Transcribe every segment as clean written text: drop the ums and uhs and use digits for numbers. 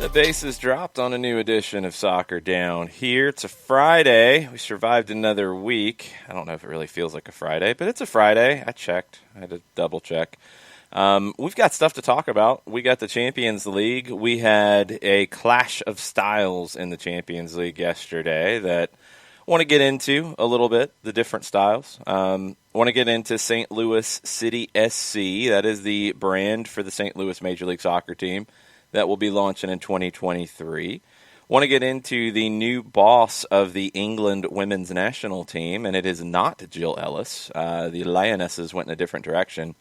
The base is dropped on a new edition of Soccer Down here. It's a Friday. We survived another week. I don't know if it really feels like a Friday, but it's a Friday. I checked. I had to double check. We've got stuff to talk about. We got the Champions League. We had a clash of styles in the Champions League yesterday that I want to get into a little bit, the different styles. I want to get into St. Louis City SC. That is the brand for the St. Louis Major League Soccer team that will be launching in 2023. Want to get into the new boss of the England women's national team, and it is not Jill Ellis. The Lionesses went in a different direction.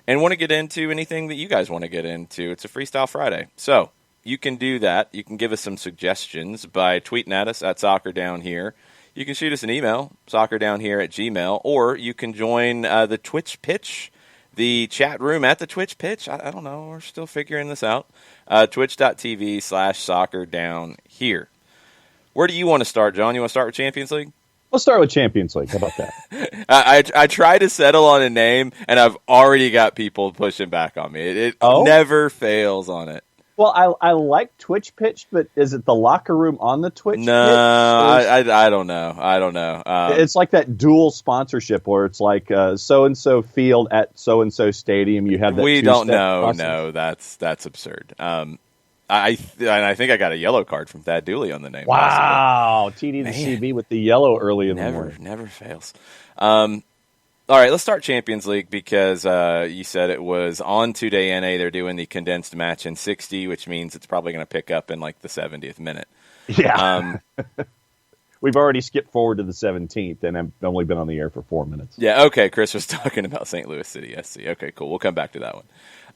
And want to get into anything that you guys want to get into. It's a Freestyle Friday. So you can do that. You can give us some suggestions by tweeting at us at Soccer Down Here. You can shoot us an email, soccerdownhere@gmail.com, or you can join the Twitch pitch, the chat room at the Twitch pitch. I don't know. We're still figuring this out. Twitch.tv/soccerdownhere. Where do you want to start, John? You want to start with Champions League? Let's start with Champions League. How about that? I try to settle on a name, and I've already got people pushing back on me. It never fails on it. Well, I like Twitch pitch, but is it the locker room on the Twitch pitch? I don't know. I don't know. It's like that dual sponsorship where it's like so-and-so field at so-and-so stadium. You have that we don't know. process. No, that's absurd. I think I got a yellow card from Thad Dooley on the name. Wow. TD to CB with the yellow early in the morning. Never fails. All right, let's start Champions League because you said it was on 2DNA. They're doing the condensed match in 60, which means it's probably going to pick up in like the 70th minute. Yeah. We've already skipped forward to the 17th, and I've only been on the air for 4 minutes. Yeah, okay. Chris was talking about St. Louis City SC. Okay, cool. We'll come back to that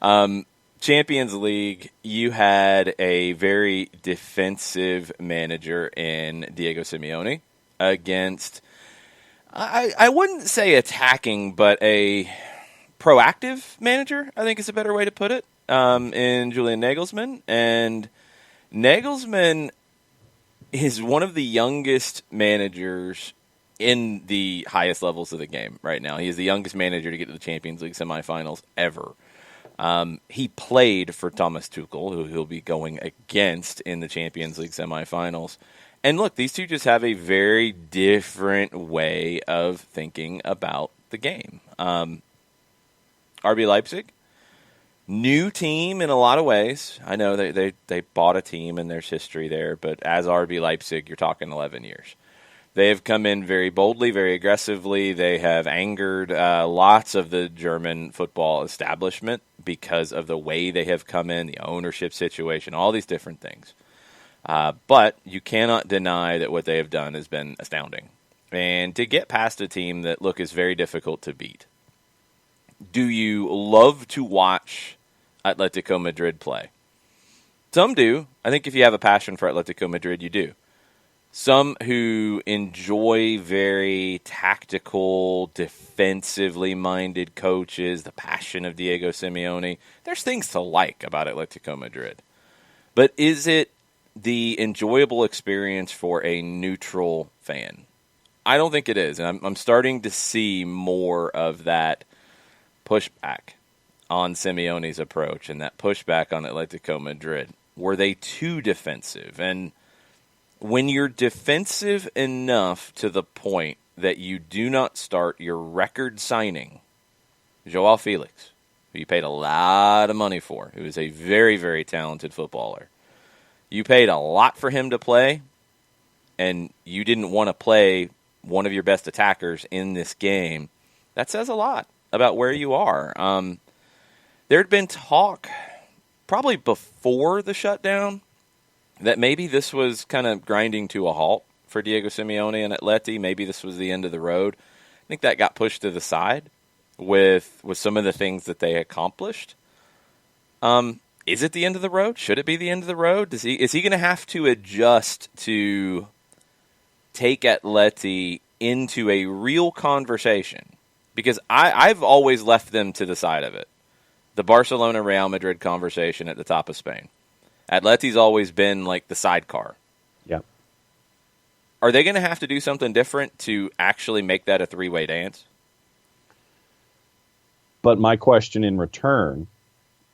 one. Champions League, you had a very defensive manager in Diego Simeone against, I wouldn't say attacking, but a proactive manager, I think is a better way to put it, in Julian Nagelsmann. And Nagelsmann is one of the youngest managers in the highest levels of the game right now. He is the youngest manager to get to the Champions League semifinals ever. He played for Thomas Tuchel, who he'll be going against in the Champions League semifinals. And look, these two just have a very different way of thinking about the game. RB Leipzig, new team in a lot of ways. I know they bought a team and there's history there, but as RB Leipzig, you're talking 11 years. They have come in very boldly, very aggressively. They have angered lots of the German football establishment because of the way they have come in, the ownership situation, all these different things. But you cannot deny that what they have done has been astounding. And to get past a team that, look, is very difficult to beat. Do you love to watch Atletico Madrid play? Some do. I think if you have a passion for Atletico Madrid, you do. Some who enjoy very tactical, defensively minded coaches, the passion of Diego Simeone, there's things to like about Atletico Madrid. But is it the enjoyable experience for a neutral fan? I don't think it is. And I'm starting to see more of that pushback on Simeone's approach and that pushback on Atletico Madrid. Were they too defensive? And when you're defensive enough to the point that you do not start your record signing, Joao Felix, who you paid a lot of money for, who is a very, very talented footballer, you paid a lot for him to play, and you didn't want to play one of your best attackers in this game, that says a lot about where you are. There had been talk, probably before the shutdown, that maybe this was kind of grinding to a halt for Diego Simeone and Atleti. Maybe this was the end of the road. I think that got pushed to the side with some of the things that they accomplished. Is it the end of the road? Should it be the end of the road? Is he going to have to adjust to take Atleti into a real conversation? Because I've always left them to the side of it. The Barcelona-Real Madrid conversation at the top of Spain. Atleti's always been like the sidecar. Yeah. Are they going to have to do something different to actually make that a three-way dance? But my question in return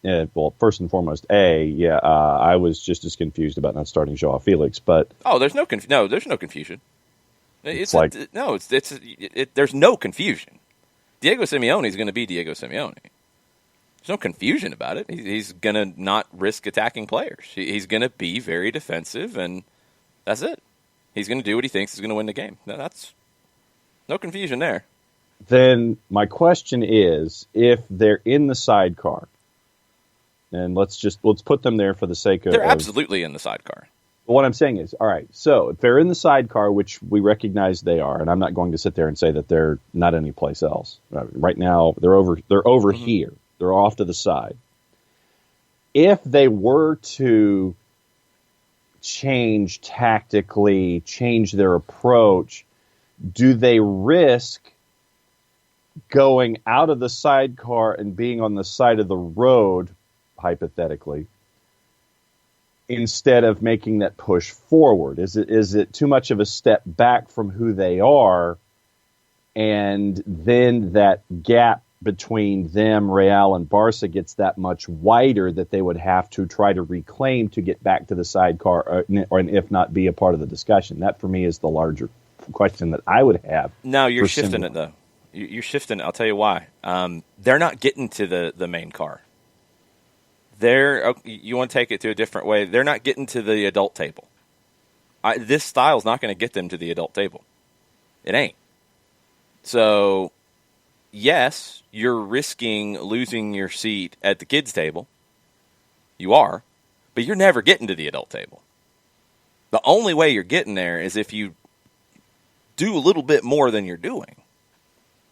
well, first and foremost, I was just as confused about not starting Joao Felix, but there's no confusion. It's like there's no confusion. Diego Simeone is going to be Diego Simeone. There's no confusion about it. He's going to not risk attacking players. He's going to be very defensive, and that's it. He's going to do what he thinks is going to win the game. That's no confusion there. Then my question is, if they're in the sidecar, and let's put them there for the sake of... They're absolutely in the sidecar. What I'm saying is, all right, so if they're in the sidecar, which we recognize they are, and I'm not going to sit there and say that they're not anyplace else. Right now, they're over mm-hmm. here. They're off to the side. If they were to change tactically, change their approach, do they risk going out of the sidecar and being on the side of the road, hypothetically, instead of making that push forward? Is it too much of a step back from who they are, and then that gap between them, Real, and Barca gets that much wider that they would have to try to reclaim to get back to the sidecar, or if not be a part of the discussion? That, for me, is the larger question that I would have. No, you're shifting it, though. You're shifting. I'll tell you why. They're not getting to the main car. You want to take it to a different way. They're not getting to the adult table. This style's not going to get them to the adult table. It ain't. So, yes, you're risking losing your seat at the kids' table. You are. But you're never getting to the adult table. The only way you're getting there is if you do a little bit more than you're doing.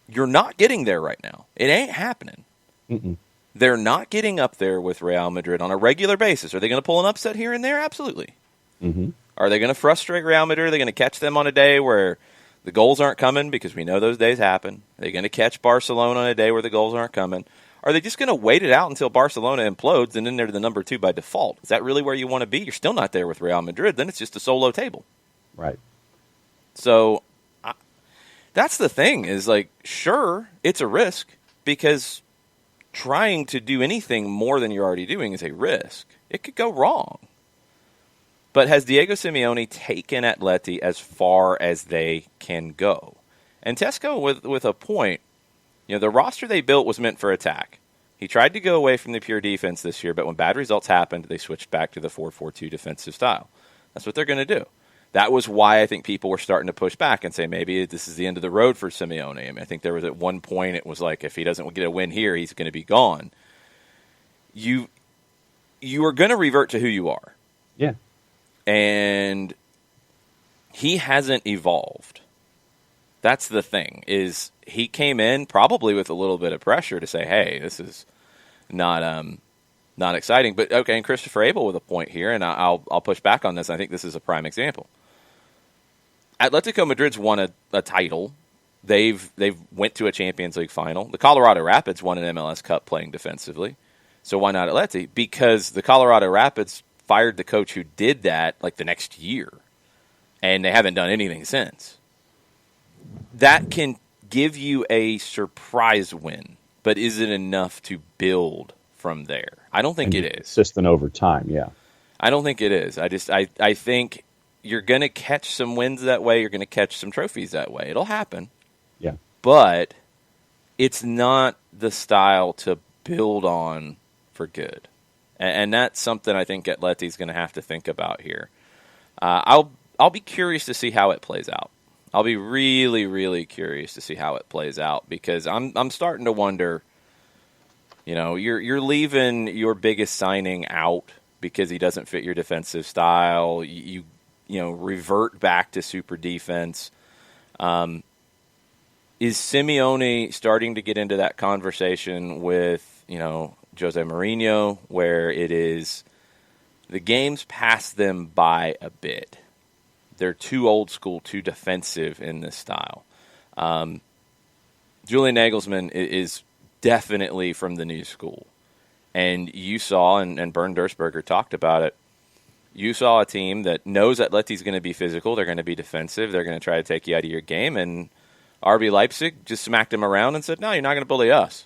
You're not getting there right now. It ain't happening. Mm-mm. They're not getting up there with Real Madrid on a regular basis. Are they going to pull an upset here and there? Absolutely. Mm-hmm. Are they going to frustrate Real Madrid? Are they going to catch them on a day where the goals aren't coming? Because we know those days happen. Are they going to catch Barcelona on a day where the goals aren't coming? Are they just going to wait it out until Barcelona implodes and then they're the number 2 by default? Is that really where you want to be? You're still not there with Real Madrid. Then it's just a solo table. Right. So that's the thing is, like, sure, it's a risk because trying to do anything more than you're already doing is a risk. It could go wrong. But has Diego Simeone taken Atleti as far as they can go? And Tesco with a point, the roster they built was meant for attack. He tried to go away from the pure defense this year, but when bad results happened, they switched back to the 4-4-2 defensive style. That's what they're going to do. That was why I think people were starting to push back and say maybe this is the end of the road for Simeone. I mean, I think there was at one point it was like if he doesn't get a win here, he's going to be gone. You are going to revert to who you are. Yeah. And he hasn't evolved. That's the thing, is he came in probably with a little bit of pressure to say, hey, this is not exciting. But, okay, and Christopher Abel with a point here, and I'll push back on this. I think this is a prime example. Atletico Madrid's won a title. They've went to a Champions League final. The Colorado Rapids won an MLS Cup playing defensively. So why not Atleti? Because the Colorado Rapids fired the coach who did that like the next year, and they haven't done anything since. That can give you a surprise win, but is it enough to build from there? I don't think it is. Consistent over time, yeah. I don't think it is. I think you're going to catch some wins that way. You're going to catch some trophies that way. It'll happen. Yeah. But it's not the style to build on for good. And that's something I think Atleti's going to have to think about here. I'll be curious to see how it plays out. I'll be really, really curious to see how it plays out because I'm starting to wonder, you're leaving your biggest signing out because he doesn't fit your defensive style. You revert back to super defense. Is Simeone starting to get into that conversation with, Jose Mourinho, where it is the game's passed them by a bit? They're too old school, too defensive in this style. Julian Nagelsmann is definitely from the new school. And you saw, and Bernd Dursberger talked about it, you saw a team that knows Atleti's going to be physical, they're going to be defensive, they're going to try to take you out of your game, and RB Leipzig just smacked him around and said, no, you're not going to bully us.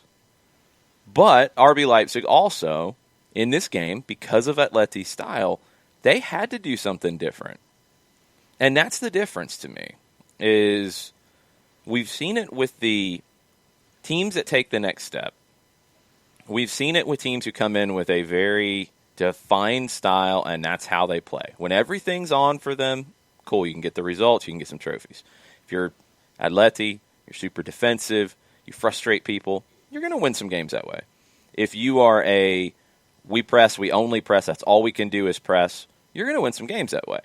But RB Leipzig also, in this game, because of Atleti's style, they had to do something different. And that's the difference to me, is we've seen it with the teams that take the next step. We've seen it with teams who come in with a very defined style, and that's how they play. When everything's on for them, cool, you can get the results, you can get some trophies. If you're Atleti, you're super defensive, you frustrate people, you're going to win some games that way. If you are we press, we only press, that's all we can do is press, you're going to win some games that way.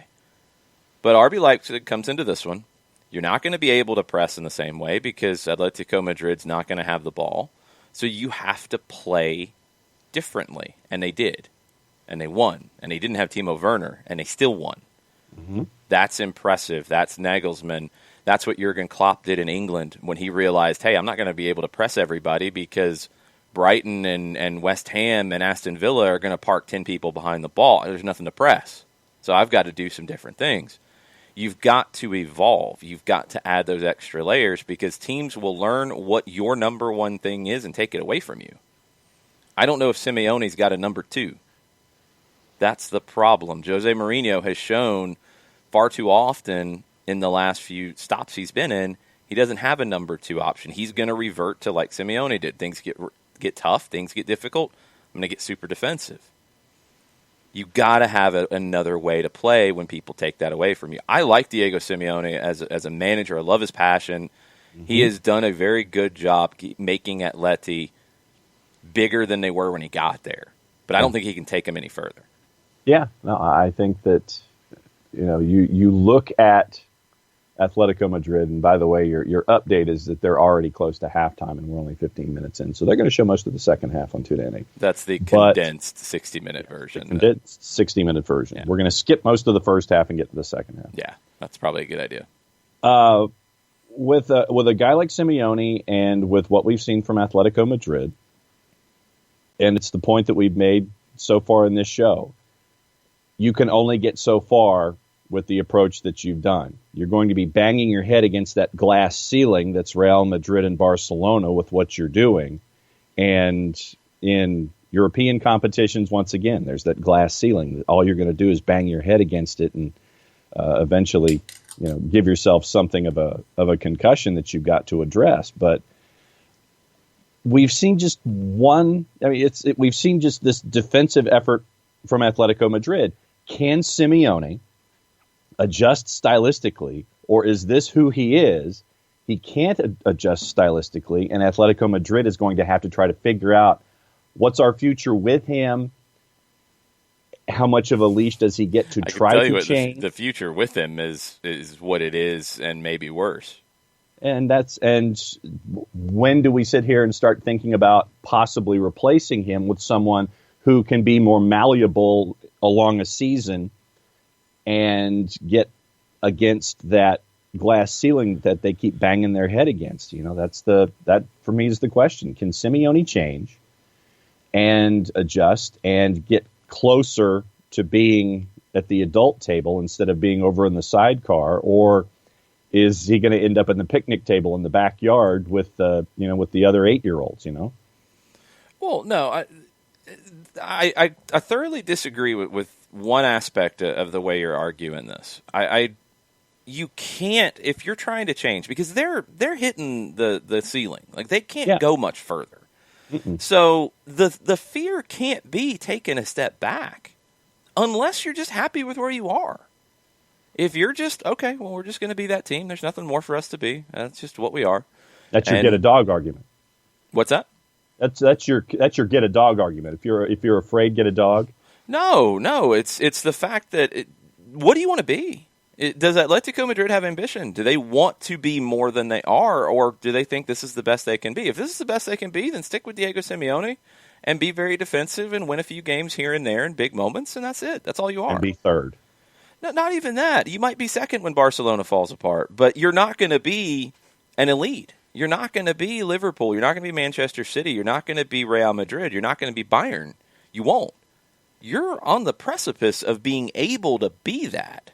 But RB Leipzig comes into this one. You're not going to be able to press in the same way because Atletico Madrid's not going to have the ball. So you have to play differently. And they did. And they won. And they didn't have Timo Werner. And they still won. Mm-hmm. That's impressive. That's Nagelsmann. That's what Jurgen Klopp did in England when he realized, hey, I'm not going to be able to press everybody because Brighton and West Ham and Aston Villa are going to park 10 people behind the ball. There's nothing to press. So I've got to do some different things. You've got to evolve. You've got to add those extra layers because teams will learn what your number one thing is and take it away from you. I don't know if Simeone's got a number two. That's the problem. Jose Mourinho has shown far too often in the last few stops he's been in, he doesn't have a number two option. He's going to revert to like Simeone did. Things get tough. Things get difficult. I'm going to get super defensive. You got to have another way to play when people take that away from you. I like Diego Simeone as a manager. I love his passion. Mm-hmm. He has done a very good job making Atleti bigger than they were when he got there. But I don't think he can take them any further. Yeah, no, I think that you look at Atletico Madrid, and by the way, your update is that they're already close to halftime, and we're only 15 minutes in, so they're going to show most of the second half on TuneIn. That's the condensed 60-minute version. Condensed 60-minute version. Yeah. We're going to skip most of the first half and get to the second half. Yeah, that's probably a good idea. With a guy like Simeone and with what we've seen from Atletico Madrid, and it's the point that we've made so far in this show, you can only get so far with the approach that you've done. You're going to be banging your head against that glass ceiling that's Real Madrid and Barcelona with what you're doing. And in European competitions, once again, there's that glass ceiling. All you're going to do is bang your head against it and eventually, give yourself something of a concussion that you've got to address. But we've seen just we've seen just this defensive effort from Atletico Madrid. Can Simeone adjust stylistically, or is this who he is? He can't adjust stylistically, and Atletico Madrid is going to have to try to figure out what's our future with him. How much of a leash does he get to try to change? The future with him is what it is, and maybe worse. And when do we sit here and start thinking about possibly replacing him with someone who can be more malleable along a season and get against that glass ceiling that they keep banging their head against? That for me is the question. Can Simeone change and adjust and get closer to being at the adult table instead of being over in the sidecar, or is he going to end up in the picnic table in the backyard with the other 8-year-olds? Well, no, I thoroughly disagree with one aspect of the way you're arguing this. You can't, if you're trying to change, because they're hitting the ceiling. Like, they can't go much further. Mm-mm. So the fear can't be taking a step back unless you're just happy with where you are. If you're just, okay, well, we're just going to be that team. There's nothing more for us to be. That's just what we are. That's your get a dog argument. What's that? That's your get a dog argument. If you're afraid, get a dog. No. It's the fact that what do you want to be? Does Atletico Madrid have ambition? Do they want to be more than they are, or do they think this is the best they can be? If this is the best they can be, then stick with Diego Simeone and be very defensive and win a few games here and there in big moments, and that's it. That's all you are. And be third. No, not even that. You might be second when Barcelona falls apart, but you're not going to be an elite. You're not going to be Liverpool. You're not going to be Manchester City. You're not going to be Real Madrid. You're not going to be Bayern. You won't. You're on the precipice of being able to be that.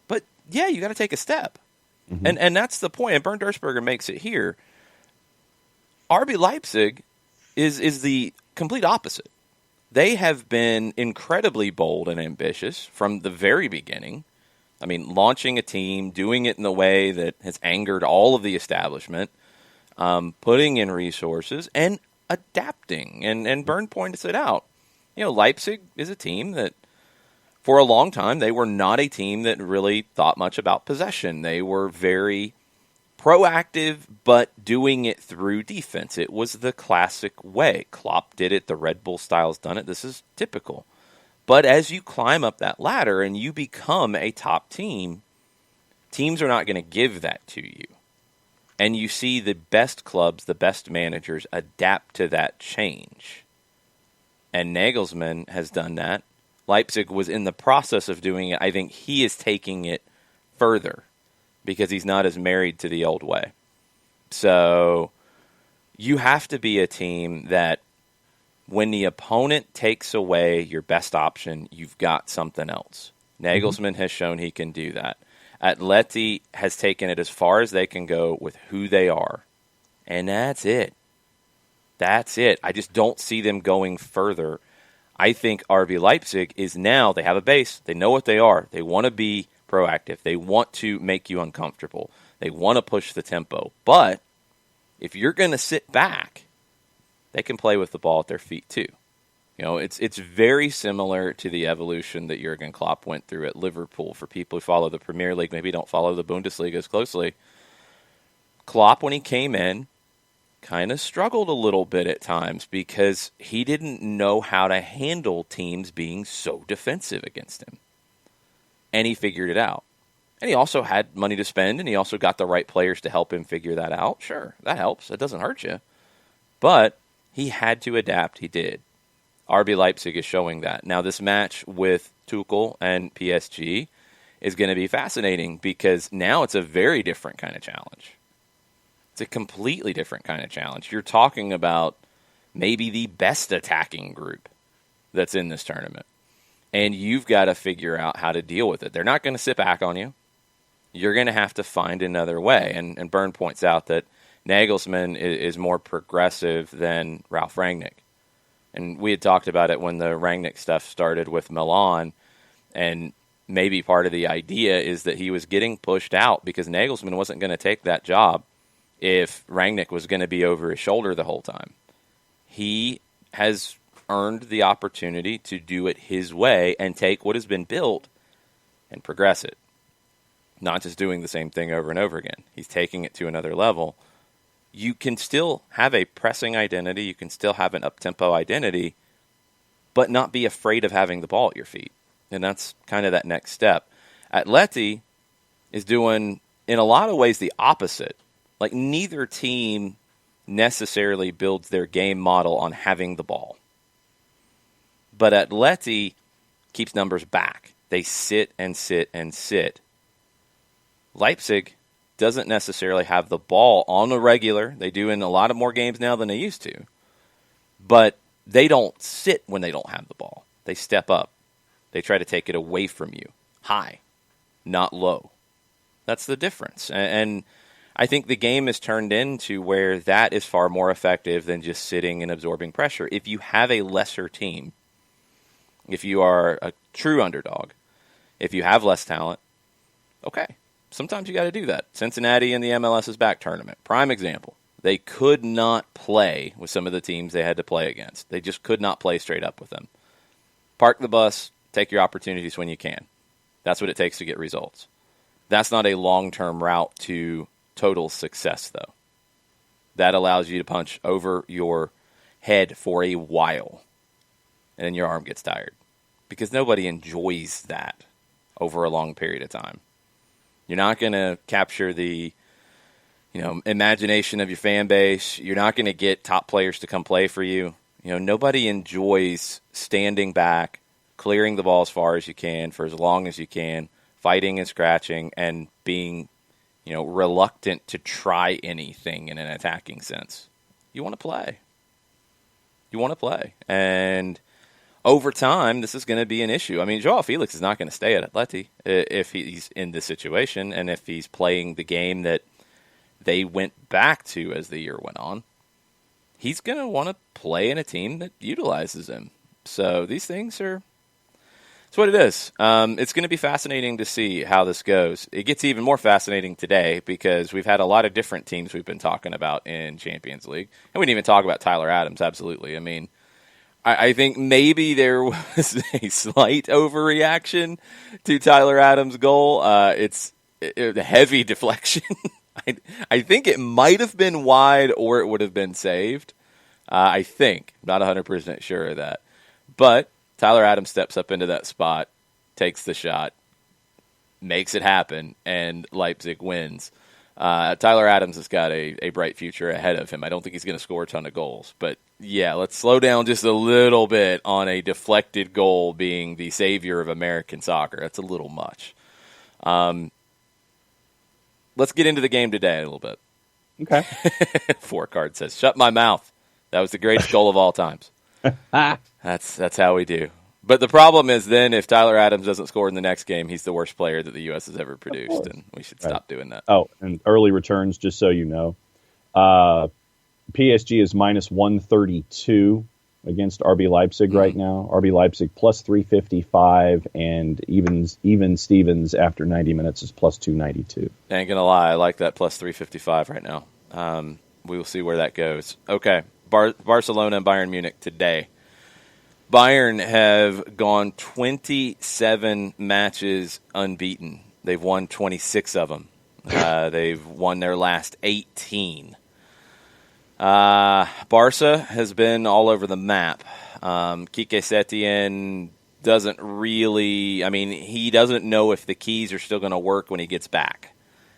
But, yeah, you got to take a step. Mm-hmm. And that's the point. And Bernd Dursberger makes it here. RB Leipzig is the complete opposite. They have been incredibly bold and ambitious from the very beginning. I mean, launching a team, doing it in the way that has angered all of the establishment, putting in resources, and adapting. And Byrne pointed it out. Leipzig is a team that, for a long time, they were not a team that really thought much about possession. They were very proactive, but doing it through defense. It was the classic way. Klopp did it. The Red Bull style's done it. This is typical. But as you climb up that ladder and you become a top team, teams are not going to give that to you. And you see the best clubs, the best managers adapt to that change. And Nagelsmann has done that. Leipzig was in the process of doing it. I think he is taking it further because he's not as married to the old way. So you have to be a team that when the opponent takes away your best option, you've got something else. Nagelsmann has shown he can do that. Atleti has taken it as far as they can go with who they are. And that's it. That's it. I just don't see them going further. I think RB Leipzig is now, they have a base. They know what they are. They want to be proactive. They want to make you uncomfortable. They want to push the tempo. But if you're going to sit back, they can play with the ball at their feet too. It's very similar to the evolution that Jurgen Klopp went through at Liverpool. For people who follow the Premier League, maybe don't follow the Bundesliga as closely. Klopp, when he came in, kind of struggled a little bit at times because he didn't know how to handle teams being so defensive against him. And he figured it out. And he also had money to spend, and he also got the right players to help him figure that out. Sure, that helps. It doesn't hurt you. But he had to adapt. He did. RB Leipzig is showing that. Now, this match with Tuchel and PSG is going to be fascinating because now it's a very different kind of challenge. It's a completely different kind of challenge. You're talking about maybe the best attacking group that's in this tournament. And you've got to figure out how to deal with it. They're not going to sit back on you. You're going to have to find another way. And Byrne points out that Nagelsmann is more progressive than Ralf Rangnick. And we had talked about it when the Rangnick stuff started with Milan. And maybe part of the idea is that he was getting pushed out because Nagelsmann wasn't going to take that job if Rangnick was going to be over his shoulder the whole time. He has earned the opportunity to do it his way and take what has been built and progress it. Not just doing the same thing over and over again. He's taking it to another level. You can still have a pressing identity. You can still have an up-tempo identity, but not be afraid of having the ball at your feet. And that's kind of that next step. Atleti is doing, in a lot of ways, the opposite. Like, neither team necessarily builds their game model on having the ball. But Atleti keeps numbers back. They sit and sit and sit. Leipzig doesn't necessarily have the ball on the regular. They do in a lot of more games now than they used to. But they don't sit when they don't have the ball. They step up. They try to take it away from you. High, not low. That's the difference. And I think the game is turned into where that is far more effective than just sitting and absorbing pressure. If you have a lesser team, if you are a true underdog, if you have less talent, okay. Sometimes you got to do that. Cincinnati in the MLS's back tournament, prime example. They could not play with some of the teams they had to play against. They just could not play straight up with them. Park the bus, take your opportunities when you can. That's what it takes to get results. That's not a long-term route to total success, though. That allows you to punch over your head for a while, and then your arm gets tired. Because nobody enjoys that over a long period of time. You're not going to capture the, imagination of your fan base. You're not going to get top players to come play for you. Nobody enjoys standing back, clearing the ball as far as you can for as long as you can, fighting and scratching, and being, reluctant to try anything in an attacking sense. You want to play. You want to play. And over time, this is going to be an issue. I mean, Joao Felix is not going to stay at Atleti if he's in this situation and if he's playing the game that they went back to as the year went on. he's going to want to play in a team that utilizes him. So these things are, it's what it is. It's going to be fascinating to see how this goes. It gets even more fascinating today because we've had a lot of different teams we've been talking about in Champions League. And we didn't even talk about Tyler Adams, absolutely. I mean, I think maybe there was a slight overreaction to Tyler Adams' goal. It's a heavy deflection. I think it might have been wide or it would have been saved. I think. Not 100% sure of that. But Tyler Adams steps up into that spot, takes the shot, makes it happen, and Leipzig wins. Tyler Adams has got a bright future ahead of him. I don't think he's going to score a ton of goals. But, yeah, let's slow down just a little bit on a deflected goal being the savior of American soccer. That's a little much. Let's get into the game today a little bit. Okay. Four Card says, shut my mouth. That was the greatest goal of all times. That's how we do. But the problem is then if Tyler Adams doesn't score in the next game, he's the worst player that the U.S. has ever produced, and we should stop doing that. Oh, and early returns, just so you know. PSG is minus 132 against RB Leipzig right now. RB Leipzig plus 355, and even Stevens after 90 minutes is plus 292. Ain't gonna lie, I like that plus 355 right now. We will see where that goes. Okay, Barcelona and Bayern Munich today. Bayern have gone 27 matches unbeaten. They've won 26 of them. They've won their last 18. Barca has been all over the map. Quique Setien doesn't really, he doesn't know if the keys are still going to work when he gets back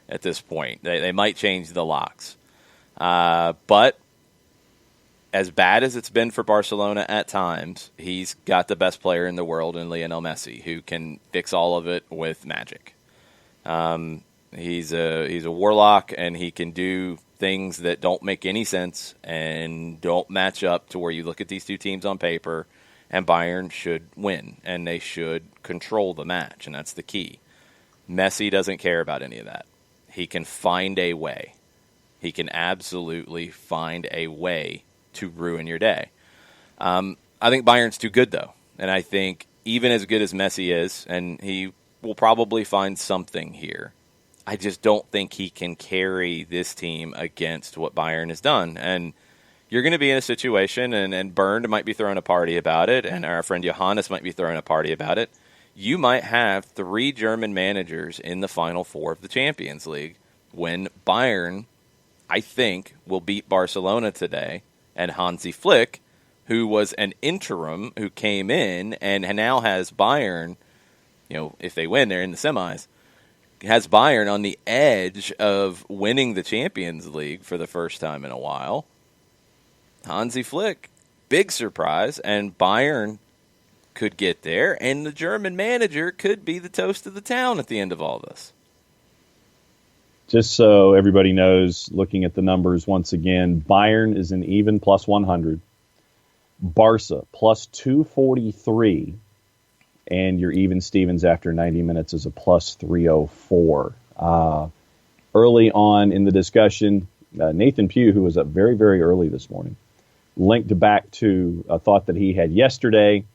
at this point. They might change the locks. But as bad as it's been for Barcelona at times, he's got the best player in the world in Lionel Messi, who can fix all of it with magic. He's a warlock, and he can do things that don't make any sense and don't match up to where you look at these two teams on paper, and Bayern should win, and they should control the match, and that's the key. Messi doesn't care about any of that. He can find a way. He can absolutely find a way to ruin your day. I think Bayern's too good, though. And I think even as good as Messi is, and he will probably find something here, I just don't think he can carry this team against what Bayern has done. And you're going to be in a situation, and Bernd might be throwing a party about it, and our friend Johannes might be throwing a party about it. You might have 3 German managers in the Final Four of the Champions League when Bayern, I think, will beat Barcelona today. And Hansi Flick, who was an interim who came in and now has Bayern, if they win, they're in the semis, has Bayern on the edge of winning the Champions League for the first time in a while. Hansi Flick, big surprise, and Bayern could get there, and the German manager could be the toast of the town at the end of all this. Just so everybody knows, looking at the numbers once again, Bayern is an even plus 100. Barca plus 243. And your even Stevens after 90 minutes is a plus 304. Early on in the discussion, Nathan Pugh, who was up very, very early this morning, linked back to a thought that he had yesterday.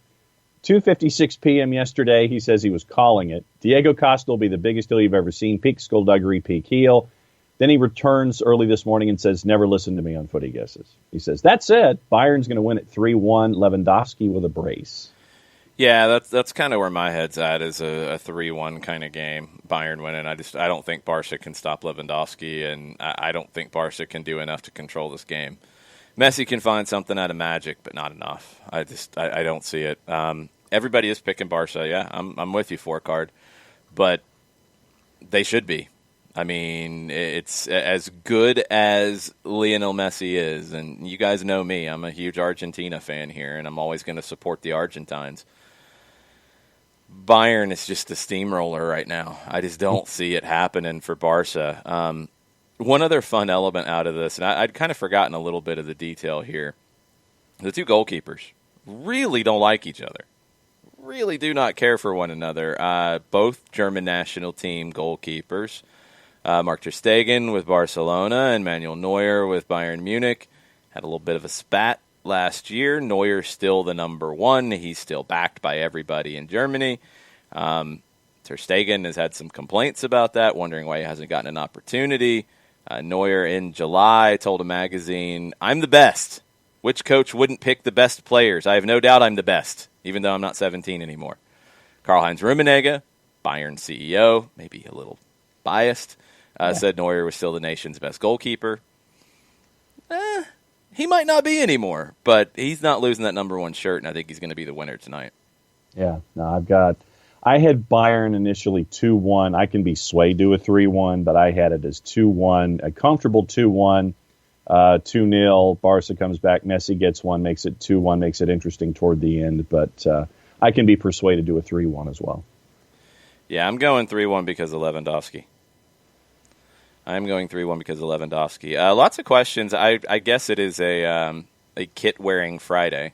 2:56 p.m. yesterday, he says he was calling it. Diego Costa will be the biggest deal you've ever seen. Peak skullduggery, peak heel. Then he returns early this morning and says, never listen to me on footy guesses. He says, that said, Bayern's going to win at 3-1, Lewandowski with a brace. Yeah, that's kind of where my head's at, is a 3-1 kind of game, Bayern winning. I don't think Barca can stop Lewandowski, and I don't think Barca can do enough to control this game. Messi can find something out of magic, but not enough. I don't see it. Everybody is picking Barca. Yeah, I'm with you, 4-card, but they should be. It's as good as Lionel Messi is, and you guys know me. I'm a huge Argentina fan here, and I'm always going to support the Argentines. Bayern is just a steamroller right now. I just don't see it happening for Barca. One other fun element out of this, and I'd kind of forgotten a little bit of the detail here. The 2 goalkeepers really don't like each other. Really do not care for one another. Both German national team goalkeepers, Mark ter Stegen with Barcelona and Manuel Neuer with Bayern Munich, had a little bit of a spat last year. Neuer's still the number one. He's still backed by everybody in Germany. Ter Stegen has had some complaints about that, wondering why he hasn't gotten an opportunity. Neuer in July told a magazine, "I'm the best. Which coach wouldn't pick the best players? I have no doubt I'm the best, even though I'm not 17 anymore." Karl-Heinz Rummenigge, Bayern CEO, maybe a little biased, said Neuer was still the nation's best goalkeeper. He might not be anymore, but he's not losing that number one shirt, and I think he's going to be the winner tonight. Yeah, no, I had Bayern initially 2-1. I can be swayed to a 3-1, but I had it as 2-1, a comfortable 2-1, 2-0. Barca comes back, Messi gets one, makes it 2-1, makes it interesting toward the end, but I can be persuaded to a 3-1 as well. Yeah, I'm going 3-1 because of Lewandowski. Lots of questions. I guess it is a kit-wearing Friday.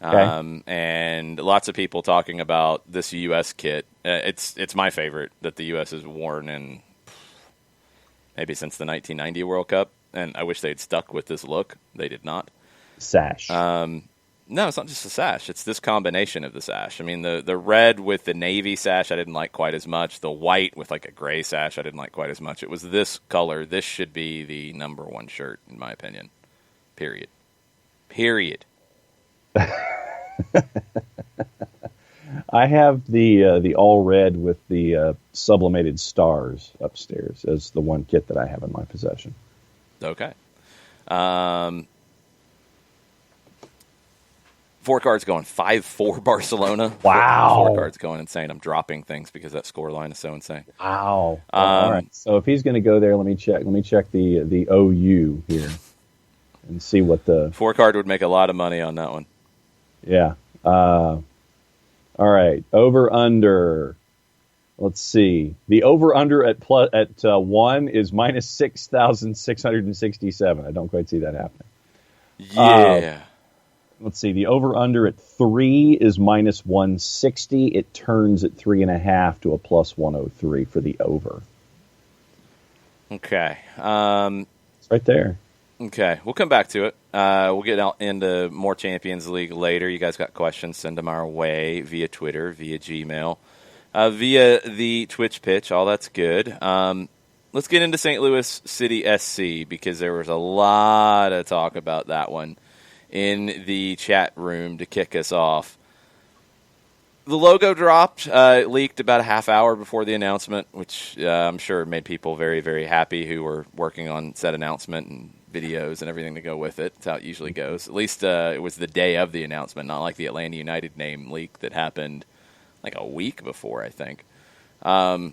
Okay. And lots of people talking about this U.S. kit. It's my favorite that the U.S. has worn in maybe since the 1990 World Cup, and I wish they'd stuck with this look. They did not. Sash. No, it's not just a sash. It's this combination of the sash. I mean, the red with the navy sash I didn't like quite as much. The white with like a gray sash I didn't like quite as much. It was this color. This should be the number one shirt, in my opinion. Period. I have the all red with the sublimated stars upstairs as the one kit that I have in my possession. Okay. Four cards going 5-4 Barcelona. Wow. Four cards going insane. I'm dropping things because that score line is so insane. Wow. All right. So if he's going to go there, let me check the OU here and see what the four card would make a lot of money on that one. Yeah. All right. Over under. Let's see. The over under at 1 is minus 6,667. I don't quite see that happening. Yeah. Let's see. The over under at 3 is minus 160. It turns at 3.5 to a plus 103 for the over. Okay. It's right there. Okay, we'll come back to it. We'll get out into more Champions League later. You guys got questions, send them our way via Twitter, via Gmail, via the Twitch pitch. All that's good. Let's get into St. Louis City SC because there was a lot of talk about that one in the chat room to kick us off. The logo dropped, leaked about a half hour before the announcement, which I'm sure made people very, very happy who were working on said announcement and videos and everything to go with it. That's how it usually goes. At least it was the day of the announcement, not like the Atlanta United name leak that happened like a week before, I think. I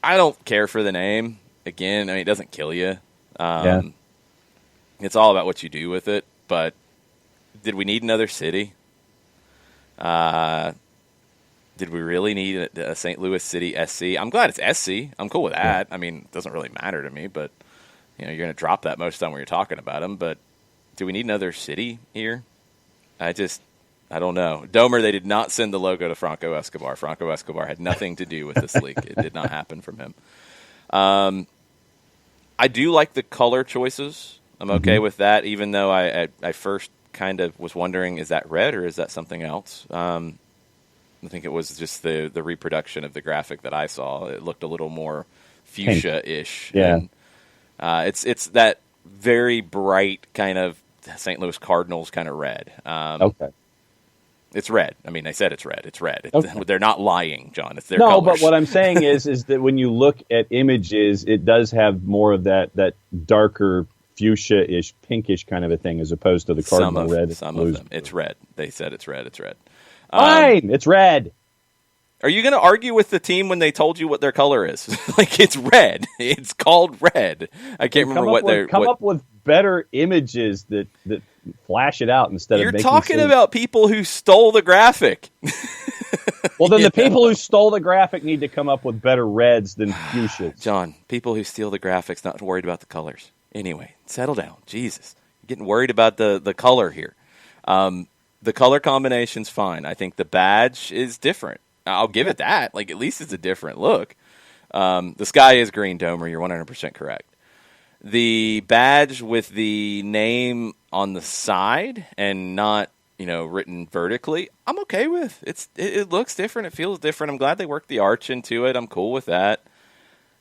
don't care for the name. Again, I mean, it doesn't kill you. Yeah. It's all about what you do with it. But did we need another city? Did we really need a St. Louis City SC? I'm glad it's SC. I'm cool with that. Yeah. I mean, it doesn't really matter to me, but you know, you're going to drop that most of the time when you're talking about them. But do we need another city here? I don't know. Domer, they did not send the logo to Franco Escobar. Franco Escobar had nothing to do with this leak. It did not happen from him. I do like the color choices. I'm okay with that, even though I first kind of was wondering, is that red or is that something else? I think it was just the reproduction of the graphic that I saw. It looked a little more fuchsia-ish. Yeah. And, it's that very bright kind of St. Louis Cardinals kind of red. Okay. It's red. I mean, they said it's red. It's red. Okay. They're not lying, John. It's their colors. No, but what I'm saying is that when you look at images, it does have more of that darker fuchsia-ish, pinkish kind of a thing as opposed to the cardinal red. Some of them. It's red. They said it's red. It's red. Fine. It's red. Are you going to argue with the team when they told you what their color is? Like, it's red. It's called red. I can't remember what they're... Come up with better images that flash it out instead of making... You're talking about people who stole the graphic. Well, then the people who stole the graphic need to come up with better reds than fuchsias. John, people who steal the graphics, not worried about the colors. Anyway, settle down. Jesus. You're getting worried about the color here. The color combination's fine. I think the badge is different. I'll give it that. Like, at least it's a different look. The sky is green, Domer. You're 100% correct. The badge with the name on the side and not, written vertically, I'm okay with. It looks different. It feels different. I'm glad they worked the arch into it. I'm cool with that.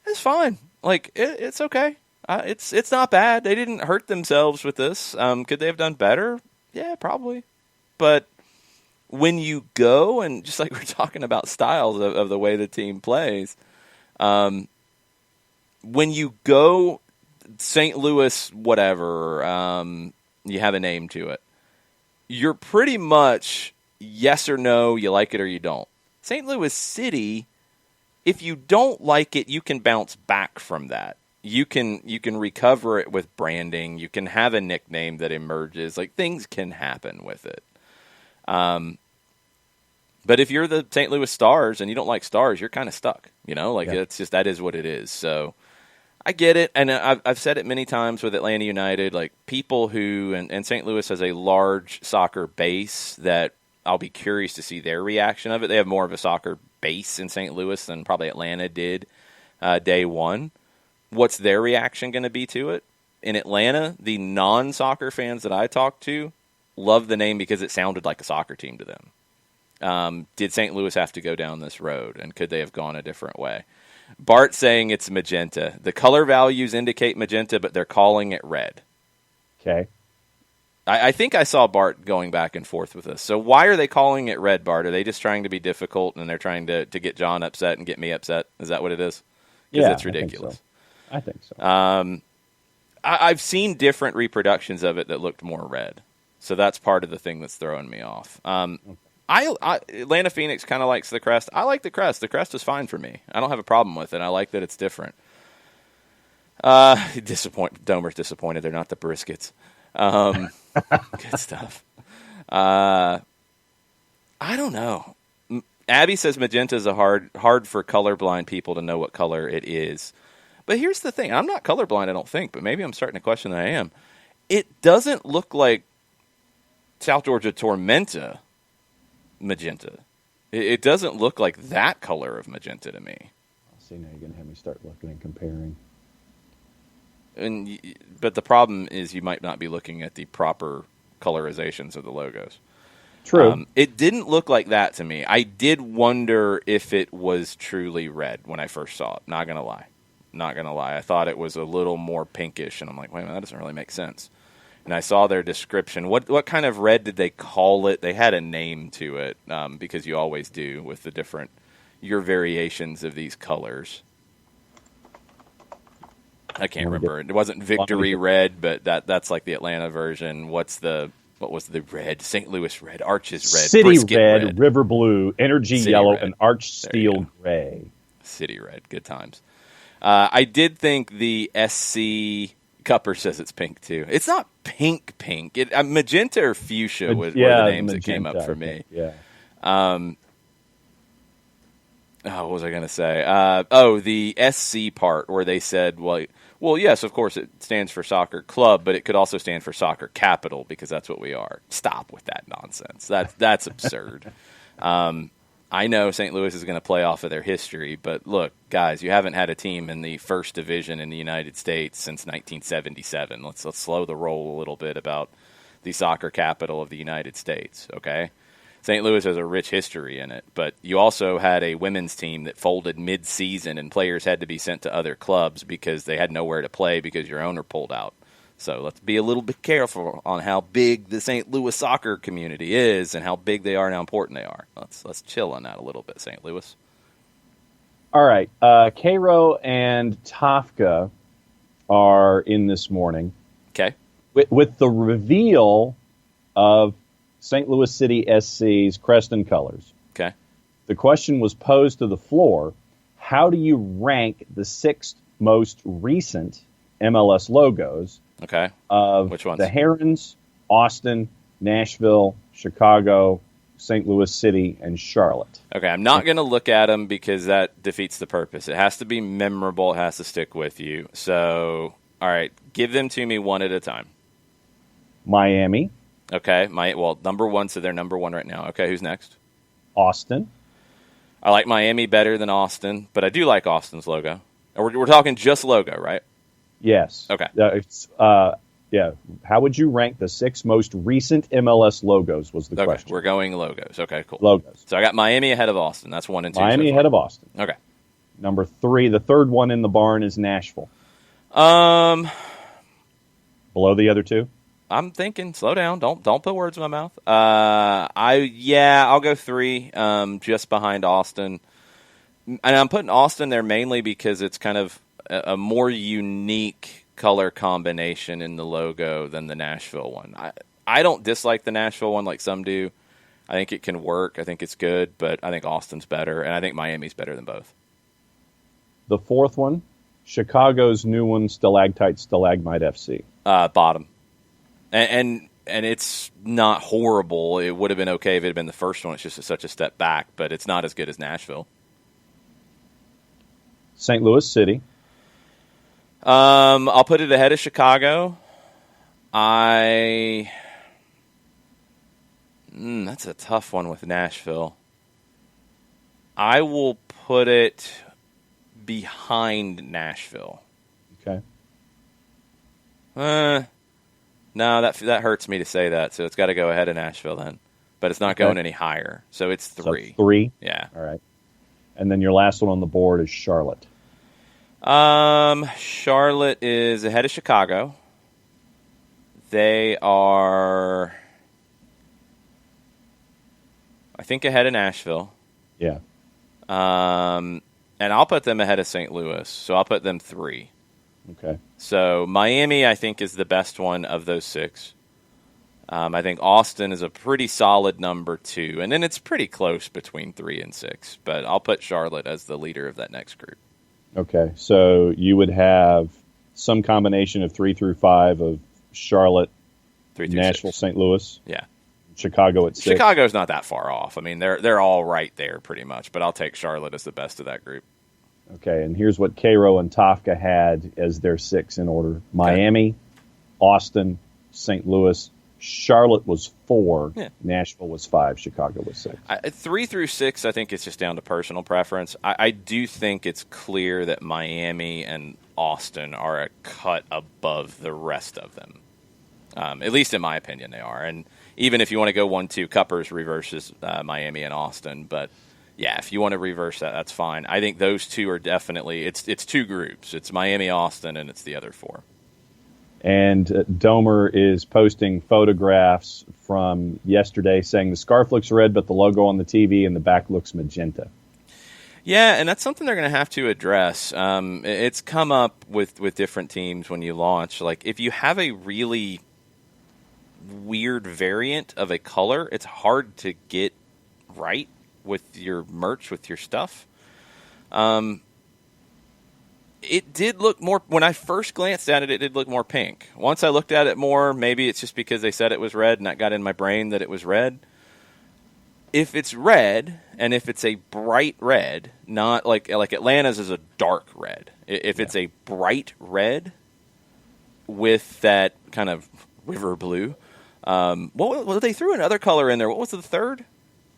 It's fine. Like, it's okay. It's not bad. They didn't hurt themselves with this. Could they have done better? Yeah, probably. But when you go, and just like we're talking about styles of the way the team plays, when you go St. Louis, whatever, you have a name to it, you're pretty much yes or no, you like it or you don't. St. Louis City, if you don't like it, you can bounce back from that. You can recover it with branding. You can have a nickname that emerges. Like, things can happen with it. But if you're the St. Louis Stars and you don't like Stars, you're kind of stuck. It's just, that is what it is. So I get it, and I've said it many times with Atlanta United. Like, people who and St. Louis has a large soccer base that I'll be curious to see their reaction of it. They have more of a soccer base in St. Louis than probably Atlanta did day one. What's their reaction going to be to it? In Atlanta, the non-soccer fans that I talked to love the name because it sounded like a soccer team to them. Did St. Louis have to go down this road, and could they have gone a different way? Bart saying it's magenta. The color values indicate magenta, but they're calling it red. Okay. I think I saw Bart going back and forth with this. So why are they calling it red, Bart? Are they just trying to be difficult, and they're trying to get John upset and get me upset? Is that what it is? Because it's ridiculous. I think so. I've seen different reproductions of it that looked more red. So that's part of the thing that's throwing me off. Atlanta Phoenix kind of likes the crest. I like the crest. The crest is fine for me. I don't have a problem with it. I like that it's different. Domer's disappointed. They're not the briskets. Good stuff. I don't know. Abby says magenta is hard for colorblind people to know what color it is. But here's the thing. I'm not colorblind, I don't think, but maybe I'm starting to question that I am. It doesn't look like South Georgia Tormenta magenta. It doesn't look like that color of magenta to me. See, now you're going to have me start looking and comparing. But the problem is you might not be looking at the proper colorizations of the logos. True. It didn't look like that to me. I did wonder if it was truly red when I first saw it. Not going to lie. I thought it was a little more pinkish, and I'm like, wait a minute, that doesn't really make sense. And I saw their description. What kind of red did they call it? They had a name to it, because you always do with the your variations of these colors. I can't remember. It wasn't Victory Red, but that's like the Atlanta version. What was the red? St. Louis Red, Arches Red, City Brisket Red, River Blue, Energy City Yellow, Red. and Arch Steel Gray. City Red, good times. I did think the SC Cupper says it's pink too. It's not pink. Magenta or fuchsia were the names that came up for me. Yeah. What was I going to say? The SC part where they said, well, yes, of course it stands for soccer club, but it could also stand for soccer capital because that's what we are. Stop with that nonsense. That's absurd. I know St. Louis is going to play off of their history, but look, guys, you haven't had a team in the first division in the United States since 1977. Let's slow the roll a little bit about the soccer capital of the United States, okay? St. Louis has a rich history in it, but you also had a women's team that folded mid-season and players had to be sent to other clubs because they had nowhere to play because your owner pulled out. So let's be a little bit careful on how big the St. Louis soccer community is and how big they are and how important they are. Let's chill on that a little bit, St. Louis. All right. Cairo and Tafka are in this morning. Okay. With the reveal of St. Louis City SC's crest and colors. Okay. The question was posed to the floor, how do you rank the 6 most recent MLS logos? Okay. Of which ones? The Herons, Austin, Nashville, Chicago, St. Louis City, and Charlotte. Okay, I'm not going to look at them because that defeats the purpose. It has to be memorable. It has to stick with you. So, all right, give them to me one at a time. Miami. Okay, number one, so they're number one right now. Okay, who's next? Austin. I like Miami better than Austin, but I do like Austin's logo. We're talking just logo, right? Yes. Okay. Yeah. How would you rank the 6 most recent MLS logos was the Okay, question. we're going logos. Okay, cool. Logos. So I got Miami ahead of Austin. That's 1 and 2 Miami so far. ahead of Austin. Okay. Number 3, the third one in the barn is Nashville. Um, Below the other 2? I'm thinking. Slow down. Don't put words in my mouth. I'll go 3. Just behind Austin, and I'm putting Austin there mainly because it's kind of a more unique color combination in the logo than the Nashville one. I don't dislike the Nashville one like some do. I think it can work. I think it's good, but I think Austin's better, and I think Miami's better than both. The fourth one, Chicago's new one, Stalactite Stalagmite FC. Bottom. And it's not horrible. It would have been okay if it had been the first one. It's just such a step back, but it's not as good as Nashville. St. Louis City. I'll put it ahead of Chicago. That's a tough one with Nashville. I will put it behind Nashville. Okay. No, that hurts me to say that, so it's got to go ahead of Nashville then. But it's not going any higher, so it's 3. So 3? Yeah. All right. And then your last one on the board is Charlotte. Charlotte is ahead of Chicago. They are, I think, ahead of Nashville. Yeah. And I'll put them ahead of St. Louis, so I'll put them 3. Okay. So Miami, I think, is the best one of those 6. I think Austin is a pretty solid number 2, and then it's pretty close between 3 and 6. But I'll put Charlotte as the leader of that next group. Okay. So you would have some combination of 3 through 5 of Charlotte, 3 through Nashville, 6. St. Louis. Yeah. Chicago at 6. Chicago's not that far off. I mean, they're all right there pretty much, but I'll take Charlotte as the best of that group. Okay, and here's what Cairo and Tafka had as their 6 in order. Miami, Austin, St. Louis. Charlotte was 4. Yeah. Nashville was 5. Chicago was 6. 3 through 6, I think it's just down to personal preference. I do think it's clear that Miami and Austin are a cut above the rest of them. At least in my opinion, they are. And even if you want to go 1-2, Cuppers reverses Miami and Austin. But, yeah, if you want to reverse that, that's fine. I think those 2 are definitely – it's 2 groups. It's Miami, Austin, and it's the other 4. And Domer is posting photographs from yesterday saying the scarf looks red, but the logo on the TV and the back looks magenta. Yeah, and that's something they're going to have to address. It's come up with different teams when you launch. Like, if you have a really weird variant of a color, it's hard to get right with your merch, with your stuff. It did look more, when I first glanced at it, it did look more pink. Once I looked at it more, maybe it's just because they said it was red and that got in my brain that it was red. If it's red, and if it's a bright red, not like Atlanta's is a dark red. If it's a bright red with that kind of river blue, they threw another color in there. What was the third?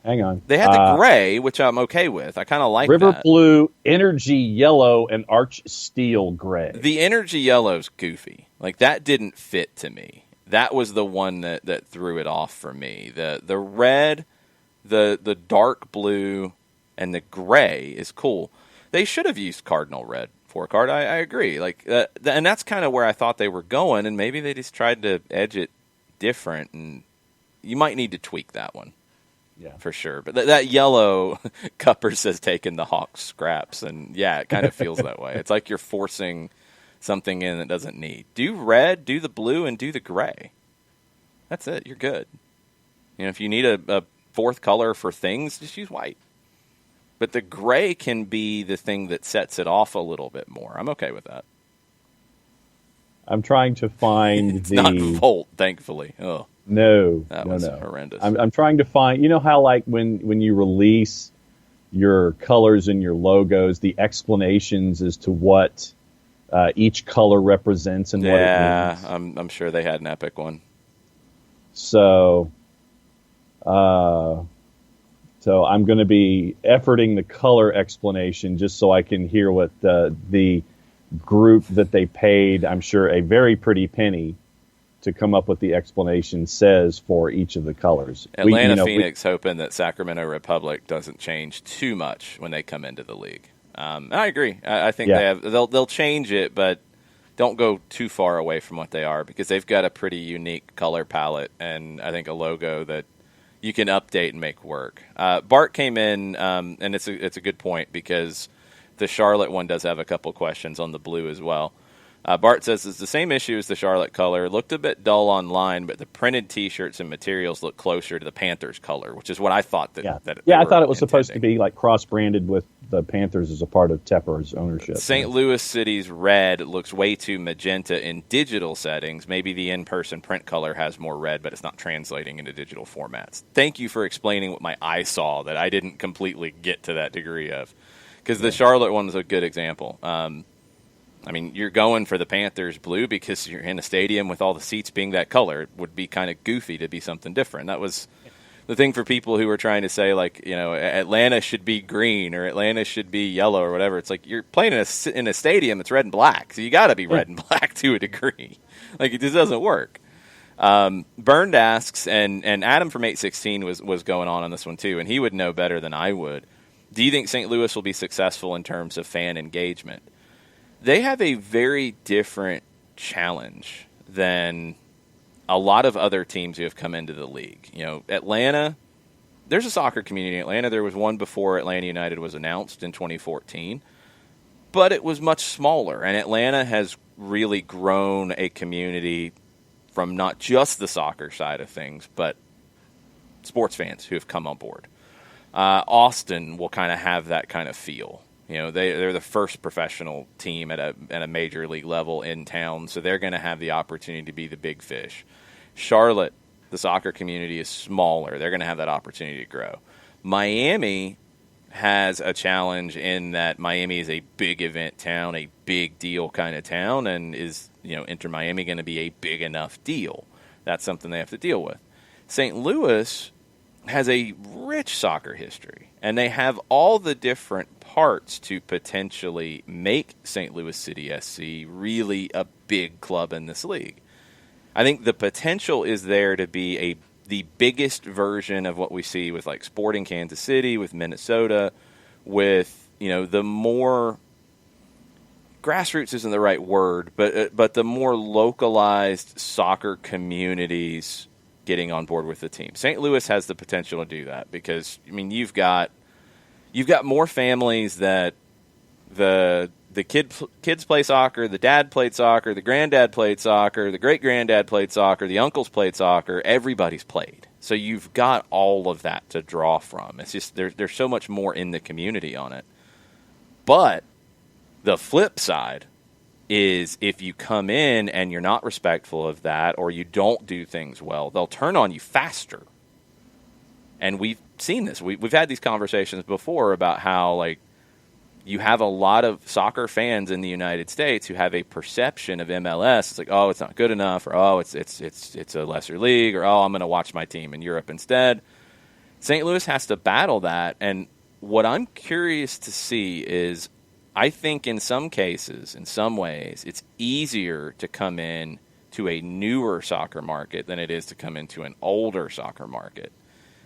Hang on. They had the gray, which I'm okay with. I kind of like River that. blue, energy yellow, and arch steel gray. The energy yellow's goofy. Like, that didn't fit to me. That was the one that threw it off for me. The red, the dark blue, and the gray is cool. They should have used cardinal red for a card. I agree. Like, and that's kind of where I thought they were going, and maybe they just tried to edge it different, and you might need to tweak that one. Yeah, for sure. But that yellow, Cuppers has taken the Hawks scraps, and yeah, it kind of feels that way. It's like you're forcing something in that doesn't need. Do red, do the blue, and do the gray. That's it. You're good. You know, if you need a fourth color for things, just use white. But the gray can be the thing that sets it off a little bit more. I'm okay with that. I'm trying to find it's not Volt, thankfully. Oh. No, that was horrendous. I'm trying to find, you know how like when you release your colors and your logos, the explanations as to what each color represents and what it means. Yeah, I'm sure they had an epic one. So I'm going to be efforting the color explanation just so I can hear what the group that they paid, I'm sure, a very pretty penny to come up with the explanation says for each of the colors. Atlanta Phoenix hoping that Sacramento Republic doesn't change too much when they come into the league. I agree. I think they'll change it, but don't go too far away from what they are, because they've got a pretty unique color palette and I think a logo that you can update and make work. Bart came in, and it's a good point, because the Charlotte one does have a couple questions on the blue as well. Bart says it's the same issue as the Charlotte color. Looked a bit dull online, but the printed T-shirts and materials look closer to the Panthers color, which is what I thought that. I thought it was supposed to be like cross-branded with the Panthers as a part of Tepper's ownership. St. Louis City's red looks way too magenta in digital settings. Maybe the in-person print color has more red, but it's not translating into digital formats. Thank you for explaining what my eye saw that I didn't completely get to that degree of, because the Charlotte one is a good example. I mean, you're going for the Panthers blue because you're in a stadium with all the seats being that color. It would be kind of goofy to be something different. That was the thing for people who were trying to say, like, Atlanta should be green or Atlanta should be yellow or whatever. It's like you're playing in a stadium that's red and black, so you got to be red and black to a degree. Like, it just doesn't work. Burned asks, and Adam from 816 was going on this one too, and he would know better than I would. Do you think St. Louis will be successful in terms of fan engagement? They have a very different challenge than a lot of other teams who have come into the league. Atlanta, there's a soccer community in Atlanta. There was one before Atlanta United was announced in 2014, but it was much smaller. And Atlanta has really grown a community from not just the soccer side of things, but sports fans who have come on board. Austin will kind of have that kind of feel. They're the first professional team at a major league level in town, so they're going to have the opportunity to be the big fish. Charlotte, the soccer community is smaller. They're going to have that opportunity to grow. Miami has a challenge in that Miami is a big event town, a big deal kind of town, and is, Inter Miami going to be a big enough deal? That's something they have to deal with. St. Louis has a rich soccer history, and they have all the different parts to potentially make St. Louis City SC really a big club in this league. I think the potential is there to be the biggest version of what we see with like Sporting Kansas City, with Minnesota, with the more grassroots isn't the right word, but the more localized soccer communities getting on board with the team. St. Louis has the potential to do that because you've got more families that the kids play soccer, the dad played soccer, the granddad played soccer, the great-granddad played soccer, the uncles played soccer, everybody's played. So you've got all of that to draw from. It's just there's so much more in the community on it. But the flip side is if you come in and you're not respectful of that or you don't do things well, they'll turn on you faster. And we've seen this. We've had these conversations before about how, you have a lot of soccer fans in the United States who have a perception of MLS. It's like, oh, it's not good enough, or oh, it's a lesser league, or oh, I'm going to watch my team in Europe instead. St. Louis has to battle that, and what I'm curious to see is, I think in some cases, in some ways, it's easier to come in to a newer soccer market than it is to come into an older soccer market.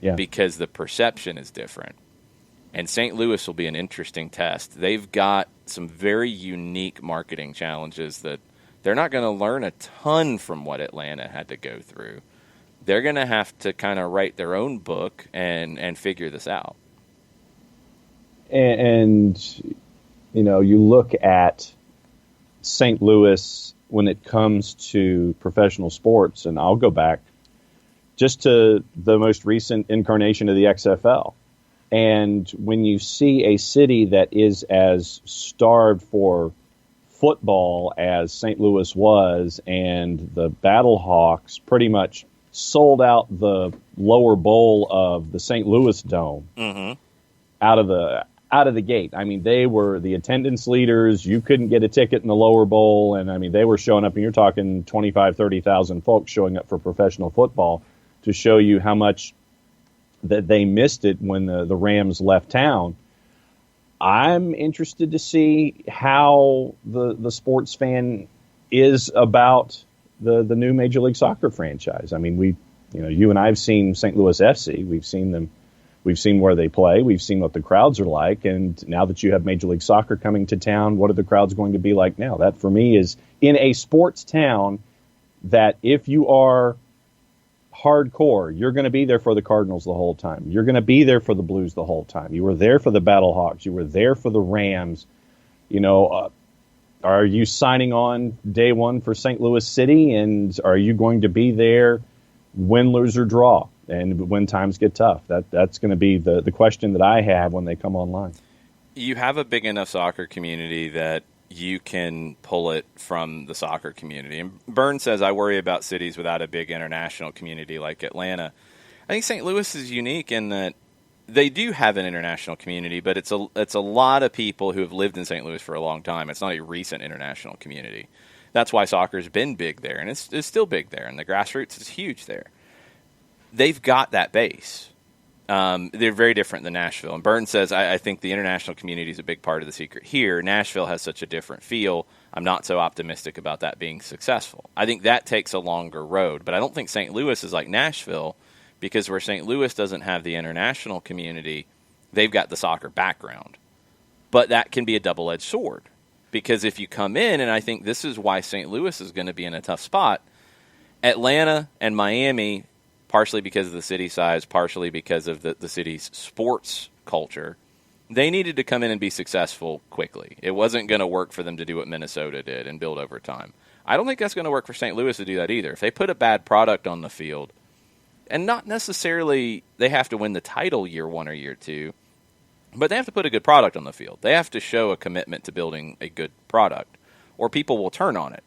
Yeah. Because the perception is different. And St. Louis will be an interesting test. They've got some very unique marketing challenges that they're not going to learn a ton from what Atlanta had to go through. They're going to have to kind of write their own book and figure this out. And you look at St. Louis when it comes to professional sports, and I'll go back just to the most recent incarnation of the XFL. And when you see a city that is as starved for football as St. Louis was, and the Battlehawks pretty much sold out the lower bowl of the St. Louis Dome out of the gate. They were the attendance leaders. You couldn't get a ticket in the lower bowl, and they were showing up, and you're talking 25,000, 30,000 folks showing up for professional football to show you how much that they missed it when the Rams left town. I'm interested to see how the sports fan is about the new Major League Soccer franchise. I mean, you and I have seen St. Louis FC. We've seen them. We've seen where they play. We've seen what the crowds are like. And now that you have Major League Soccer coming to town, what are the crowds going to be like now? That, for me, is in a sports town that if you are hardcore, you're going to be there for the Cardinals the whole time. You're going to be there for the Blues the whole time. You were there for the Battlehawks. You were there for the Rams. Are you signing on day one for St. Louis City? And are you going to be there win, lose, or draw? And when times get tough, that's going to be the question that I have when they come online. You have a big enough soccer community that you can pull it from the soccer community. And Byrne says, I worry about cities without a big international community like Atlanta. I think St. Louis is unique in that they do have an international community, but it's a lot of people who have lived in St. Louis for a long time. It's not a recent international community. That's why soccer's been big there, and it's still big there, and the grassroots is huge there. They've got that base. They're very different than Nashville. And Byrne says, I think the international community is a big part of the secret here. Nashville has such a different feel. I'm not so optimistic about that being successful. I think that takes a longer road. But I don't think St. Louis is like Nashville, because where St. Louis doesn't have the international community, they've got the soccer background. But that can be a double-edged sword. Because if you come in, and I think this is why St. Louis is going to be in a tough spot, Atlanta and Miami, partially because of the city size, partially because of the city's sports culture, they needed to come in and be successful quickly. It wasn't going to work for them to do what Minnesota did and build over time. I don't think that's going to work for St. Louis to do that either. If they put a bad product on the field, and not necessarily they have to win the title year one or year two, but they have to put a good product on the field. They have to show a commitment to building a good product, or people will turn on it.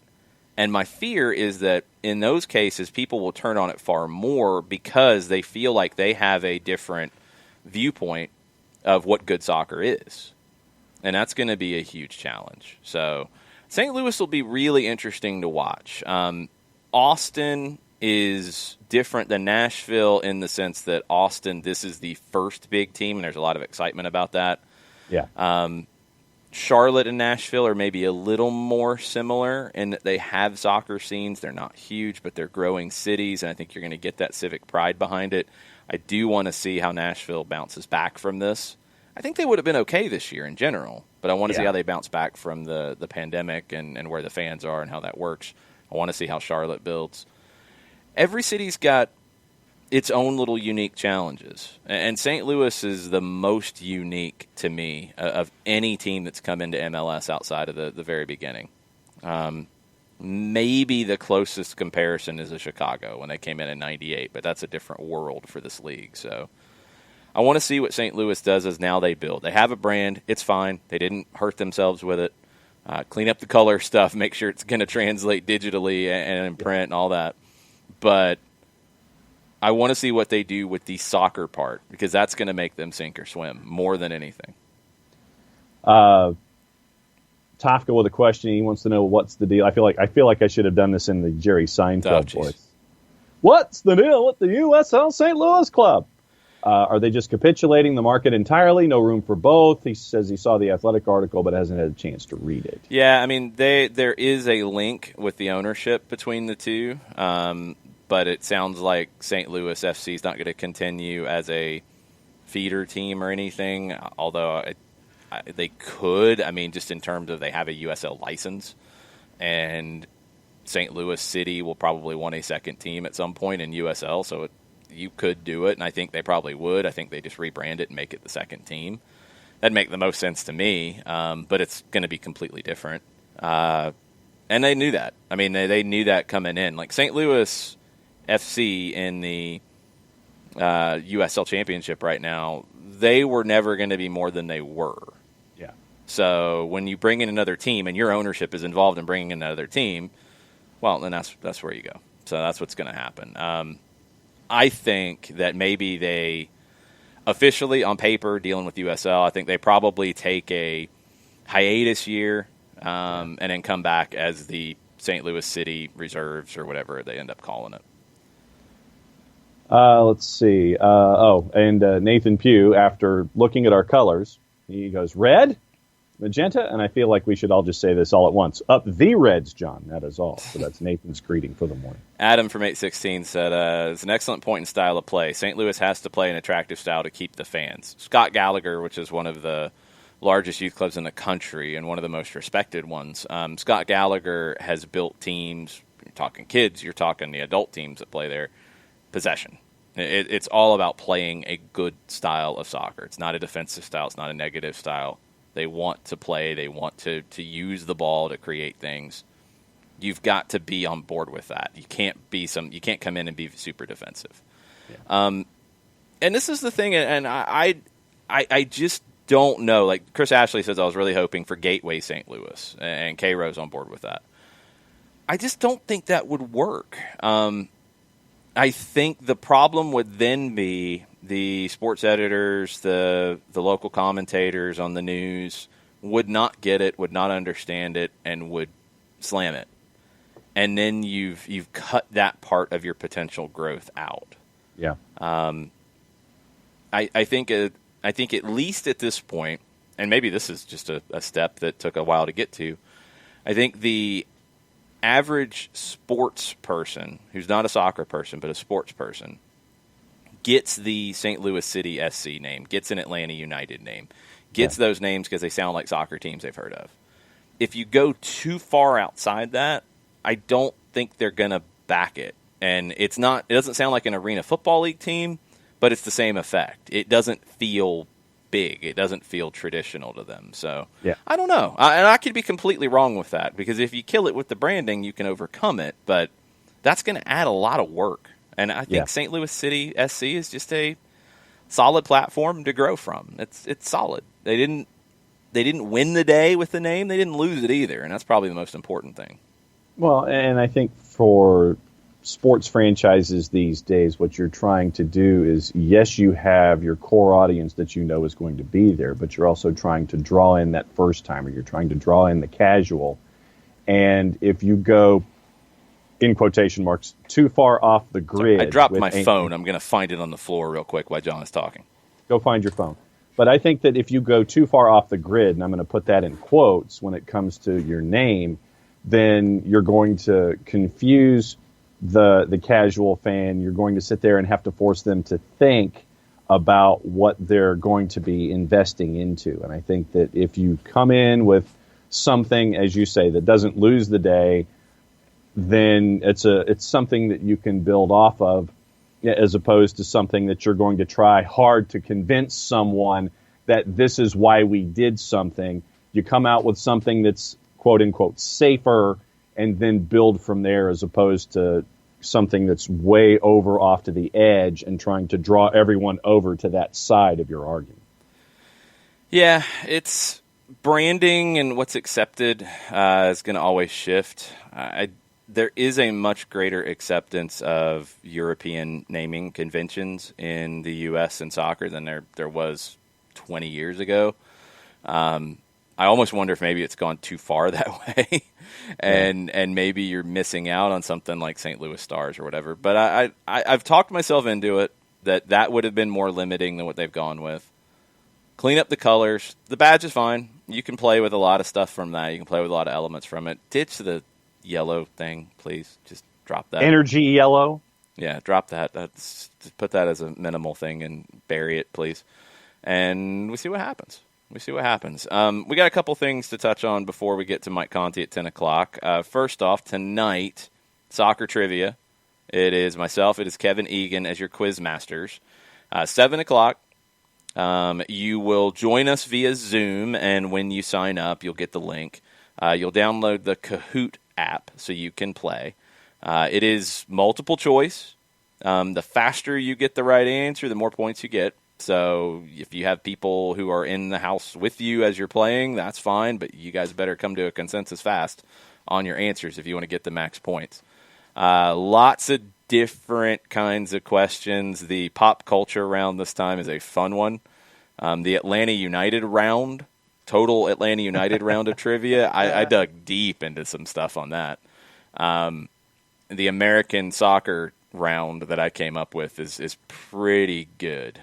And my fear is that in those cases, people will turn on it far more because they feel like they have a different viewpoint of what good soccer is. And that's going to be a huge challenge. So St. Louis will be really interesting to watch. Austin is different than Nashville in the sense that Austin, this is the first big team, and there's a lot of excitement about that. Yeah. Charlotte and Nashville are maybe a little more similar in that they have soccer scenes. They're not huge, but they're growing cities, and I think you're going to get that civic pride behind it. I do want to see how Nashville bounces back from this. I think they would have been okay this year in general, but I want to see how they bounce back from the pandemic and where the fans are and how that works. I want to see how Charlotte builds. Every city's got its own little unique challenges. And St. Louis is the most unique to me of any team that's come into MLS outside of the very beginning. Maybe the closest comparison is Chicago when they came in '98, but that's a different world for this league. So I want to see what St. Louis does as now they build. They have a brand. It's fine. They didn't hurt themselves with it. Clean up the color stuff, make sure it's going to translate digitally and in print and all that. But I want to see what they do with the soccer part, because that's going to make them sink or swim more than anything. Tafka with a question. He wants to know what's the deal. I feel like I should have done this in the Jerry Seinfeld voice. What's the deal with the USL St. Louis club? Are they just capitulating the market entirely? No room for both? He says he saw the Athletic article but hasn't had a chance to read it. Yeah, I mean, there is a link with the ownership between the two. But it sounds like St. Louis FC is not going to continue as a feeder team or anything, although they could. I mean, just in terms of they have a USL license, and St. Louis City will probably want a second team at some point in USL, so you could do it, and I think they probably would. I think they just rebrand it and make it the second team. That'd make the most sense to me, but it's going to be completely different. And they knew that. I mean, they knew that coming in. Like St. Louis FC in the USL Championship right now, they were never going to be more than they were. Yeah. So when you bring in another team and your ownership is involved in bringing in another team, well, then that's where you go. So that's what's going to happen. I think that maybe they officially on paper dealing with USL, I think they probably take a hiatus year and then come back as the St. Louis City Reserves or whatever they end up calling it. Let's see. And Nathan Pugh, after looking at our colors, He goes, red, magenta, and I feel like we should all just say this all at once. Up the Reds, John. That is all. So that's Nathan's greeting for the morning. Adam from 816 said, it's an excellent point in style of play. St. Louis has to play an attractive style to keep the fans. Scott Gallagher, which is one of the largest youth clubs in the country and one of the most respected ones, Scott Gallagher has built teams. You're talking kids, you're talking the adult teams that play there, possession. It's all about playing a good style of soccer. It's not a defensive style. It's not a negative style. They want to play. They want to use the ball to create things. You've got to be on board with that. You can't come in and be super defensive. Yeah. And this is the thing, and I just don't know. Like Chris Ashley says, I was really hoping for Gateway St. Louis, and K Rose on board with that. I just don't think that would work. I think the problem would then be the sports editors, the local commentators on the news would not get it, would not understand it, and would slam it. And then you've cut that part of your potential growth out. Yeah. I think at least at this point, and maybe this is just a step that took a while to get to, I think the average sports person who's not a soccer person but a sports person gets the St. Louis City SC name, gets an Atlanta United name, gets those names because they sound like soccer teams they've heard of. If you go too far outside that, I don't think they're going to back it. And it doesn't sound like an Arena Football League team, but it's the same effect. It doesn't feel big. It doesn't feel traditional to them. So I don't know. And I could be completely wrong with that, because if you kill it with the branding, you can overcome it. But that's going to add a lot of work. And I think St. Louis City SC is just a solid platform to grow from. It's solid. They didn't win the day with the name. They didn't lose it either, and that's probably the most important thing. Well, and I think for sports franchises these days, what you're trying to do is, yes, you have your core audience that you know is going to be there, but you're also trying to draw in that first timer. You're trying to draw in the casual. And if you go, in quotation marks, too far off the grid. I dropped my phone. I'm going to find it on the floor real quick while John is talking. Go find your phone. But I think that if you go too far off the grid, and I'm going to put that in quotes when it comes to your name, then you're going to confuse the casual fan. You're going to sit there and have to force them to think about what they're going to be investing into. And I think that if you come in with something, as you say, that doesn't lose the day, then it's something that you can build off of, as opposed to something that you're going to try hard to convince someone that this is why we did something. You come out with something that's quote unquote safer, and then build from there, as opposed to something that's way over off to the edge and trying to draw everyone over to that side of your argument. Yeah, it's branding, and what's accepted is going to always shift. There is a much greater acceptance of European naming conventions in the U.S. in soccer than there was 20 years ago. I almost wonder if maybe it's gone too far that way, and maybe you're missing out on something like St. Louis Stars or whatever. But I've talked myself into it that would have been more limiting than what they've gone with. Clean up the colors. The badge is fine. You can play with a lot of stuff from that. You can play with a lot of elements from it. Ditch the yellow thing, please. Just drop that. Energy yellow? Yeah, drop that. Just put that as a minimal thing and bury it, please. And we see what happens. We got a couple things to touch on before we get to Mike Conti at 10 o'clock. First off, tonight, soccer trivia. It is myself. It is Kevin Egan as your quiz masters. 7 o'clock. You will join us via Zoom, and when you sign up, you'll get the link. You'll download the Kahoot app so you can play. It is multiple choice. The faster you get the right answer, the more points you get. So if you have people who are in the house with you as you're playing, that's fine, but you guys better come to a consensus fast on your answers if you want to get the max points. Lots of different kinds of questions. The pop culture round this time is a fun one. The Atlanta United round, total Atlanta United round of trivia, I dug deep into some stuff on that. The American soccer round that I came up with is pretty good.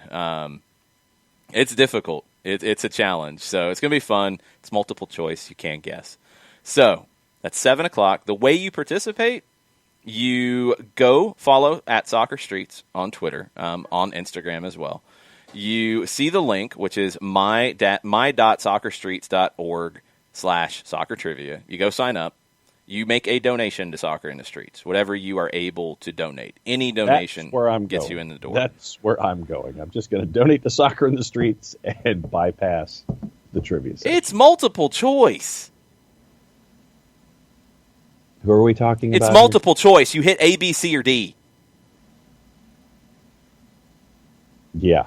It's difficult. It's a challenge. So it's going to be fun. It's multiple choice. You can't guess. So that's 7 o'clock. The way you participate, you go follow at Soccer Streets on Twitter, on Instagram as well. You see the link, which is my.soccerstreets.org/soccer trivia. You go sign up. You make a donation to Soccer in the Streets, whatever you are able to donate. Any donation gets you in the door. That's where I'm going. I'm just going to donate to Soccer in the Streets and bypass the trivia section. It's multiple choice. Who are we talking about? It's multiple choice. You hit A, B, C, or D. Yeah.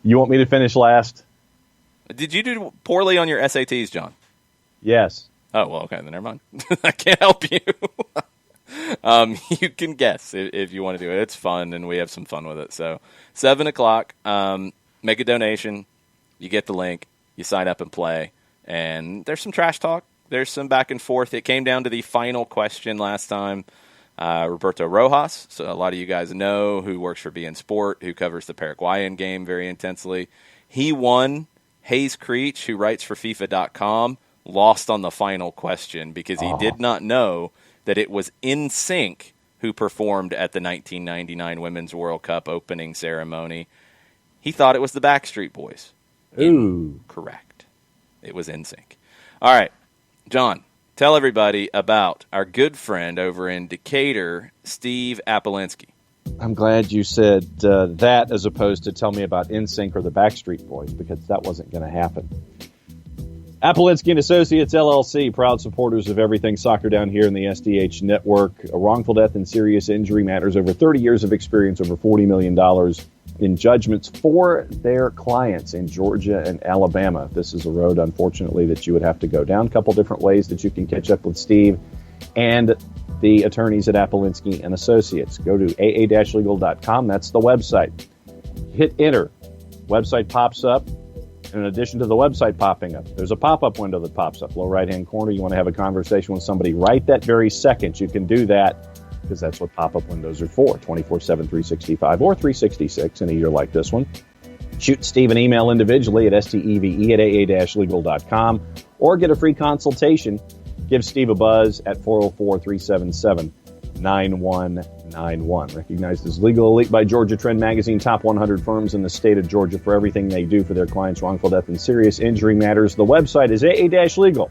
You want me to finish last? Did you do poorly on your SATs, John? Yes. Oh, well, okay, then never mind. I can't help you. You can guess if you want to do it. It's fun, and we have some fun with it. So 7 o'clock, make a donation. You get the link. You sign up and play. And there's some trash talk. There's some back and forth. It came down to the final question last time. Roberto Rojas, so a lot of you guys know, who works for BN Sport, who covers the Paraguayan game very intensely. He won. Hayes Creech, who writes for FIFA.com, lost on the final question because he did not know that it was NSYNC who performed at the 1999 Women's World Cup opening ceremony. He thought it was the Backstreet Boys. Ooh. Correct. It was NSYNC. All right, John, tell everybody about our good friend over in Decatur, Steve Apolinski. I'm glad you said that as opposed to tell me about NSYNC or the Backstreet Boys, because that wasn't going to happen. Apolinski and Associates, LLC, proud supporters of everything soccer down here in the SDH network. A wrongful death and serious injury matters. Over 30 years of experience, over $40 million in judgments for their clients in Georgia and Alabama. This is a road, unfortunately, that you would have to go down. A couple different ways that you can catch up with Steve and the attorneys at Apolinski and Associates. Go to aa-legal.com. That's the website. Hit enter. Website pops up. In addition to the website popping up, there's a pop-up window that pops up, lower right-hand corner. You want to have a conversation with somebody right that very second. You can do that because that's what pop-up windows are for, 24/7, 365, or 366 in a year like this one. Shoot Steve an email individually at steve@aa-legal.com or get a free consultation. Give Steve a buzz at 404-377-9191. Recognized as Legal Elite by Georgia Trend Magazine, top 100 firms in the state of Georgia for everything they do for their clients' wrongful death and serious injury matters. The website is aa-legal.com.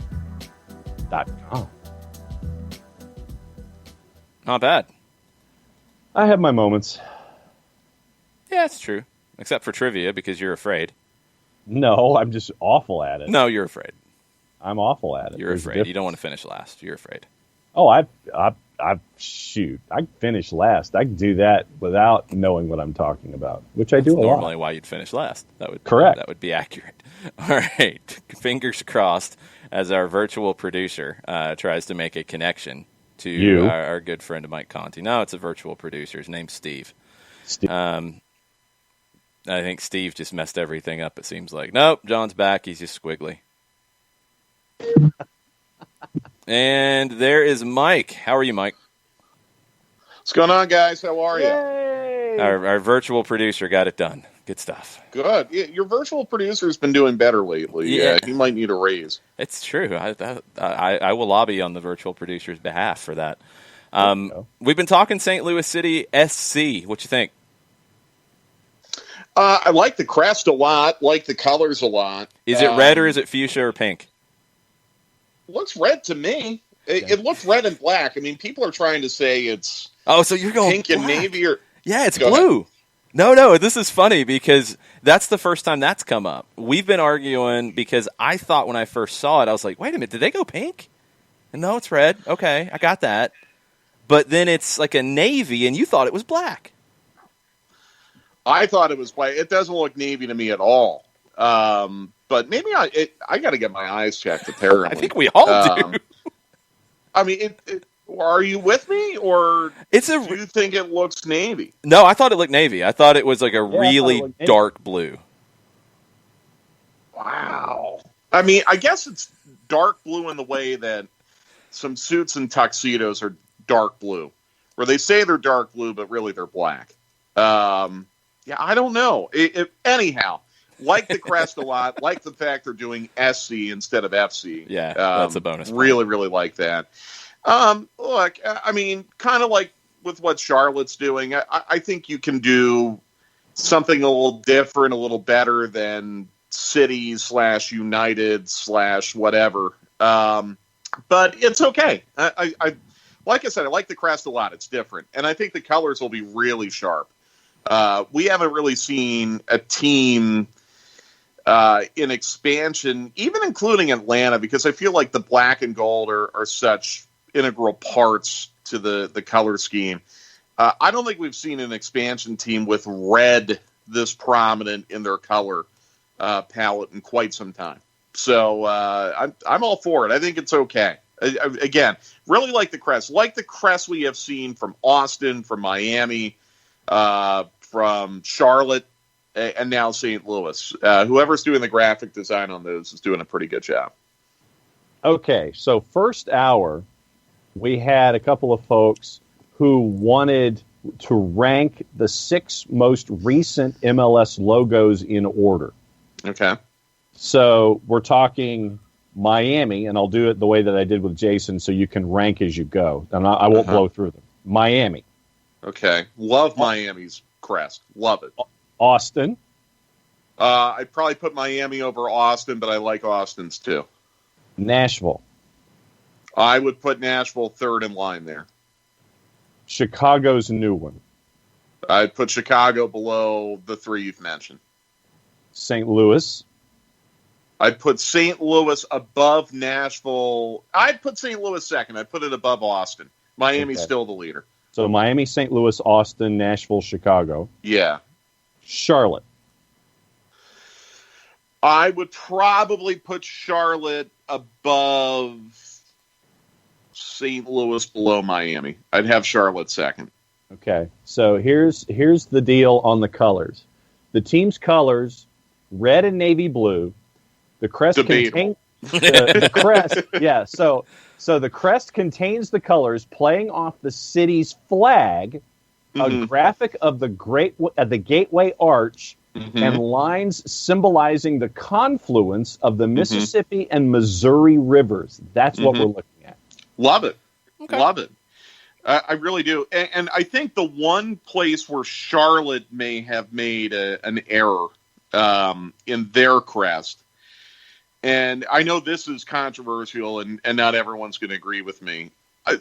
Not bad. I have my moments. Yeah, it's true. Except for trivia, because you're afraid. No, I'm just awful at it. No, you're afraid. I'm awful at it. You're afraid. You don't want to finish last. You're afraid. Oh, I finished last. I can do that without knowing what I'm talking about, which I do a lot. Normally why you'd finish last. Correct. That would be accurate. All right. Fingers crossed as our virtual producer tries to make a connection to our good friend Mike Conti. No, it's a virtual producer. His name's Steve. I think Steve just messed everything up, it seems like. Nope, John's back. He's just squiggly. And there is Mike. How are you, Mike? What's going on, guys? How are you? Our virtual producer got it done. Good stuff. Good. Your virtual producer's been doing better lately. Yeah. He might need a raise. It's true. I will lobby on the virtual producer's behalf for that. We've been talking St. Louis City SC. What you think? I like the crest a lot. Like the colors a lot. Is it red or is it fuchsia or pink? Looks red to me. It looks red and black. I mean, people are trying to say it's so you're going pink and navy. Yeah, it's blue. Ahead. No, this is funny because that's the first time that's come up. We've been arguing because I thought when I first saw it, I was like, wait a minute, did they go pink? And no, it's red. Okay, I got that. But then it's like a navy, and you thought it was black. I thought it was white. It doesn't look navy to me at all. But maybe I got to get my eyes checked, apparently. I think we all do. I mean, are you with me, or do you think it looks navy? No, I thought it looked navy. I thought it was like a really dark blue. Wow. I mean, I guess it's dark blue in the way that some suits and tuxedos are dark blue, where they say they're dark blue, but really they're black. Yeah, I don't know. Anyhow, Like the crest a lot. Like the fact they're doing SC instead of FC. Yeah, that's a bonus point. Really, really like that. Look, I mean, kind of like with what Charlotte's doing, I think you can do something a little different, a little better than City/United/ whatever. But it's okay. I like I said, I like the crest a lot. It's different. And I think the colors will be really sharp. We haven't really seen a team in expansion, even including Atlanta, because I feel like the black and gold are such integral parts to the color scheme. I don't think we've seen an expansion team with red this prominent in their color palette in quite some time. So I'm all for it. I think it's okay. Again, really like the crest. Like the crest we have seen from Austin, from Miami, from Charlotte, and now St. Louis. Whoever's doing the graphic design on those is doing a pretty good job. Okay, so first hour, we had a couple of folks who wanted to rank the 6 most recent MLS logos in order. Okay. So we're talking Miami, and I'll do it the way that I did with Jason so you can rank as you go. And I won't blow through them. Miami. Okay. Love Miami's crest. Love it. Austin. I'd probably put Miami over Austin, but I like Austin's too. Nashville. I would put Nashville third in line there. Chicago's new one. I'd put Chicago below the 3 you've mentioned. St. Louis. I'd put St. Louis above Nashville. I'd put St. Louis second. I'd put it above Austin. Miami's still the leader. So Miami, St. Louis, Austin, Nashville, Chicago. Yeah. Charlotte. I would probably put Charlotte above St. Louis, below Miami. I'd have Charlotte second. Okay. So here's the deal on the colors. The team's colors, red and navy blue. The crest contains the crest. Yeah. So the crest contains the colors playing off the city's flag, a graphic of the Gateway Arch, and lines symbolizing the confluence of the Mississippi and Missouri rivers. That's what we're looking at. Love it. Okay. Love it. I really do. And I think the one place where Charlotte may have made an error in their crest, and I know this is controversial and not everyone's going to agree with me,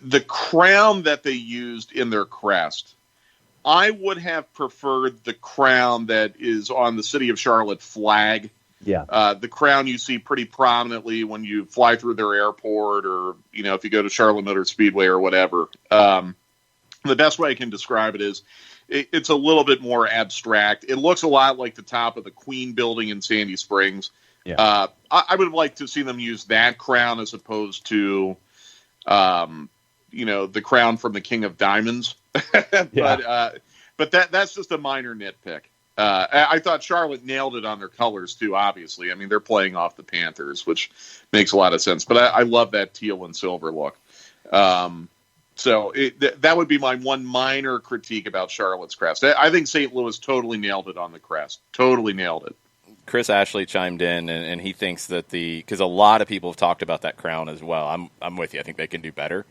the crown that they used in their crest, I would have preferred the crown that is on the City of Charlotte flag. Yeah. The crown you see pretty prominently when you fly through their airport or, if you go to Charlotte Motor Speedway or whatever. The best way I can describe it is it's a little bit more abstract. It looks a lot like the top of the Queen Building in Sandy Springs. Yeah. I would like to see them use that crown as opposed to, the crown from the King of Diamonds. But that's just a minor nitpick. I thought Charlotte nailed it on their colors too. Obviously, I mean they're playing off the Panthers, which makes a lot of sense. But I love that teal and silver look. So that would be my one minor critique about Charlotte's crest. I think St. Louis totally nailed it on the crest. Totally nailed it. Chris Ashley chimed in, and he thinks that because a lot of people have talked about that crown as well. I'm with you. I think they can do better.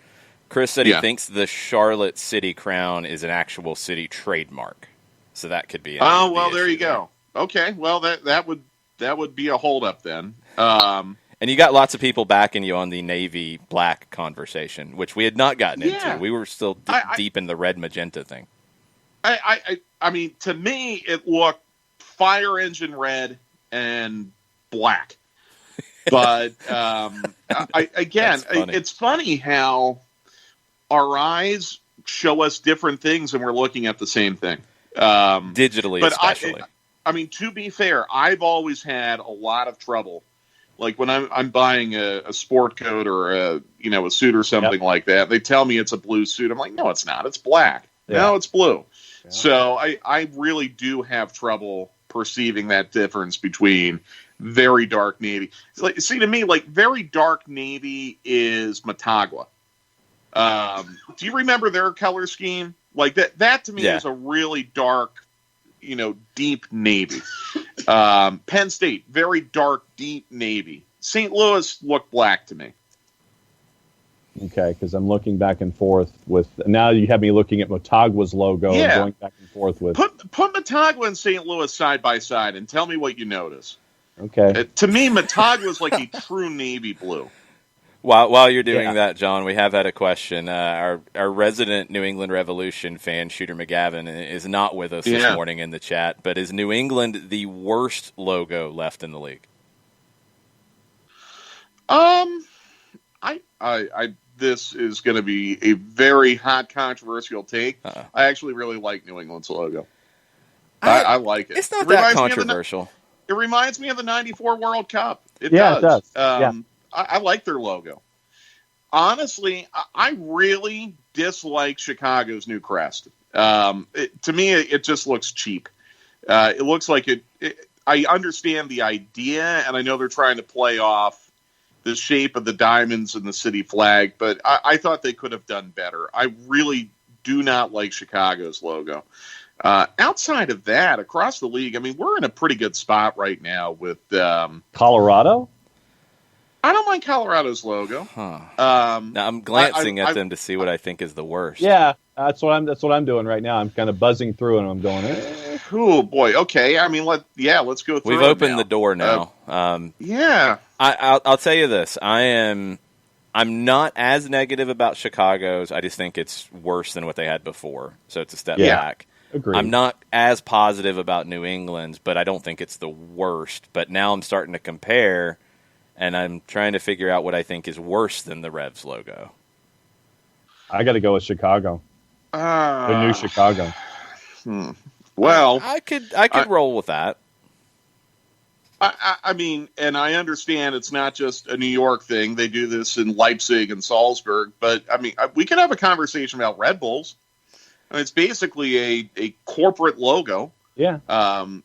Chris said he thinks the Charlotte City crown is an actual city trademark. So that could be. Oh well, there you go. Okay, well that would be a holdup then. And you got lots of people backing you on the navy black conversation, which we had not gotten into. We were still deep in the red magenta thing. I mean, to me, it looked fire engine red and black. But it's funny how our eyes show us different things, and we're looking at the same thing. Digitally, but especially. I mean, to be fair, I've always had a lot of trouble. Like when I'm buying a sport coat or a suit or something like that, they tell me it's a blue suit. I'm like, no, it's not. It's black. Yeah. No, it's blue. Yeah. So I really do have trouble perceiving that difference between very dark navy. See, to me, like very dark navy is Matagua. Do you remember their color scheme? Like that to me is a really dark, deep navy. Penn State, very dark, deep navy. St. Louis looked black to me. Okay, because I'm looking back and forth with. Now you have me looking at Motagwa's logo and going back and forth with. Put Motagwa and St. Louis side by side and tell me what you notice. Okay. To me, Motagwa was like a true navy blue. While you're doing that, John, we have had a question. Our resident New England Revolution fan, Shooter McGavin, is not with us this morning in the chat. But is New England the worst logo left in the league? This is going to be a very hot, controversial take. I actually really like New England's logo. I like it. It's not that controversial. It reminds me of the '94 World Cup. It does. It does. I like their logo. Honestly, I really dislike Chicago's new crest. To me, it just looks cheap. It looks like it. I understand the idea, and I know they're trying to play off the shape of the diamonds and the city flag, but I thought they could have done better. I really do not like Chicago's logo. Outside of that, across the league, I mean, we're in a pretty good spot right now with Colorado. I don't mind Colorado's logo. Now I'm glancing at them to see what I think is the worst. Yeah, that's what I'm doing right now. I'm kind of buzzing through and I'm going. Oh boy. Okay. I mean, let's go through. We've opened the door now. I'll tell you this. I'm not as negative about Chicago's. I just think it's worse than what they had before. So it's a step back. Agreed. I'm not as positive about New England's, but I don't think it's the worst. But now I'm starting to compare, and I'm trying to figure out what I think is worse than the Revs logo. I got to go with Chicago. The new Chicago. Well, I could roll with that. I mean, and I understand it's not just a New York thing. They do this in Leipzig and Salzburg. But, I mean, we could have a conversation about Red Bulls. I mean, it's basically a corporate logo. Yeah. And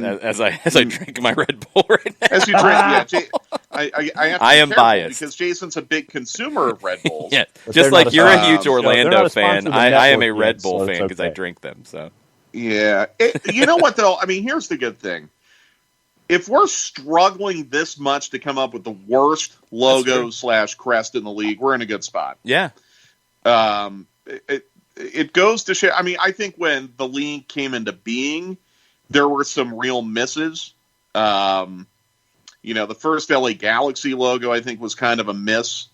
as I drink my Red Bull right now. As you drink, I am biased because Jason's a big consumer of Red Bulls. Yeah, just like you're a huge Orlando fan, I am a Red Bull fan because I drink them. So yeah, you know what though? I mean, here's the good thing: if we're struggling this much to come up with the worst logo / crest in the league, we're in a good spot. Yeah. It goes to show. I mean, I think when the league came into being, there were some real misses. The first LA Galaxy logo, I think, was kind of a miss.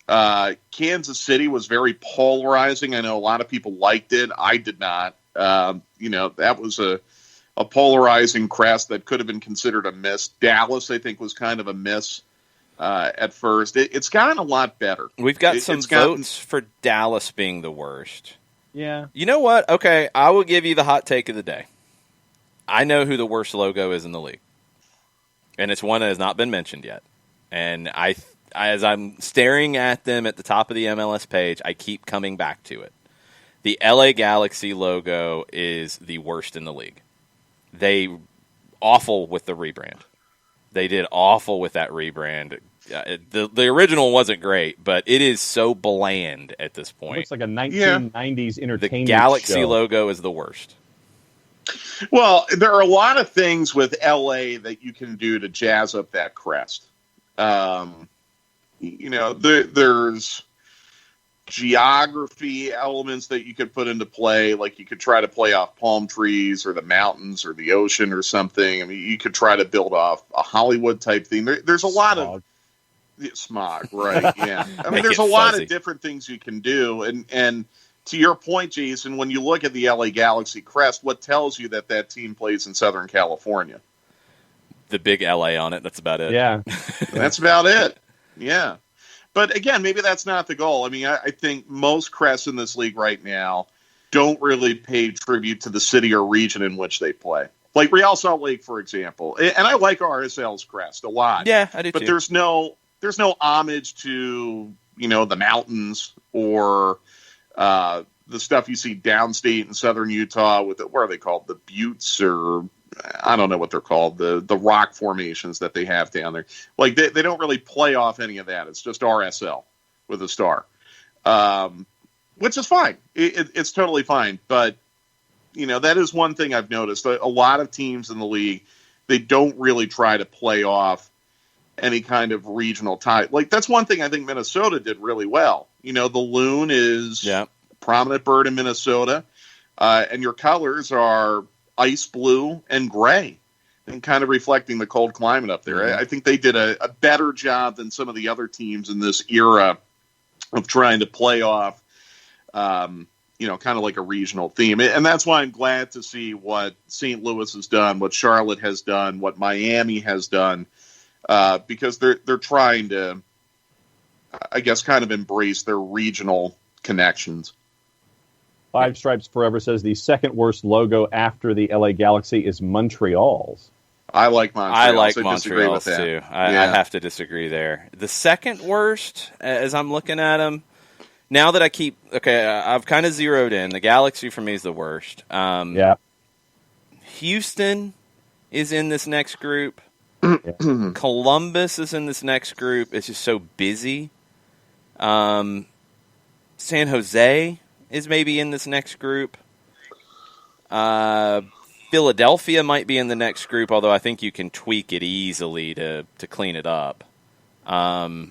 Kansas City was very polarizing. I know a lot of people liked it. I did not. That was a polarizing crest that could have been considered a miss. Dallas, I think, was kind of a miss at first. It's gotten a lot better. We've got some votes for Dallas being the worst. Yeah. You know what? Okay, I will give you the hot take of the day. I know who the worst logo is in the league. And it's one that has not been mentioned yet. And as I'm staring at them at the top of the MLS page, I keep coming back to it. The LA Galaxy logo is the worst in the league. They awful with the rebrand. They did awful with that rebrand. The original wasn't great, but it is so bland at this point. It looks like a 1990s entertainment The Galaxy show. logo is the worst. Well, there are a lot of things with LA that you can do to jazz up that crest. There's geography elements that you could put into play, like you could try to play off palm trees or the mountains or the ocean or something. I mean, you could try to build off a Hollywood type thing. There's a lot of smog, right? Yeah. I mean, there's a lot of different things you can do. And to your point, Jason, when you look at the LA Galaxy crest, what tells you that team plays in Southern California? The big LA on it. That's about it. Yeah. That's about it. Yeah. But again, maybe that's not the goal. I mean, I think most crests in this league right now don't really pay tribute to the city or region in which they play. Like Real Salt Lake, for example. And I like RSL's crest a lot. Yeah, I do too. But there's no homage to, the mountains or the stuff you see downstate in southern Utah with what are they called? The buttes, or I don't know what they're called. The rock formations that they have down there. Like they don't really play off any of that. It's just RSL with a star, which is fine. It's totally fine. But that is one thing I've noticed. A lot of teams in the league, they don't really try to play off any kind of regional tie. Like, that's one thing I think Minnesota did really well. The loon is a prominent bird in Minnesota, and your colors are ice blue and gray, and kind of reflecting the cold climate up there. Mm-hmm. I think they did a better job than some of the other teams in this era of trying to play off, kind of like a regional theme. And that's why I'm glad to see what St. Louis has done, what Charlotte has done, what Miami has done, because they're trying to, I guess, kind of embrace their regional connections. Five Stripes Forever says the second worst logo after the LA Galaxy is Montreal's. I like Montreal. I like Montreal's too. I have to disagree there. The second worst, as I'm looking at them, now that I've kind of zeroed in. The Galaxy for me is the worst. Houston is in this next group. Columbus is in this next group. It's just so busy. San Jose is maybe in this next group. Philadelphia might be in the next group, although I think you can tweak it easily to clean it up. Well,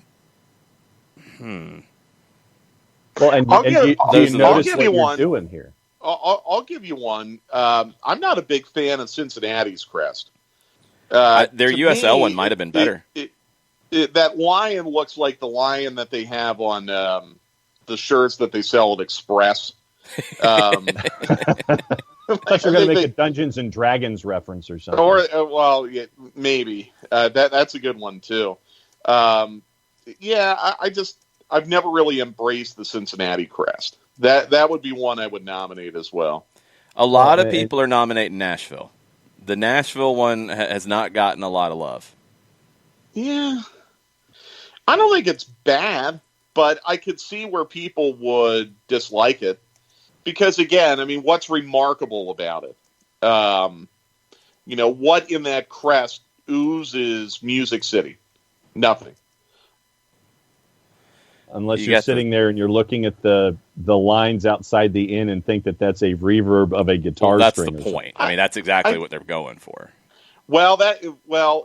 and do you notice what you're doing here? I'll give you one. I'm not a big fan of Cincinnati's crest. Their USL one might have been better. That lion looks like the lion that they have on the shirts that they sell at Express. I thought you were going to make a Dungeons and Dragons reference or something. Or, maybe. That's a good one, too. I've never really embraced the Cincinnati crest. That would be one I would nominate as well. A lot of people are nominating Nashville. The Nashville one has not gotten a lot of love. Yeah. I don't think it's bad, but I could see where people would dislike it. Because, again, I mean, what's remarkable about it? What in that crest oozes Music City? Nothing. Unless you're sitting there and you're looking at the lines outside the inn and think that that's a reverb of a guitar string. That's the point. I mean, that's exactly what they're going for. Well,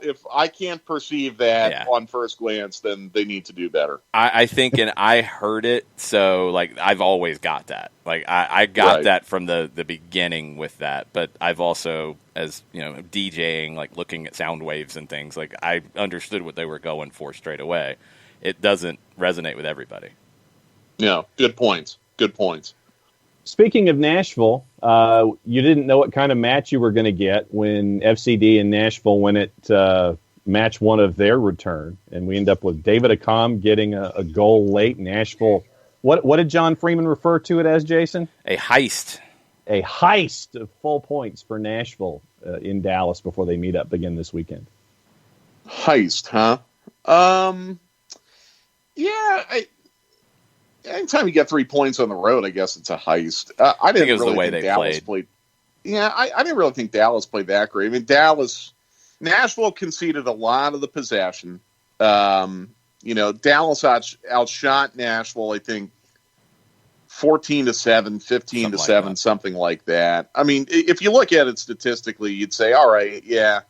if I can't perceive that on first glance, then they need to do better. I think, and I heard it, so like I've always got that. Like I got that from the beginning with that, but I've also, as DJing, like looking at sound waves and things, like I understood what they were going for straight away. It doesn't resonate with everybody. Yeah, good points. Good points. Speaking of Nashville, you didn't know what kind of match you were going to get when FCD and Nashville went at match one of their return, and we end up with David Accam getting a goal late. Nashville, what did John Freeman refer to it as, Jason? A heist. A heist of full points for Nashville in Dallas before they meet up again this weekend. Heist, huh? Anytime you get 3 points on the road, I guess it's a heist. I didn't really think Dallas played. Yeah, I didn't really think Dallas played that great. I mean, Nashville conceded a lot of the possession. Dallas outshot Nashville, I think, 14-7, 15-7, something like that. I mean, if you look at it statistically, you'd say, all right, yeah.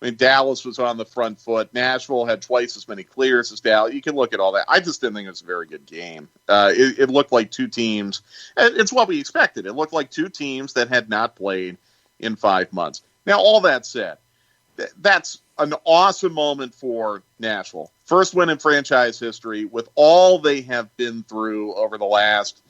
I mean, Dallas was on the front foot. Nashville had twice as many clears as Dallas. You can look at all that. I just didn't think it was a very good game. It looked like two teams. It's what we expected. It looked like two teams that had not played in 5 months. Now, all that said, that's an awesome moment for Nashville. First win in franchise history with all they have been through over the last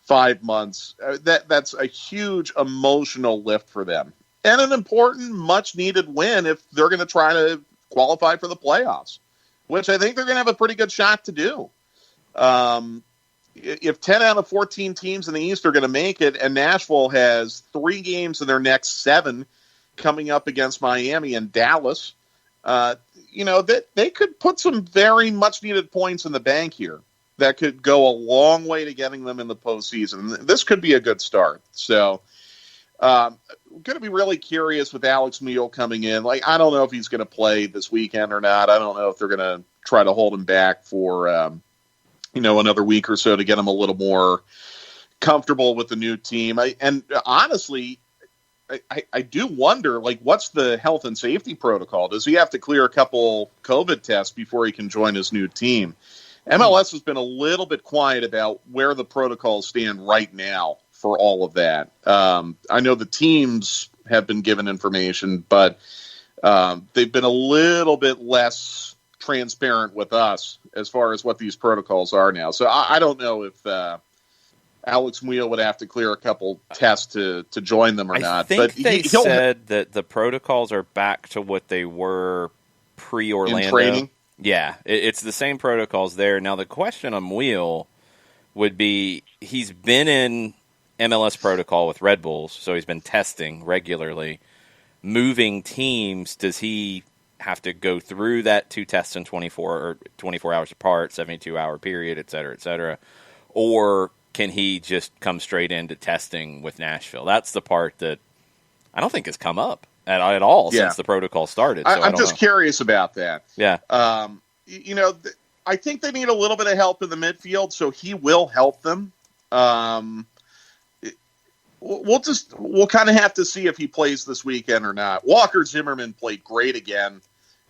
5 months. That's a huge emotional lift for them. And an important, much-needed win if they're going to try to qualify for the playoffs, which I think they're going to have a pretty good shot to do. If 10 out of 14 teams in the East are going to make it, and Nashville has 3 games in their next 7 coming up against Miami and Dallas, they could put some very much-needed points in the bank here that could go a long way to getting them in the postseason. This could be a good start. So, going to be really curious with Alex Mule coming in. Like, I don't know if he's going to play this weekend or not. I don't know if they're going to try to hold him back for, another week or so to get him a little more comfortable with the new team. And honestly, I do wonder, like, what's the health and safety protocol? Does he have to clear a couple COVID tests before he can join his new team? MLS has been a little bit quiet about where the protocols stand right now for all of that. I know the teams have been given information, but they've been a little bit less transparent with us as far as what these protocols are now. So I don't know if Alex Muehl would have to clear a couple tests to join them or not. I think but they said that the protocols are back to what they were pre-Orlando. In training? Yeah, it's the same protocols there. Now, the question on Muehl would be, he's been in MLS protocol with Red Bulls, so he's been testing regularly. Moving teams, does he have to go through that 2 tests in 24 hours apart, 72-hour period, et cetera, or can he just come straight into testing with Nashville? That's the part that I don't think has come up at all since the protocol started. So I'm just curious about that. Yeah. I think they need a little bit of help in the midfield, so he will help them. We'll kind of have to see if he plays this weekend or not. Walker Zimmerman played great again.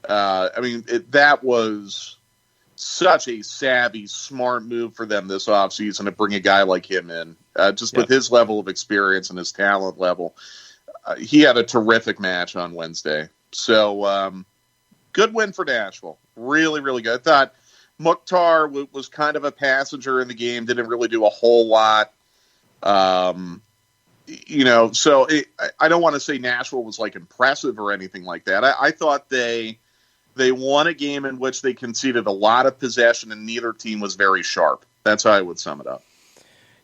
That was such a savvy, smart move for them this offseason to bring a guy like him in. With his level of experience and his talent level. He had a terrific match on Wednesday. So, good win for Nashville. Really, really good. I thought Mukhtar was kind of a passenger in the game, didn't really do a whole lot. I don't want to say Nashville was like impressive or anything like that. I thought they won a game in which they conceded a lot of possession and neither team was very sharp. That's how I would sum it up.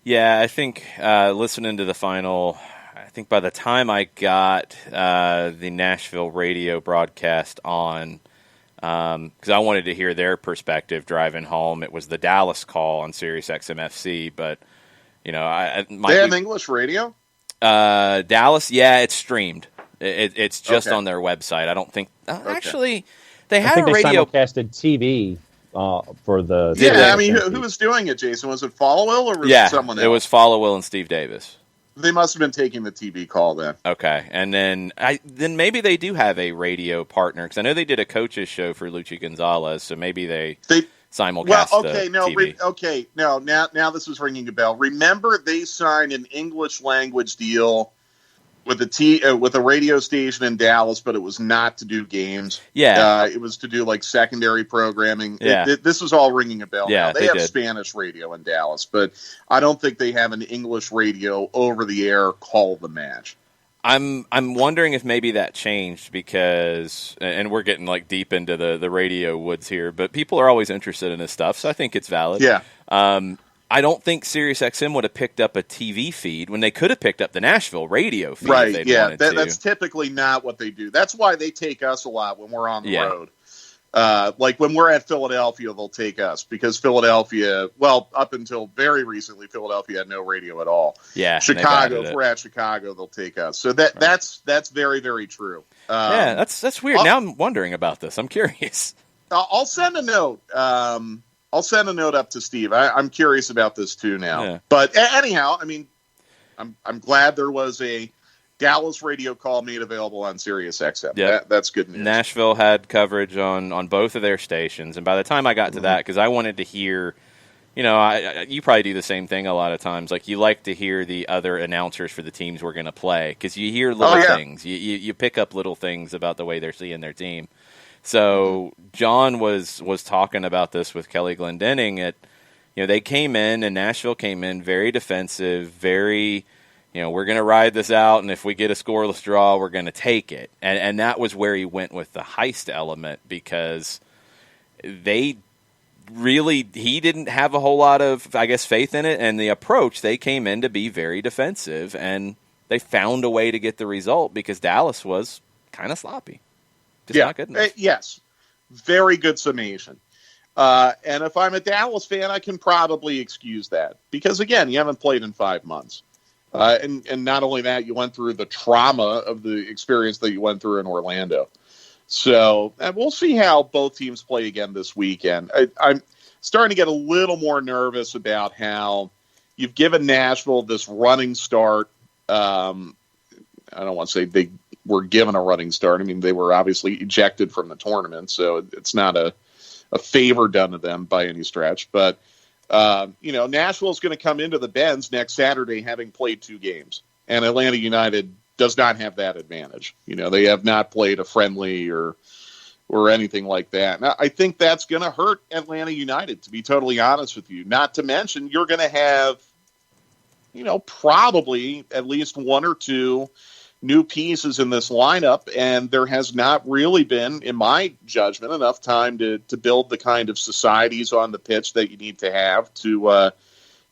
Yeah, I think listening to the final, I think by the time I got the Nashville radio broadcast on, because I wanted to hear their perspective driving home, it was the Dallas call on Sirius XM-FC, but they have English radio? Dallas, yeah, it's streamed. It's just on their website. I don't think actually they had a radio simulcasted TV for the. Yeah, who was doing it, Jason? Was it Followell or was it someone else? It was Followell and Steve Davis. They must have been taking the TV call then. Okay, and then maybe they do have a radio partner because I know they did a coaches show for Luchi Gonzalez, so maybe they simulcast. TV. Now this is ringing a bell. Remember, they signed an English language deal with a radio station in Dallas, but it was not to do games. Yeah, it was to do like secondary programming. Yeah. This is all ringing a bell. Yeah, now. They have Spanish radio in Dallas, but I don't think they have an English radio over the air call the match. I'm wondering if maybe that changed because, and we're getting like deep into the radio woods here, but people are always interested in this stuff, so I think it's valid. Yeah. I don't think SiriusXM would have picked up a TV feed when they could have picked up the Nashville radio feed. Right, if yeah, that's typically not what they do. That's why they take us a lot when we're on the road. Like when we're at Philadelphia, they'll take us because Philadelphia, up until very recently, Philadelphia had no radio at all. Yeah, Chicago, if we're at Chicago, they'll take us. So that's very, very true. That's weird. Now I'm wondering about this. I'm curious. I'll send a note. I'll send a note up to Steve. I'm curious about this too now. Yeah. But anyhow, I'm glad there was a Dallas radio call made available on Sirius XM. Yep. That's good news. Nashville had coverage on both of their stations, and by the time I got to that, because I wanted to hear, you probably do the same thing a lot of times. Like you like to hear the other announcers for the teams we're going to play because you hear little things. You pick up little things about the way they're seeing their team. So John was talking about this with Kelly Glendenning. They came in and Nashville came in very defensive, very, we're going to ride this out, and if we get a scoreless draw, we're going to take it. And that was where he went with the heist element because he didn't have a whole lot of, I guess, faith in it, and the approach, they came in to be very defensive, and they found a way to get the result because Dallas was kind of sloppy. Not good enough. Yes. Very good summation. And if I'm a Dallas fan, I can probably excuse that. Because, again, you haven't played in 5 months. And not only that, you went through the trauma of the experience that you went through in Orlando. So we'll see how both teams play again this weekend. I'm starting to get a little more nervous about how you've given Nashville this running start. I don't want to say they were given a running start. I mean, they were obviously ejected from the tournament, so it's not a favor done to them by any stretch. But, Nashville's going to come into the Benz next Saturday having played 2 games, and Atlanta United does not have that advantage. They have not played a friendly or anything like that. And I think that's going to hurt Atlanta United, to be totally honest with you. Not to mention, you're going to have, probably at least 1 or 2 new pieces in this lineup, and there has not really been, in my judgment, enough time to build the kind of societies on the pitch that you need to have to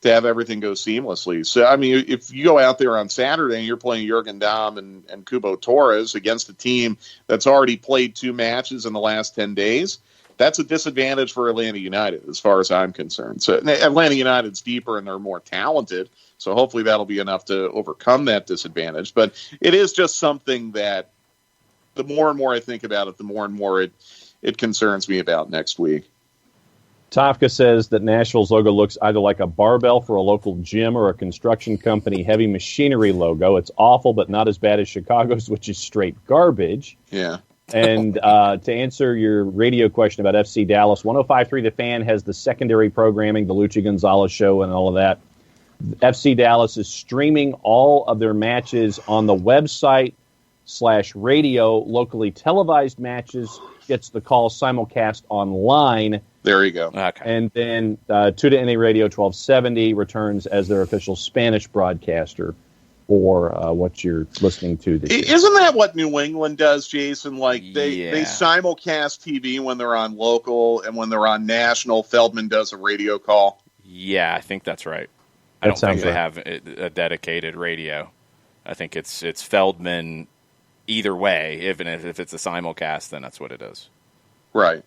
have everything go seamlessly. So, I mean, if you go out there on Saturday and you're playing Jurgen Damm and Kubo Torres against a team that's already played 2 matches in the last 10 days, that's a disadvantage for Atlanta United as far as I'm concerned. So Atlanta United's deeper and they're more talented, so hopefully that'll be enough to overcome that disadvantage. But it is just something that the more and more I think about it, the more and more it concerns me about next week. Tafka says that Nashville's logo looks either like a barbell for a local gym or a construction company heavy machinery logo. It's awful, but not as bad as Chicago's, which is straight garbage. Yeah. And to answer your radio question about FC Dallas, 105.3 The Fan has the secondary programming, the Lucha Gonzalez show and all of that. FC Dallas is streaming all of their matches on the website /radio. Locally televised matches gets the call simulcast online. There you go. Okay. And then Tuda NA Radio 1270 returns as their official Spanish broadcaster for what you're listening to this year. Isn't that what New England does, Jason? Like they simulcast TV when they're on local, and when they're on national, Feldman does a radio call. Yeah, I think that's right. I don't think they have a dedicated radio. I think it's Feldman either way. Even if it's a simulcast, then that's what it is. Right.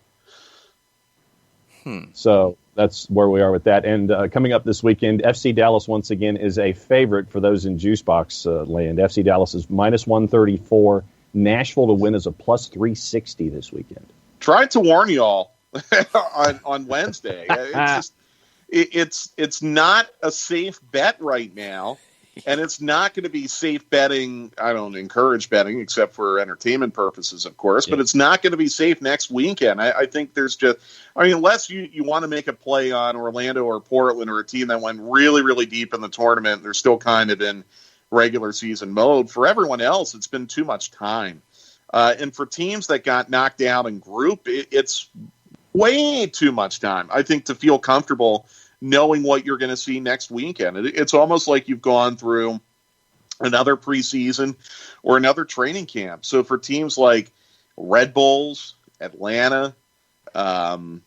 So that's where we are with that. And coming up this weekend, FC Dallas once again is a favorite for those in Juicebox land. FC Dallas is -134. Nashville to win is a +360 this weekend. Tried to warn you all on Wednesday. It's not a safe bet right now, and it's not going to be safe betting. I don't encourage betting except for entertainment purposes, of course, but it's not going to be safe next weekend. I think there's just, unless you want to make a play on Orlando or Portland or a team that went really, really deep in the tournament, they're still kind of in regular season mode. For everyone else, it's been too much time. And for teams that got knocked out in group, it's way too much time, I think, to feel comfortable knowing what you're going to see next weekend. It's almost like you've gone through another preseason or another training camp. So for teams like Red Bulls, Atlanta, teams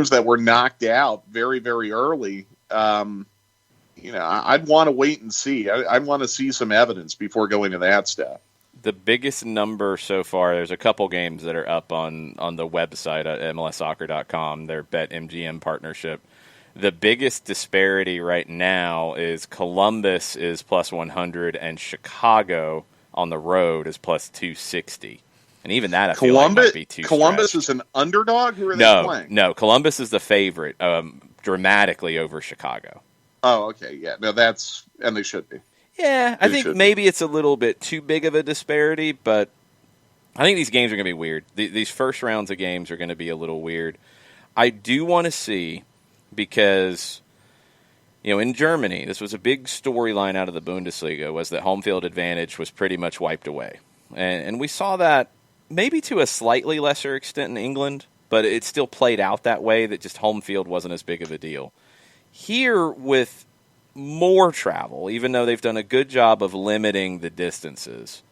that were knocked out very, very early, I'd want to wait and see. I want to see some evidence before going to that step. The biggest number so far, there's a couple games that are up on the website at MLSsoccer.com, their BetMGM partnership. The biggest disparity right now is Columbus is +100 and Chicago on the road is +260. And even that, I feel like might be too Columbus stretched. is an underdog? Who are they playing? No, Columbus is the favorite, dramatically over Chicago. Oh, okay, yeah. No, and they should be. Yeah, I think maybe it's a little bit too big of a disparity, but I think these games are going to be weird. These first rounds of games are going to be a little weird. I do want to see, because, in Germany, this was a big storyline out of the Bundesliga, was that home field advantage was pretty much wiped away. And we saw that maybe to a slightly lesser extent in England, but it still played out that way, that just home field wasn't as big of a deal. Here, with more travel, even though they've done a good job of limiting the distances,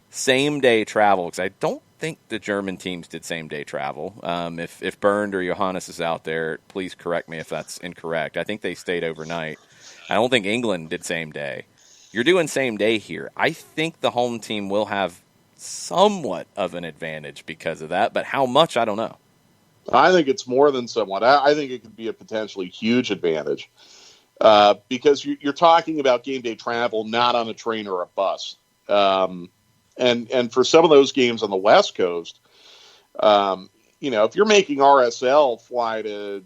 same-day travel, because I don't think the German teams did same-day travel. If Bernd or Johannes is out there, please correct me if that's incorrect. I think they stayed overnight. I don't think England did same-day. You're doing same-day here. I think the home team will have somewhat of an advantage because of that, but how much, I don't know. I think it's more than somewhat. I think it could be a potentially huge advantage. Because you're talking about game day travel, not on a train or a bus. And for some of those games on the West Coast, if you're making RSL fly to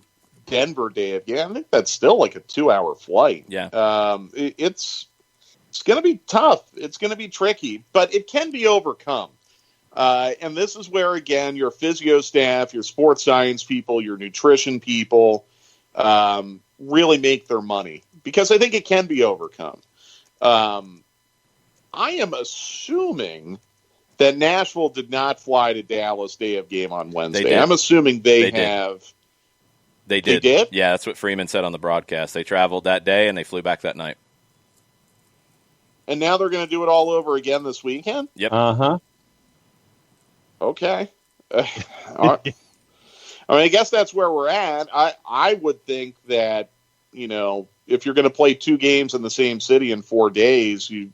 Denver day again, I think that's still like a 2-hour flight. Yeah. It's going to be tough. It's going to be tricky, but it can be overcome. And this is where, again, your physio staff, your sports science people, your nutrition people really make their money, because I think it can be overcome. I am assuming that Nashville did not fly to Dallas day of game on Wednesday. I'm assuming they have. They did. They did? Yeah, that's what Freeman said on the broadcast. They traveled that day and they flew back that night. And now they're going to do it all over again this weekend? Yep. Uh-huh. Okay. I mean, I guess that's where we're at. I would think that, if you're going to play 2 games in the same city in 4 days, you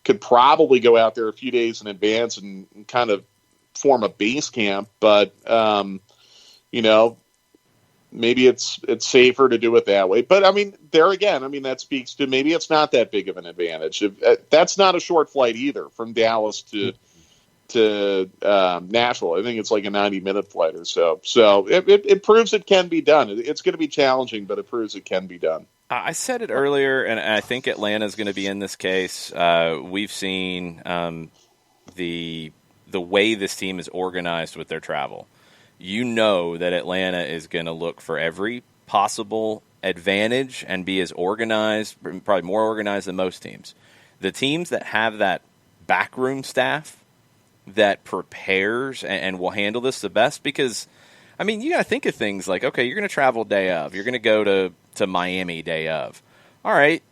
could probably go out there a few days in advance and kind of form a base camp. But, maybe it's safer to do it that way. But, I mean, there again, that speaks to maybe it's not that big of an advantage. That's not a short flight either from Dallas to Nashville. I think it's like a 90-minute flight or so. So it proves it can be done. It's going to be challenging, but it proves it can be done. I said it earlier, and I think Atlanta's going to be in this case. We've seen the way this team is organized with their travel. You know that Atlanta is going to look for every possible advantage and be as organized, probably more organized than most teams. The teams that have that backroom staff that prepares and will handle this the best, because, you got to think of things like, okay, you're going to travel day of. You're going to go to Miami day of. All right,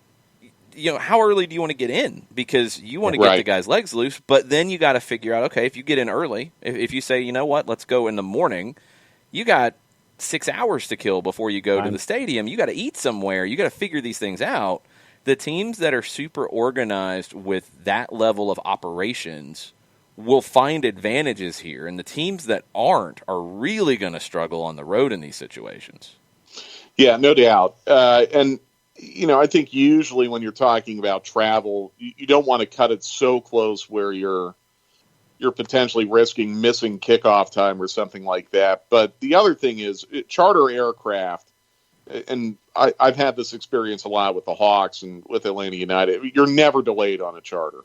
how early do you want to get in? Because you want to get the guys' legs loose, but then you got to figure out, okay, if you get in early, if you say, you know what, let's go in the morning, you got 6 hours to kill before you go to the stadium. You got to eat somewhere. You got to figure these things out. The teams that are super organized with that level of operations will find advantages here, and the teams that aren't are really going to struggle on the road in these situations. Yeah, no doubt. And I think usually when you're talking about travel, you don't want to cut it so close where you're potentially risking missing kickoff time or something like that. But the other thing is charter aircraft, and I've had this experience a lot with the Hawks and with Atlanta United. You're never delayed on a charter.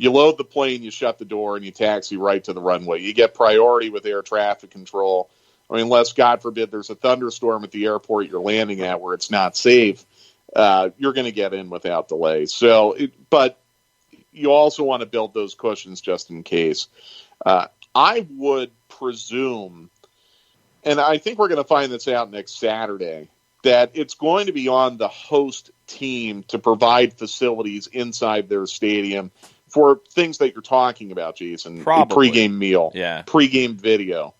You load the plane, you shut the door, and you taxi right to the runway. You get priority with air traffic control. Unless, God forbid, there's a thunderstorm at the airport you're landing at where it's not safe, you're going to get in without delay. But you also want to build those cushions just in case. I would presume, and I think we're going to find this out next Saturday, that it's going to be on the host team to pregame facilities inside their stadium for things that you're talking about, Jason. Probably. A pregame meal, pregame video.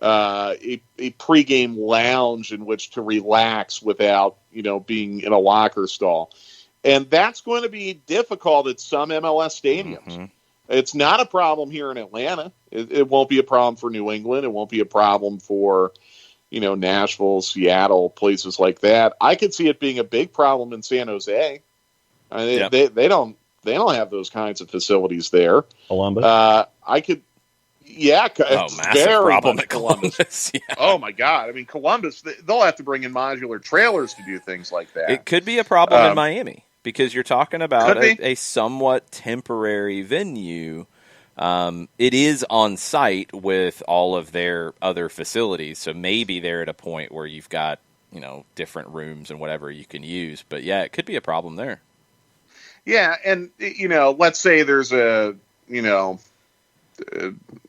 A pregame lounge in which to relax without, being in a locker stall. And that's going to be difficult at some MLS stadiums. Mm-hmm. It's not a problem here in Atlanta. It won't be a problem for New England. It won't be a problem for, Nashville, Seattle, places like that. I could see it being a big problem in San Jose. They don't have those kinds of facilities there. Columbus. It's massive problem at Columbus. Yeah. Oh, my God. Columbus, they'll have to bring in modular trailers to do things like that. It could be a problem in Miami because you're talking about a somewhat temporary venue. It is on site with all of their other facilities, so maybe they're at a point where you've got, different rooms and whatever you can use. But, yeah, it could be a problem there. Yeah, and, let's say there's a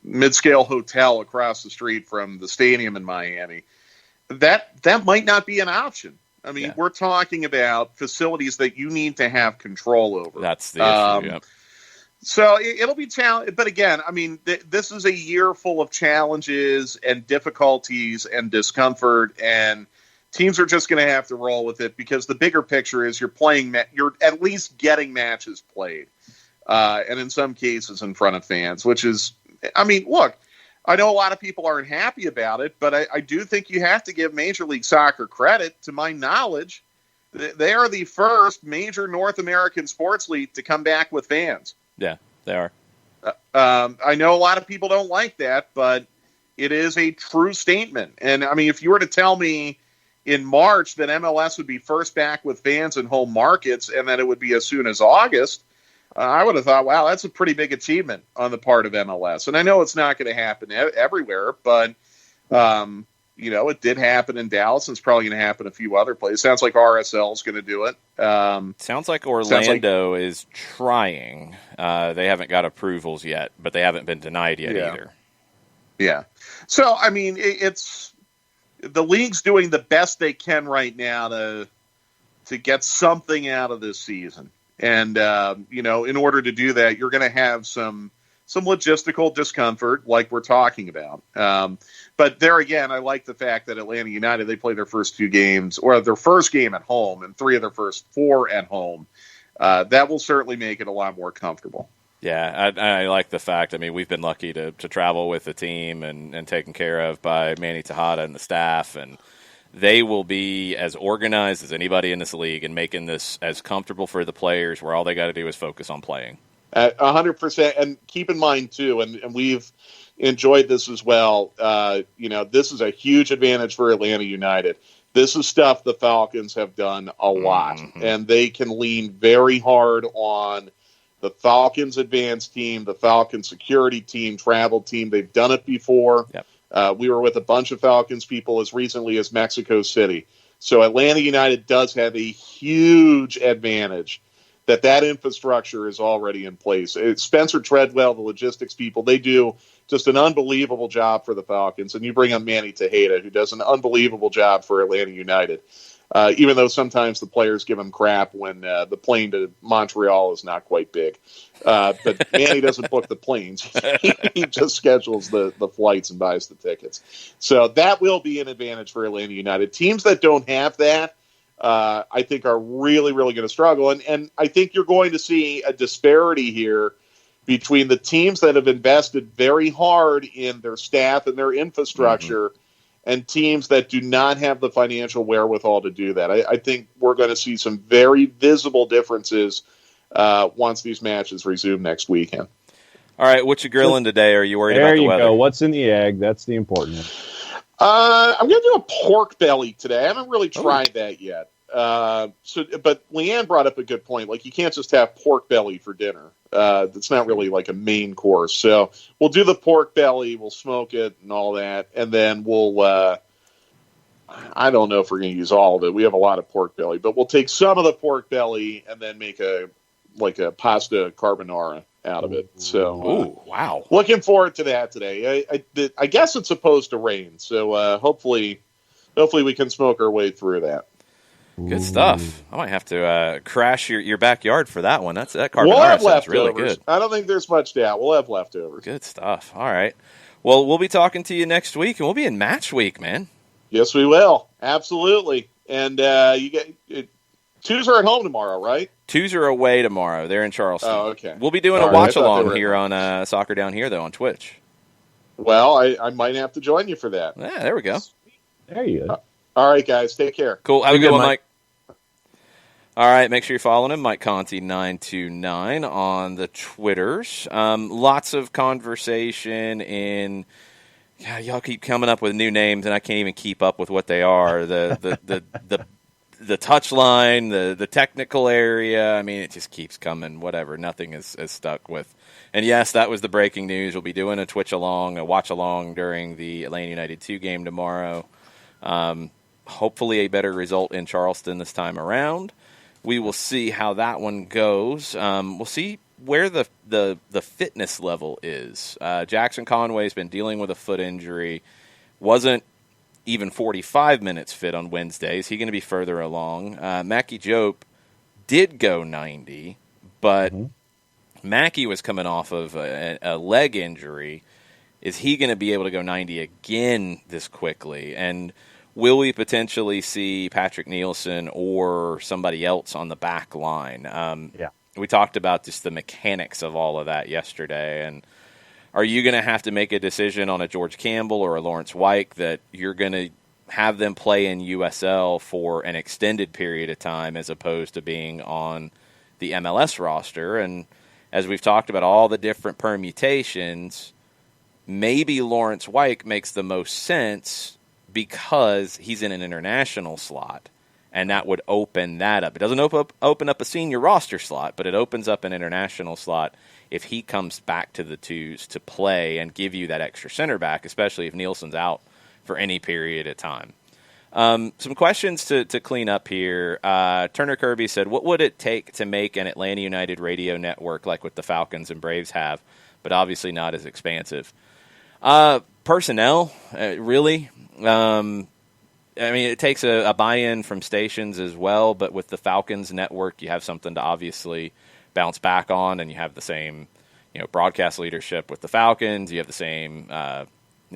mid-scale hotel across the street from the stadium in Miami. That might not be an option. We're talking about facilities that you need to have control over. That's the issue. Yeah. So it'll be challenging. But again, this is a year full of challenges and difficulties and discomfort, and teams are just going to have to roll with it because the bigger picture is you're at least getting matches played. And in some cases in front of fans, which is, look, I know a lot of people aren't happy about it, but I do think you have to give Major League Soccer credit. To my knowledge, they are the first major North American sports league to come back with fans. Yeah, they are. I know a lot of people don't like that, but it is a true statement. And, if you were to tell me in March that MLS would be first back with fans in home markets, and that it would be as soon as August, I would have thought, wow, that's a pretty big achievement on the part of MLS. And I know it's not going to happen everywhere, but it did happen in Dallas, and it's probably going to happen a few other places. Sounds like RSL is going to do it. Sounds like Orlando is trying. They haven't got approvals yet, but they haven't been denied yet either. Yeah. So, I mean, it's the league's doing the best they can right now to get something out of this season. And, in order to do that, you're going to have some logistical discomfort like we're talking about. But there again, I like the fact that Atlanta United, they play their first 2 games, or their first game at home, and 3 of their first 4 at home. That will certainly make it a lot more comfortable. Yeah, I like the fact. I mean, we've been lucky to travel with the team and taken care of by Manny Tejada and the staff, and they will be as organized as anybody in this league and making this as comfortable for the players where all they got to do is focus on playing. 100%. And keep in mind, too, and we've enjoyed this as well, this is a huge advantage for Atlanta United. This is stuff the Falcons have done a lot, and they can lean very hard on the Falcons advanced team, the Falcons security team, travel team. They've done it before. Yep. We were with a bunch of Falcons people as recently as Mexico City. So Atlanta United does have a huge advantage that infrastructure is already in place. Spencer Treadwell, the logistics people, they do just an unbelievable job for the Falcons. And you bring on Manny Tejada, who does an unbelievable job for Atlanta United. Even though sometimes the players give him crap when the plane to Montreal is not quite big. But Manny doesn't book the planes. He just schedules the flights and buys the tickets. So that will be an advantage for Atlanta United. Teams that don't have that, I think, are really, really going to struggle. And I think you're going to see a disparity here between the teams that have invested very hard in their staff and their infrastructure and teams that do not have the financial wherewithal to do that. I think we're going to see some very visible differences once these matches resume next weekend. All right, what you grilling today? Are you worried about the weather? There you go. What's in the egg? That's the important one. I'm going to do a pork belly today. I haven't really tried that yet. But Leanne brought up a good point. Like, you can't just have pork belly for dinner. It's not really like a main course. So we'll do the pork belly, we'll smoke it and all that, and then we'll I don't know if we're going to use all of it. We have a lot of pork belly, but we'll take some of the pork belly and then make a pasta carbonara out of it. So, wow. Looking forward to that today. I guess it's supposed to rain, so hopefully we can smoke our way through that. Good stuff. I might have to crash your backyard for that one. That carbonara sounds really good. I don't think there's much doubt. We'll have leftovers. Good stuff. All right. Well, we'll be talking to you next week, and we'll be in match week, man. Yes, we will. Absolutely. And you get twos are at home tomorrow, right? Twos are away tomorrow. They're in Charleston. Oh, okay. We'll be doing a watch-along here on Soccer Down Here, though, on Twitch. Well, I might have to join you for that. Yeah, there we go. There you go. All right, guys. Take care. Cool. Have a good one, Mike. All right, make sure you're following him, Mike Conti929 on the Twitters. Lots of conversation in. God, y'all keep coming up with new names, and I can't even keep up with what they are. The touch line, the technical area. I mean, it just keeps coming. Whatever, nothing is stuck with. And yes, that was the breaking news. We'll be doing a watch along during the Atlanta United 2 game tomorrow. Hopefully, a better result in Charleston this time around. We will see how that one goes. We'll see where the fitness level is. Jackson Conway's been dealing with a foot injury. Wasn't even 45 minutes fit on Wednesday. Is he going to be further along? Mackie Jope did go 90, but Mackie was coming off of a leg injury. Is he going to be able to go 90 again this quickly? And will we potentially see Patrick Nielsen or somebody else on the back line? Yeah. We talked about just the mechanics of all of that yesterday. And are you going to have to make a decision on a George Campbell or a Lawrence Wyke that you're going to have them play in USL for an extended period of time as opposed to being on the MLS roster? And as we've talked about all the different permutations, maybe Lawrence Wyke makes the most sense because he's in an international slot, and that would open that up. It doesn't open up a senior roster slot, but it opens up an international slot if he comes back to the twos to play and give you that extra center back, especially if Nielsen's out for any period of time. Some questions to clean up here. Turner Kirby said, what would it take to make an Atlanta United radio network like what the Falcons and Braves have, but obviously not as expansive? Personnel, really. I mean, it takes a buy-in from stations as well, but with the Falcons network, you have something to obviously bounce back on, and you have the same, broadcast leadership with the Falcons. You have the same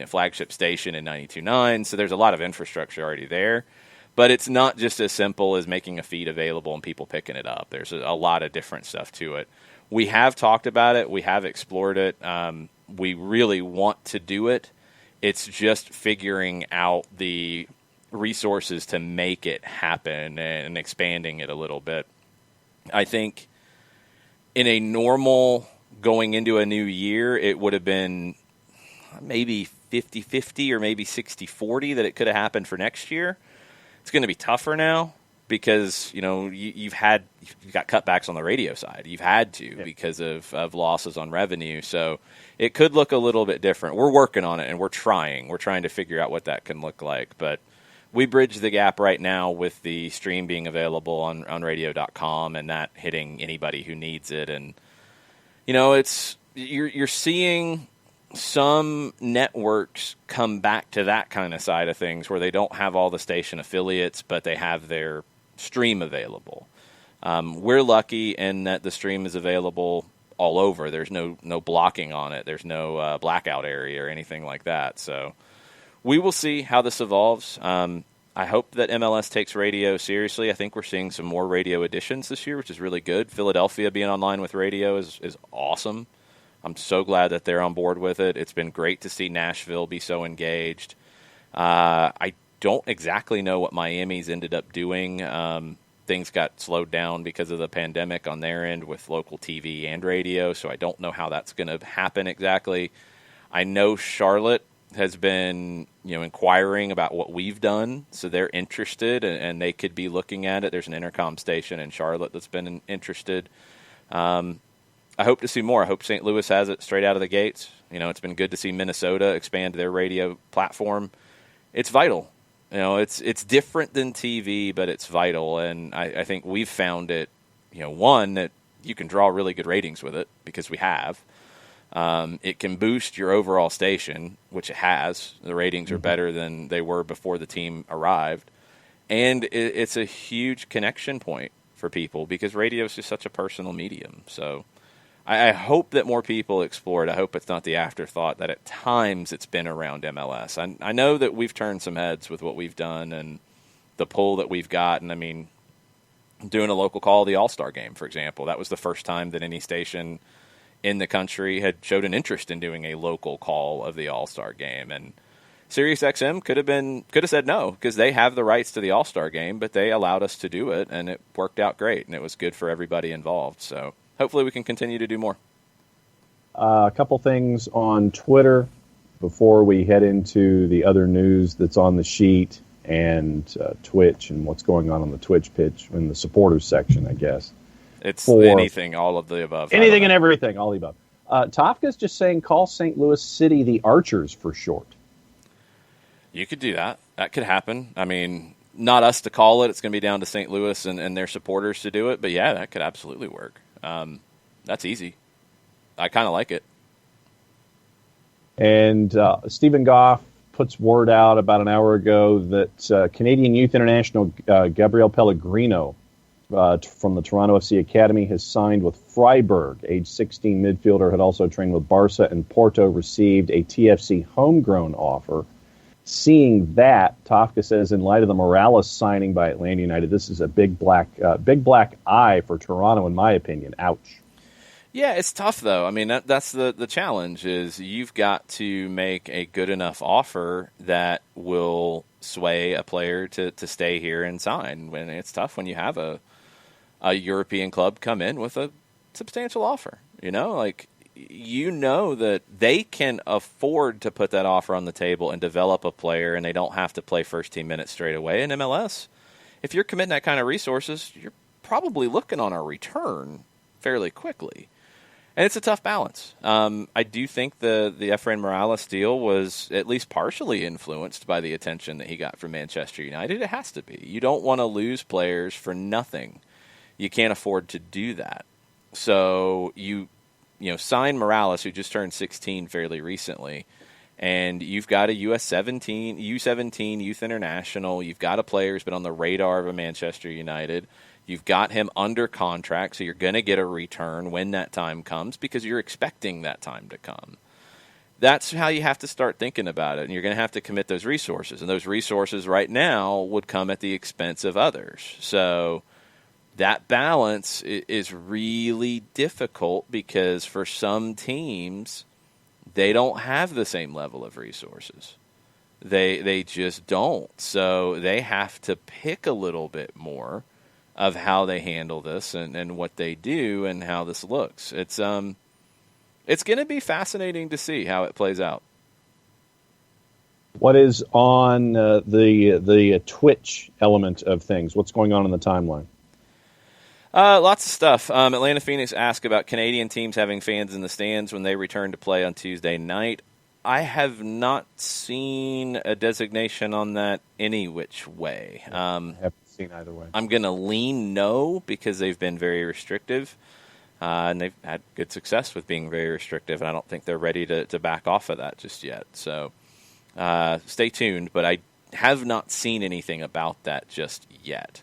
flagship station in 92.9, so there's a lot of infrastructure already there. But it's not just as simple as making a feed available and people picking it up. There's a lot of different stuff to it. We have talked about it. We have explored it. We really want to do it. It's just figuring out the resources to make it happen and expanding it a little bit. I think in a normal going into a new year, it would have been maybe 50-50 or maybe 60-40 that it could have happened for next year. It's going to be tougher now because, you've got cutbacks on the radio side. You've had to because of losses on revenue. So it could look a little bit different. We're working on it, and we're trying. We're trying to figure out what that can look like. But we bridge the gap right now with the stream being available on radio.com and that hitting anybody who needs it. And, you're seeing some networks come back to that kind of side of things where they don't have all the station affiliates, but they have their stream available. We're lucky in that the stream is available all over. There's no blocking on it. There's no blackout area or anything like that. So we will see how this evolves. I hope that MLS takes radio seriously. I think we're seeing some more radio additions this year, which is really good. Philadelphia being online with radio is awesome. I'm so glad that they're on board with it. It's been great to see Nashville be so engaged. I don't exactly know what Miami's ended up doing. Things got slowed down because of the pandemic on their end with local TV and radio, so I don't know how that's going to happen exactly. I know Charlotte has been inquiring about what we've done, so they're interested, and they could be looking at it. There's an intercom station in Charlotte that's been interested. I hope to see more. I hope St. Louis has it straight out of the gates. It's been good to see Minnesota expand their radio platform. It's vital. It's different than TV, but it's vital. And I think we've found it, one, that you can draw really good ratings with it because we have. It can boost your overall station, which it has. The ratings are better than they were before the team arrived. And it's a huge connection point for people because radio is just such a personal medium. So I hope that more people explore it. I hope it's not the afterthought that at times it's been around MLS. I know that we've turned some heads with what we've done and the pull that we've gotten. I mean, doing a local call of the All-Star game, for example, that was the first time that any station in the country had showed an interest in doing a local call of the All-Star game. And SiriusXM could have said no because they have the rights to the All-Star game, but they allowed us to do it, and it worked out great, and it was good for everybody involved. So hopefully we can continue to do more. A couple things on Twitter before we head into the other news that's on the sheet and Twitch and what's going on the Twitch pitch in the supporters section, I guess. It's anything, all of the above. Anything and everything, all the above. Tafka's just saying call St. Louis City the Archers for short. You could do that. That could happen. I mean, not us to call it. It's going to be down to St. Louis and their supporters to do it. But, yeah, that could absolutely work. That's easy. I kind of like it. And Stephen Goff puts word out about an hour ago that Canadian Youth International Gabriel Pellegrino from the Toronto FC Academy has signed with Freiburg. Age 16 midfielder had also trained with Barca and Porto, received a TFC homegrown offer. Seeing that, Tafka says, in light of the Morales signing by Atlanta United, this is a big black eye for Toronto, in my opinion. Ouch. Yeah, it's tough, though. I mean, that's the challenge is you've got to make a good enough offer that will sway a player to stay here and sign. When it's tough when you have a European club come in with a substantial offer. Like you know that they can afford to put that offer on the table and develop a player, and they don't have to play first-team minutes straight away. In MLS, if you're committing that kind of resources, you're probably looking on a return fairly quickly. And it's a tough balance. I do think the Efrain Morales deal was at least partially influenced by the attention that he got from Manchester United. It has to be. You don't want to lose players for nothing. You can't afford to do that. So you sign Morales, who just turned 16 fairly recently, and you've got a U17 Youth International. You've got a player who's been on the radar of a Manchester United. You've got him under contract, so you're going to get a return when that time comes because you're expecting that time to come. That's how you have to start thinking about it, and you're going to have to commit those resources. And those resources right now would come at the expense of others. So that balance is really difficult because for some teams, they don't have the same level of resources. They just don't. So they have to pick a little bit more of how they handle this and what they do and how this looks. It's going to be fascinating to see how it plays out. What is on the Twitch element of things? What's going on in the timeline? Lots of stuff. Atlanta Phoenix asked about Canadian teams having fans in the stands when they return to play on Tuesday night. I have not seen a designation on that any which way. I haven't seen either way. I'm going to lean no because they've been very restrictive, and they've had good success with being very restrictive, and I don't think they're ready to back off of that just yet. So stay tuned, but I have not seen anything about that just yet.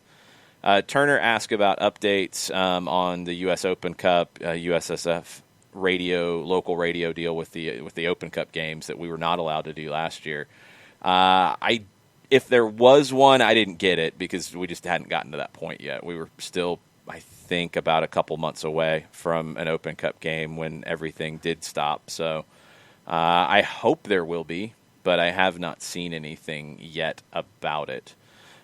Turner asked about updates on the U.S. Open Cup, USSF local radio deal with the Open Cup games that we were not allowed to do last year. If there was one, I didn't get it because we just hadn't gotten to that point yet. We were still, I think, about a couple months away from an Open Cup game when everything did stop. So I hope there will be, but I have not seen anything yet about it.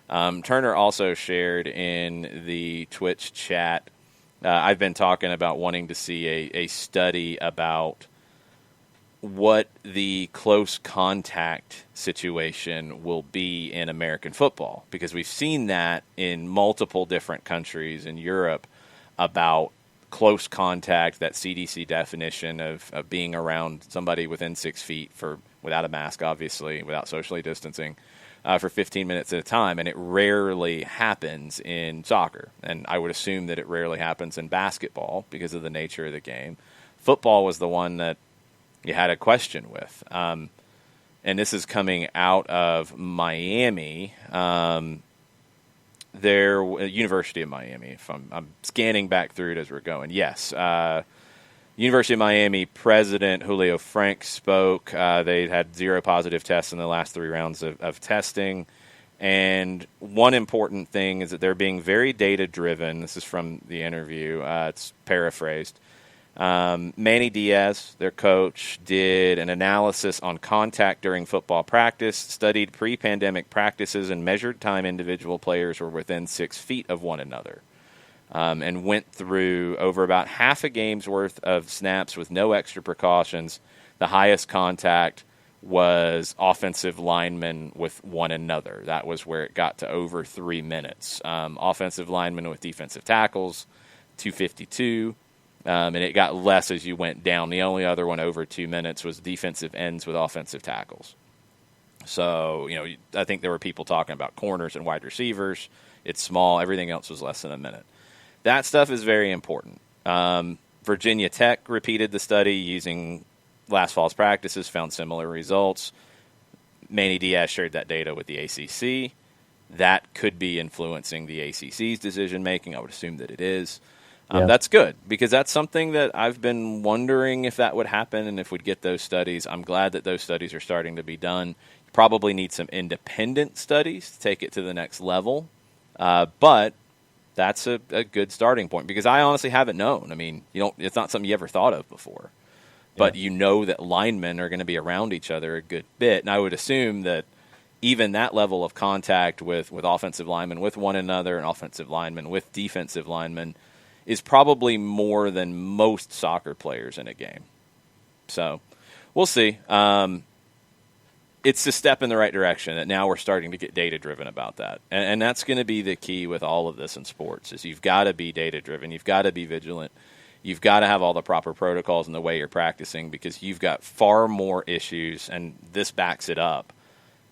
Turner also shared in the Twitch chat, I've been talking about wanting to see a study about what the close contact situation will be in American football, because we've seen that in multiple different countries in Europe about close contact, that CDC definition of being around somebody within 6 feet without a mask, obviously, without socially distancing, for 15 minutes at a time, and it rarely happens in soccer. And I would assume that it rarely happens in basketball because of the nature of the game. Football was the one that you had a question with. And this is coming out of Miami, University of Miami, if I'm scanning back through it as we're going. Yes, University of Miami President Julio Frank spoke. They had 0 positive tests in the last 3 rounds of testing. And one important thing is that they're being very data-driven. This is from the interview. It's paraphrased. Manny Diaz, their coach, did an analysis on contact during football practice, studied pre-pandemic practices, and measured time individual players were within 6 feet of one another. And went through over about half a game's worth of snaps with no extra precautions. The highest contact was offensive linemen with one another. That was where it got to over 3 minutes. Offensive linemen with defensive tackles, 252. And it got less as you went down. The only other one over 2 minutes was defensive ends with offensive tackles. So, I think there were people talking about corners and wide receivers. It's small. Everything else was less than a minute. That stuff is very important. Virginia Tech repeated the study using last fall's practices, found similar results. Manny Diaz shared that data with the ACC. That could be influencing the ACC's decision-making. I would assume that it is. That's good, because that's something that I've been wondering if that would happen and if we'd get those studies. I'm glad that those studies are starting to be done. You probably need some independent studies to take it to the next level. But that's a good starting point, because I honestly haven't known. I mean, it's not something you ever thought of before. But that linemen are going to be around each other a good bit. And I would assume that even that level of contact with offensive linemen with one another and offensive linemen with defensive linemen is probably more than most soccer players in a game. So we'll see. It's a step in the right direction that now we're starting to get data-driven about that. And that's going to be the key with all of this in sports is you've got to be data-driven. You've got to be vigilant. You've got to have all the proper protocols in the way you're practicing because you've got far more issues, and this backs it up.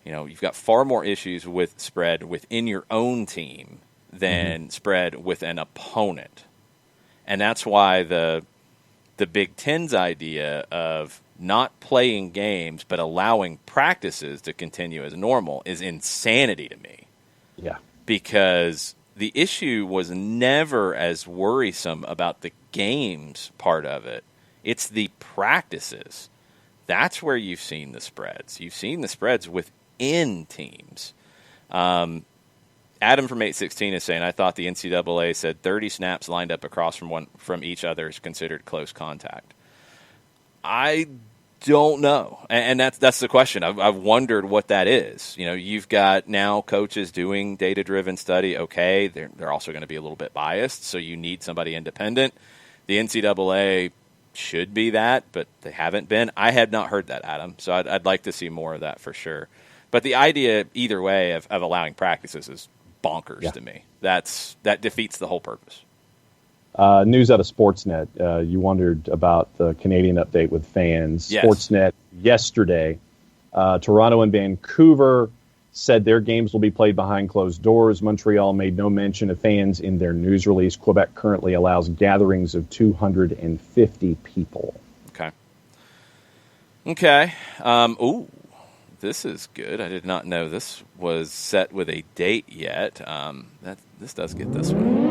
You've got far more issues with spread within your own team than spread with an opponent. And that's why the Big Ten's idea of not playing games but allowing practices to continue as normal is insanity to me. Yeah. Because the issue was never as worrisome about the games part of it. It's the practices. That's where you've seen the spreads. You've seen the spreads within teams. Adam from 816 is saying, I thought the NCAA said 30 snaps lined up across from each other is considered close contact. I don't know, and that's the question. I've wondered what that is. You've got now coaches doing data-driven study. Okay, they're also going to be a little bit biased, so you need somebody independent. The NCAA should be that, but they haven't been. I had not heard that, Adam, so I'd like to see more of that for sure. But the idea, either way, of allowing practices is bonkers to me. That defeats the whole purpose. News out of Sportsnet. You wondered about the Canadian update with fans. Yes. Sportsnet yesterday. Toronto and Vancouver said their games will be played behind closed doors. Montreal made no mention of fans in their news release. Quebec currently allows gatherings of 250 people. Okay. Ooh, this is good. I did not know this was set with a date yet. This does get this one.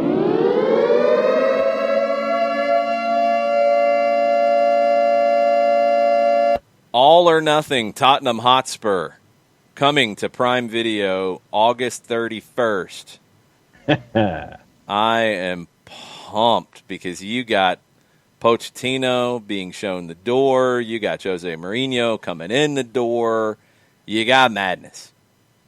All or Nothing, Tottenham Hotspur, coming to Prime Video August 31st. I am pumped because you got Pochettino being shown the door. You got Jose Mourinho coming in the door. You got madness.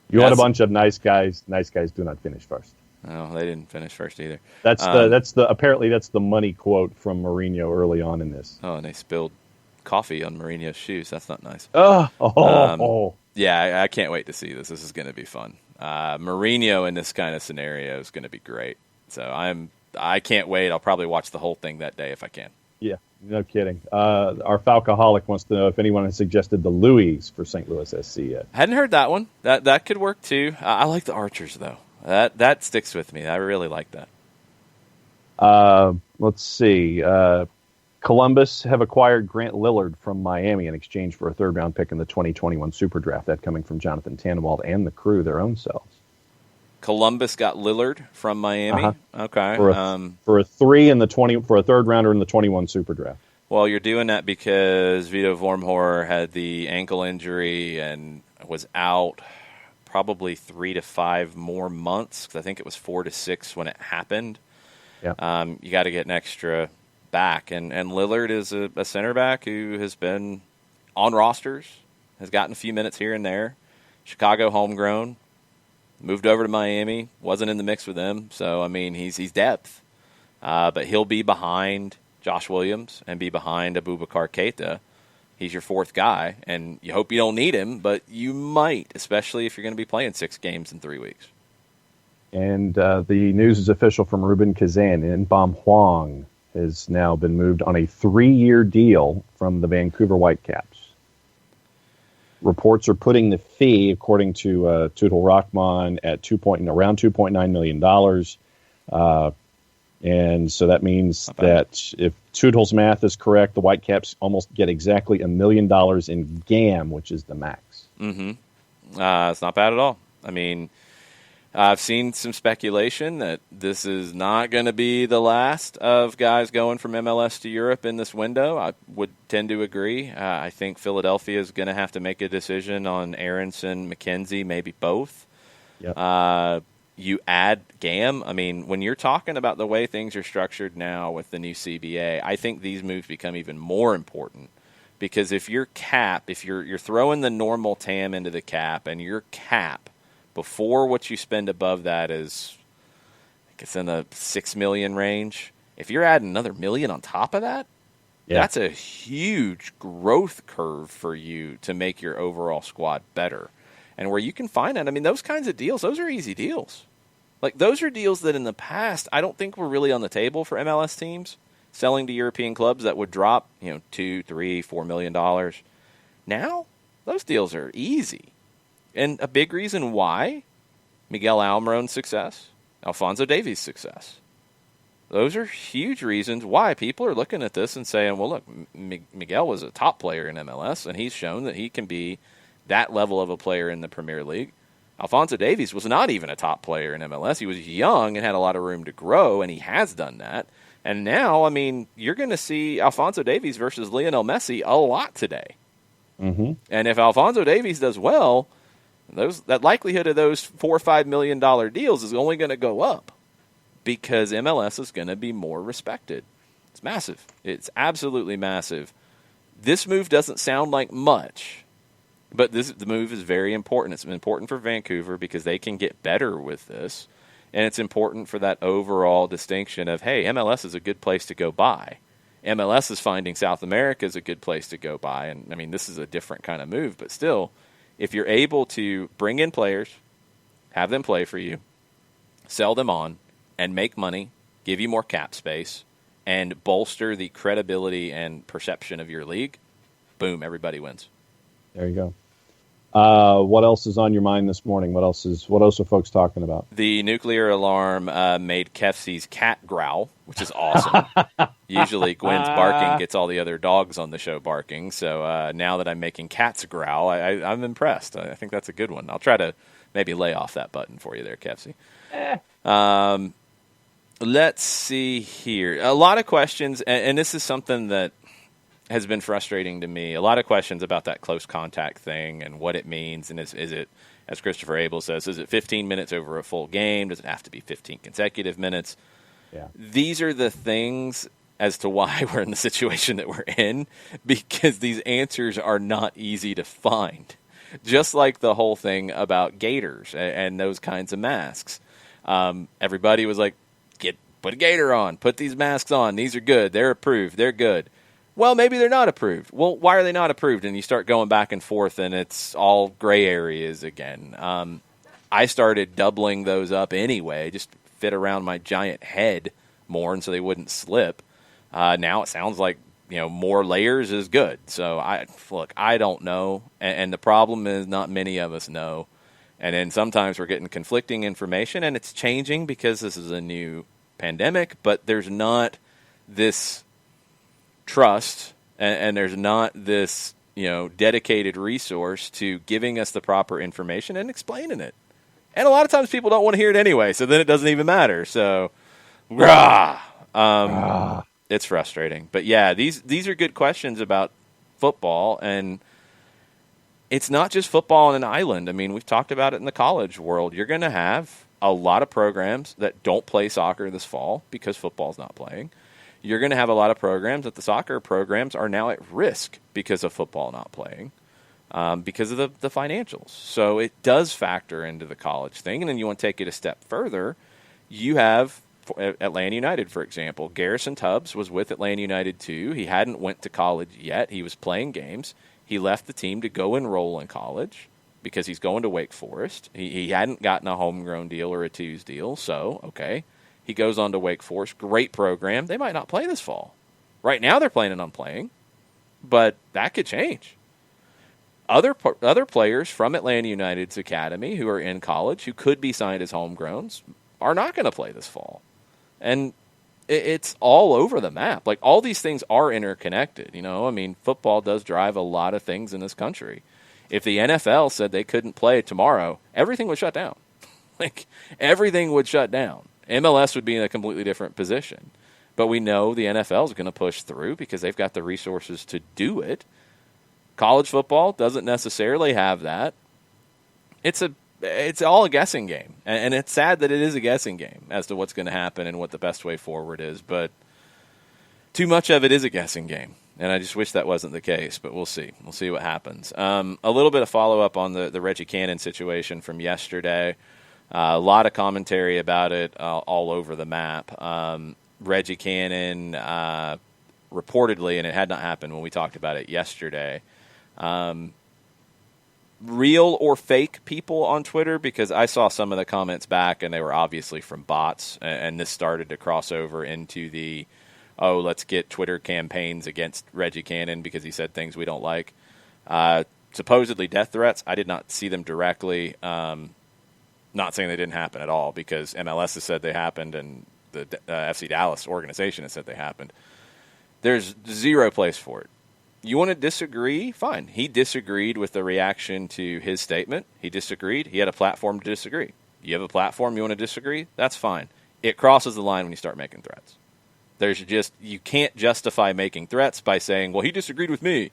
You want a bunch of nice guys. Nice guys do not finish first. Oh, they didn't finish first either. Apparently that's the money quote from Mourinho early on in this. Oh, and they spilled coffee on Mourinho's shoes. That's not nice. Yeah, I can't wait to see this. This is going to be fun. Mourinho in this kind of scenario is going to be great. So I can't wait. I'll probably watch the whole thing that day if I can. Yeah, no kidding. Our Falcoholic wants to know if anyone has suggested the Louis for St. Louis SC yet. Hadn't heard that one. That could work too. I like the Archers though. That sticks with me. I really like that. Let's see. Columbus have acquired Grant Lillard from Miami in exchange for a third-round pick in the 2021 Super Draft. That coming from Jonathan Tannenwald and the crew their own selves. Columbus got Lillard from Miami. Okay, for a third rounder in the 21 Super Draft. Well, you're doing that because Vito Vormhor had the ankle injury and was out probably 3 to 5 more months. Because I think it was 4 to 6 when it happened. Yeah. You got to get an extra back, and Lillard is a center back who has been on rosters, has gotten a few minutes here and there. Chicago homegrown, moved over to Miami, wasn't in the mix with them, so I mean he's depth, but he'll be behind Josh Williams and be behind Abubakar Keita. He's your fourth guy, and you hope you don't need him, but you might, especially if you're going to be playing 6 games in 3 weeks. And the news is official from Ruben Kazan. Inbom Huang has now been moved on a 3-year deal from the Vancouver Whitecaps. Reports are putting the fee, according to Tudor Rahman, at around $2.9 million. And so that means that if Tudor's math is correct, the Whitecaps almost get exactly $1 million in GAM, which is the max. Mm-hmm. It's not bad at all. I mean, I've seen some speculation that this is not going to be the last of guys going from MLS to Europe in this window. I would tend to agree. I think Philadelphia is going to have to make a decision on Aronson, McKenzie, maybe both. Yep. You add GAM. I mean, when you're talking about the way things are structured now with the new CBA, I think these moves become even more important because if your cap, if you're throwing the normal TAM into the cap and your cap before what you spend above that is, I guess, in the $6 million range. If you're adding another $1 million on top of that, Yeah. That's a huge growth curve for you to make your overall squad better. And where you can find that, I mean, those kinds of deals, those are easy deals. Like, those are deals that in the past I don't think were really on the table for MLS teams selling to European clubs that would drop, $2, $3, $4 million. Now, those deals are easy. And a big reason why, Miguel Almiron's success, Alphonso Davies' success. Those are huge reasons why people are looking at this and saying, well, look, Miguel was a top player in MLS, and he's shown that he can be that level of a player in the Premier League. Alphonso Davies was not even a top player in MLS. He was young and had a lot of room to grow, and he has done that. And now, I mean, you're going to see Alphonso Davies versus Lionel Messi a lot today. Mm-hmm. And if Alphonso Davies does well, that likelihood of those $4 or $5 million deals is only going to go up because MLS is going to be more respected. It's massive. It's absolutely massive. This move doesn't sound like much, but the move is very important. It's important for Vancouver because they can get better with this, and it's important for that overall distinction of, hey, MLS is a good place to go buy. MLS is finding South America is a good place to go buy, and I mean, this is a different kind of move, but still, if you're able to bring in players, have them play for you, sell them on, and make money, give you more cap space, and bolster the credibility and perception of your league, boom, everybody wins. There you go. What else is on your mind this morning? What else are folks talking about? The nuclear alarm made Kefsi's cat growl, which is awesome. Usually Gwen's barking gets all the other dogs on the show barking. So now that I'm making cats growl, I'm impressed. I think that's a good one. I'll try to maybe lay off that button for you there, Kefsi. Let's see here. A lot of questions, and this is something that has been frustrating to me. A lot of questions about that close contact thing and what it means. And is it, as Christopher Abel says, is it 15 minutes over a full game? Does it have to be 15 consecutive minutes? Yeah. These are the things as to why we're in the situation that we're in, because these answers are not easy to find. Just like the whole thing about gaiters and those kinds of masks. Everybody was like, put a gaiter on, put these masks on. These are good. They're approved. They're good. Well, maybe they're not approved. Well, why are they not approved? And you start going back and forth, and it's all gray areas again. I started doubling those up anyway, just fit around my giant head more, and so they wouldn't slip. Now it sounds like more layers is good. So I don't know, and the problem is not many of us know, and then sometimes we're getting conflicting information, and it's changing because this is a new pandemic. But there's not this trust, and there's not this dedicated resource to giving us the proper information and explaining it. And a lot of times people don't want to hear it anyway, so then it doesn't even matter. So, it's frustrating. But yeah, these are good questions about football, and it's not just football on an island. I mean, we've talked about it in the college world. You're going to have a lot of programs that don't play soccer this fall because football's not playing. You're going to have a lot of programs that the soccer programs are now at risk because of football not playing, because of the financials. So it does factor into the college thing. And then you want to take it a step further. You have Atlanta United, for example. Garrison Tubbs was with Atlanta United too. He hadn't went to college yet. He was playing games. He left the team to go enroll in college because he's going to Wake Forest. He hadn't gotten a homegrown deal or a twos deal. So, okay. He goes on to Wake Forest. Great program. They might not play this fall. Right now they're planning on playing, but that could change. Other players from Atlanta United's academy who are in college, who could be signed as homegrowns, are not going to play this fall. And it's all over the map. Like, all these things are interconnected. I mean, football does drive a lot of things in this country. If the NFL said they couldn't play tomorrow, everything would shut down. Everything would shut down. MLS would be in a completely different position. But we know the NFL is going to push through because they've got the resources to do it. College football doesn't necessarily have that. It's all a guessing game. And it's sad that it is a guessing game as to what's going to happen and what the best way forward is. But too much of it is a guessing game. And I just wish that wasn't the case, but we'll see. We'll see what happens. A little bit of follow-up on the Reggie Cannon situation from yesterday. A lot of commentary about it all over the map. Reggie Cannon reportedly, and it had not happened when we talked about it yesterday, real or fake people on Twitter, because I saw some of the comments back and they were obviously from bots, and this started to cross over into the, oh, let's get Twitter campaigns against Reggie Cannon because he said things we don't like. Supposedly death threats. I did not see them directly. Not saying they didn't happen at all, because MLS has said they happened and the FC Dallas organization has said they happened. There's zero place for it. You want to disagree? Fine. He disagreed with the reaction to his statement. He disagreed. He had a platform to disagree. You have a platform, you want to disagree? That's fine. It crosses the line when you start making threats. You can't justify making threats by saying, well, he disagreed with me.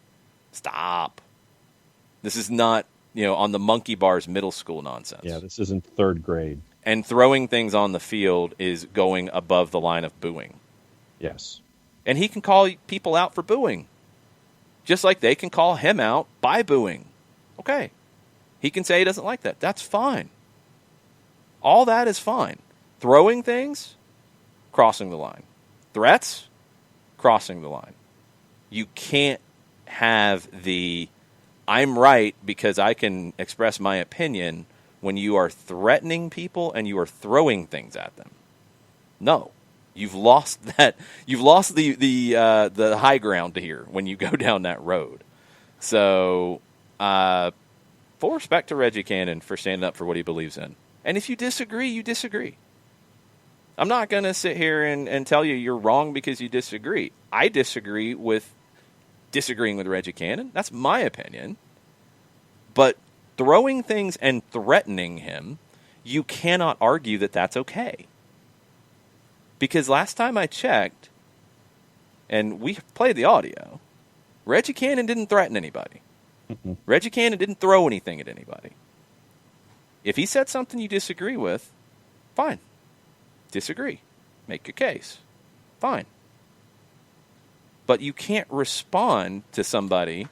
Stop. This is not, on the monkey bars middle school nonsense. Yeah, this isn't third grade. And throwing things on the field is going above the line of booing. Yes. And he can call people out for booing, just like they can call him out by booing. Okay. He can say he doesn't like that. That's fine. All that is fine. Throwing things, crossing the line. Threats, crossing the line. You can't have the I'm right because I can express my opinion when you are threatening people and you are throwing things at them. No. You've lost that. You've lost the high ground here when you go down that road. So, full respect to Reggie Cannon for standing up for what he believes in. And if you disagree, you disagree. I'm not going to sit here and tell you you're wrong because you disagree. I disagree with disagreeing with Reggie Cannon. That's my opinion. But throwing things and threatening him, you cannot argue that that's okay. Because last time I checked, and we played the audio, Reggie Cannon didn't threaten anybody. Mm-mm. Reggie Cannon didn't throw anything at anybody. If he said something you disagree with, fine. Disagree. Make your case. Fine. But you can't respond to somebody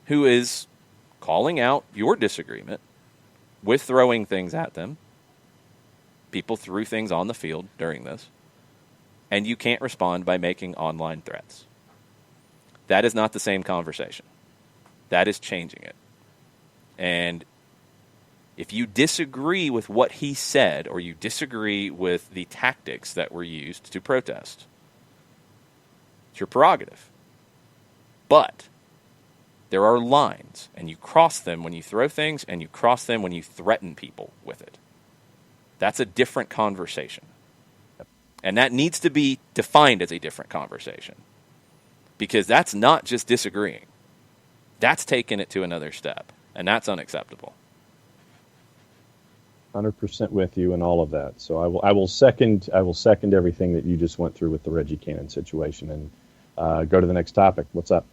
who is calling out your disagreement with throwing things at them. People threw things on the field during this. And you can't respond by making online threats. That is not the same conversation. That is changing it. And if you disagree with what he said, or you disagree with the tactics that were used to protest, it's your prerogative. But there are lines, and you cross them when you throw things, and you cross them when you threaten people with it. That's a different conversation. And that needs to be defined as a different conversation. Because that's not just disagreeing. That's taking it to another step. And that's unacceptable. 100% with you in all of that. So I will second everything that you just went through with the Reggie Cannon situation, and go to the next topic. What's up?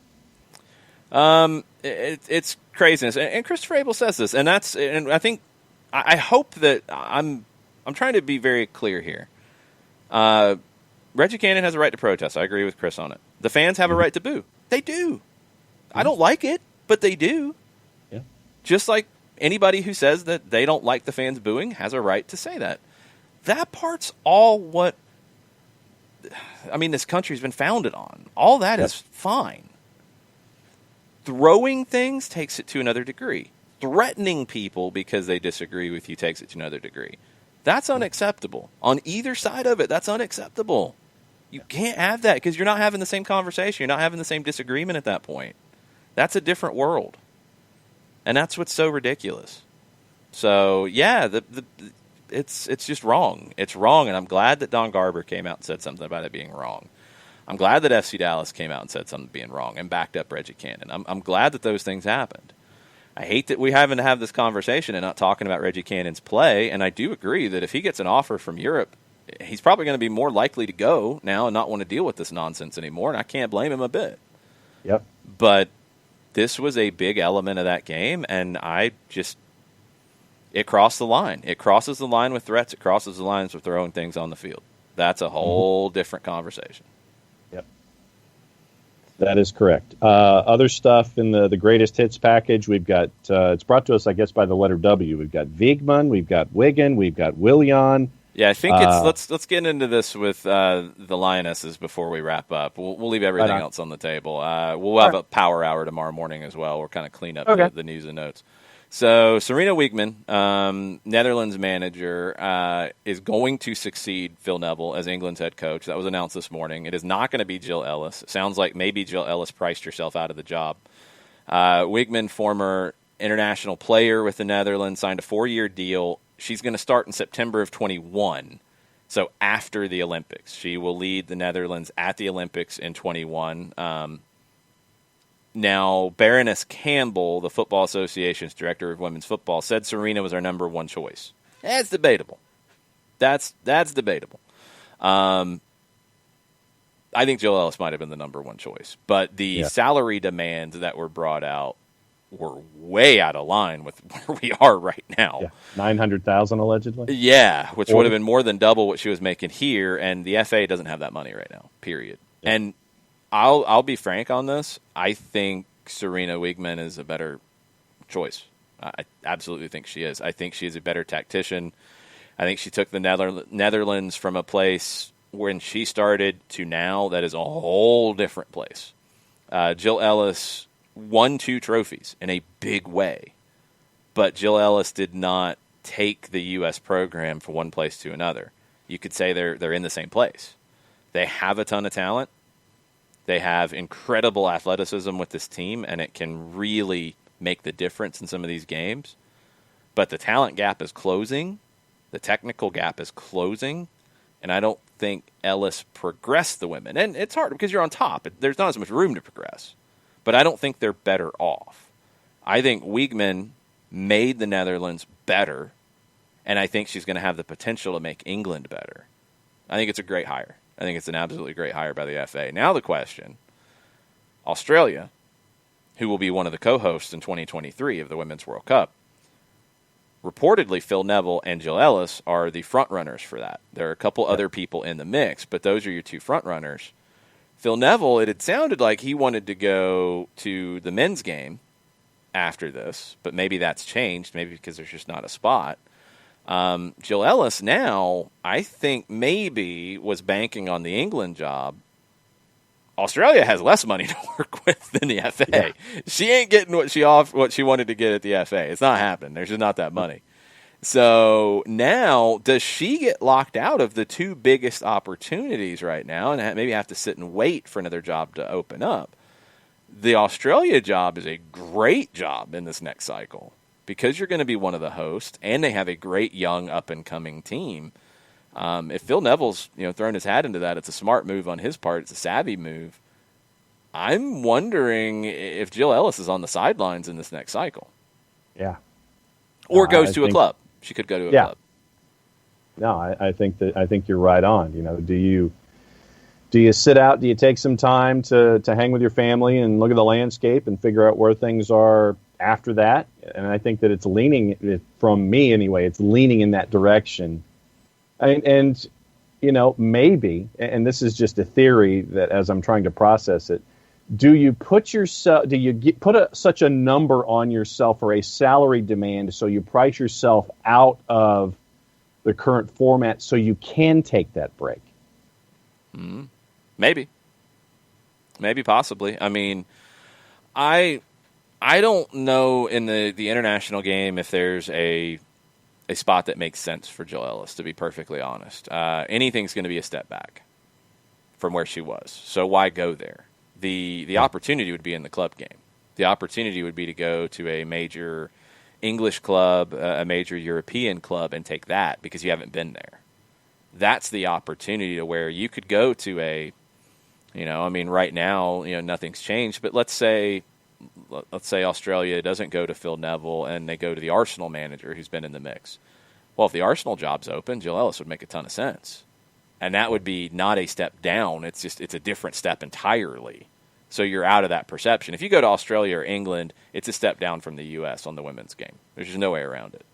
It's craziness, and Christopher Abel says this, and I think I hope that I'm trying to be very clear here. Reggie Cannon has a right to protest. I agree with Chris on it. The fans have a right to boo. They do. I don't like it, but they do. Yeah. Just like anybody who says that they don't like the fans booing has a right to say that. That part's all what, this country's been founded on. All that is fine. Throwing things takes it to another degree. Threatening people because they disagree with you takes it to another degree. That's unacceptable. On either side of it, that's unacceptable. You can't have that because you're not having the same conversation. You're not having the same disagreement at that point. That's a different world. And that's what's so ridiculous. So, yeah, it's just wrong. It's wrong, and I'm glad that Don Garber came out and said something about it being wrong. I'm glad that FC Dallas came out and said something being wrong and backed up Reggie Cannon. I'm glad that those things happened. I hate that we having to have this conversation and not talking about Reggie Cannon's play, and I do agree that if he gets an offer from Europe, he's probably going to be more likely to go now and not want to deal with this nonsense anymore, and I can't blame him a bit. Yep. But this was a big element of that game, and it crossed the line. It crosses the line with threats. It crosses the lines with throwing things on the field. That's a whole different conversation. Yep. That is correct. Other stuff in the greatest hits package, we've got, it's brought to us, I guess, by the letter W. We've got Wiegman, we've got Wigan, we've got Willian. Yeah, I think it's let's get into this with the Lionesses before we wrap up. We'll leave everything else on the table. We'll have a power hour tomorrow morning as well. We'll kind of clean up the news and notes. So Serena Wiegman, Netherlands manager, is going to succeed Phil Neville as England's head coach. That was announced this morning. It is not going to be Jill Ellis. It sounds like maybe Jill Ellis priced herself out of the job. Wiegman, former international player with the Netherlands, signed a 4-year deal. She's going to start in September of 21, so after the Olympics. She will lead the Netherlands at the Olympics in 21. Now, Baroness Campbell, the Football Association's director of women's football, said Serena was our number one choice. That's debatable. That's debatable. I think Jill Ellis might have been the number one choice, but the salary demands that were brought out were way out of line with where we are right now. Yeah. 900,000 allegedly. Yeah, which would have been more than double what she was making here, and the FA doesn't have that money right now. Period. Yeah. And I'll be frank on this. I think Serena Wiegman is a better choice. I absolutely think she is. I think she is a better tactician. I think she took the Netherlands from a place when she started to now that is a whole different place. Jill Ellis won 2 trophies in a big way, but Jill Ellis did not take the U.S. program from one place to another. You could say they're in the same place. They have a ton of talent. They have incredible athleticism with this team, and it can really make the difference in some of these games. But the talent gap is closing. The technical gap is closing. And I don't think Ellis progressed the women. And it's hard because you're on top. There's not as much room to progress. But I don't think they're better off. I think Wiegman made the Netherlands better, and I think she's going to have the potential to make England better. I think it's a great hire. I think it's an absolutely great hire by the FA. Now the question, Australia, who will be one of the co-hosts in 2023 of the Women's World Cup, reportedly Phil Neville and Jill Ellis are the front runners for that. There are a couple other people in the mix, but those are your 2 front runners. Phil Neville, it had sounded like he wanted to go to the men's game after this, but maybe that's changed, maybe because there's just not a spot. Jill Ellis now, I think maybe was banking on the England job. Australia has less money to work with than the FA. Yeah. She ain't getting what she wanted to get at the FA. It's not happening. There's just not that money. So now, does she get locked out of the 2 biggest opportunities right now and maybe have to sit and wait for another job to open up? The Australia job is a great job in this next cycle because you're going to be one of the hosts, and they have a great young up-and-coming team. If Phil Neville's thrown his hat into that, it's a smart move on his part. It's a savvy move. I'm wondering if Jill Ellis is on the sidelines in this next cycle. Yeah. Or goes to a club. She could go to a club. No, I think you're right on. Do you sit out? Do you take some time to hang with your family and look at the landscape and figure out where things are after that? And I think that it's leaning, from me anyway, it's leaning in that direction. And maybe, and this is just a theory that as I'm trying to process it, do you put such a number on yourself or a salary demand so you price yourself out of the current format so you can take that break? Maybe, possibly. I mean, I don't know in the international game if there's a spot that makes sense for Jill Ellis, to be perfectly honest. Anything's going to be a step back from where she was. So why go there? The opportunity would be in the club game. The opportunity would be to go to a major English club, a major European club, and take that because you haven't been there. That's the opportunity to where you could go to a, right now, nothing's changed, but let's say Australia doesn't go to Phil Neville and they go to the Arsenal manager who's been in the mix. Well, if the Arsenal job's open, Jill Ellis would make a ton of sense. And that would be not a step down. It's a different step entirely. So you're out of that perception. If you go to Australia or England, it's a step down from the U.S. on the women's game. There's just no way around it.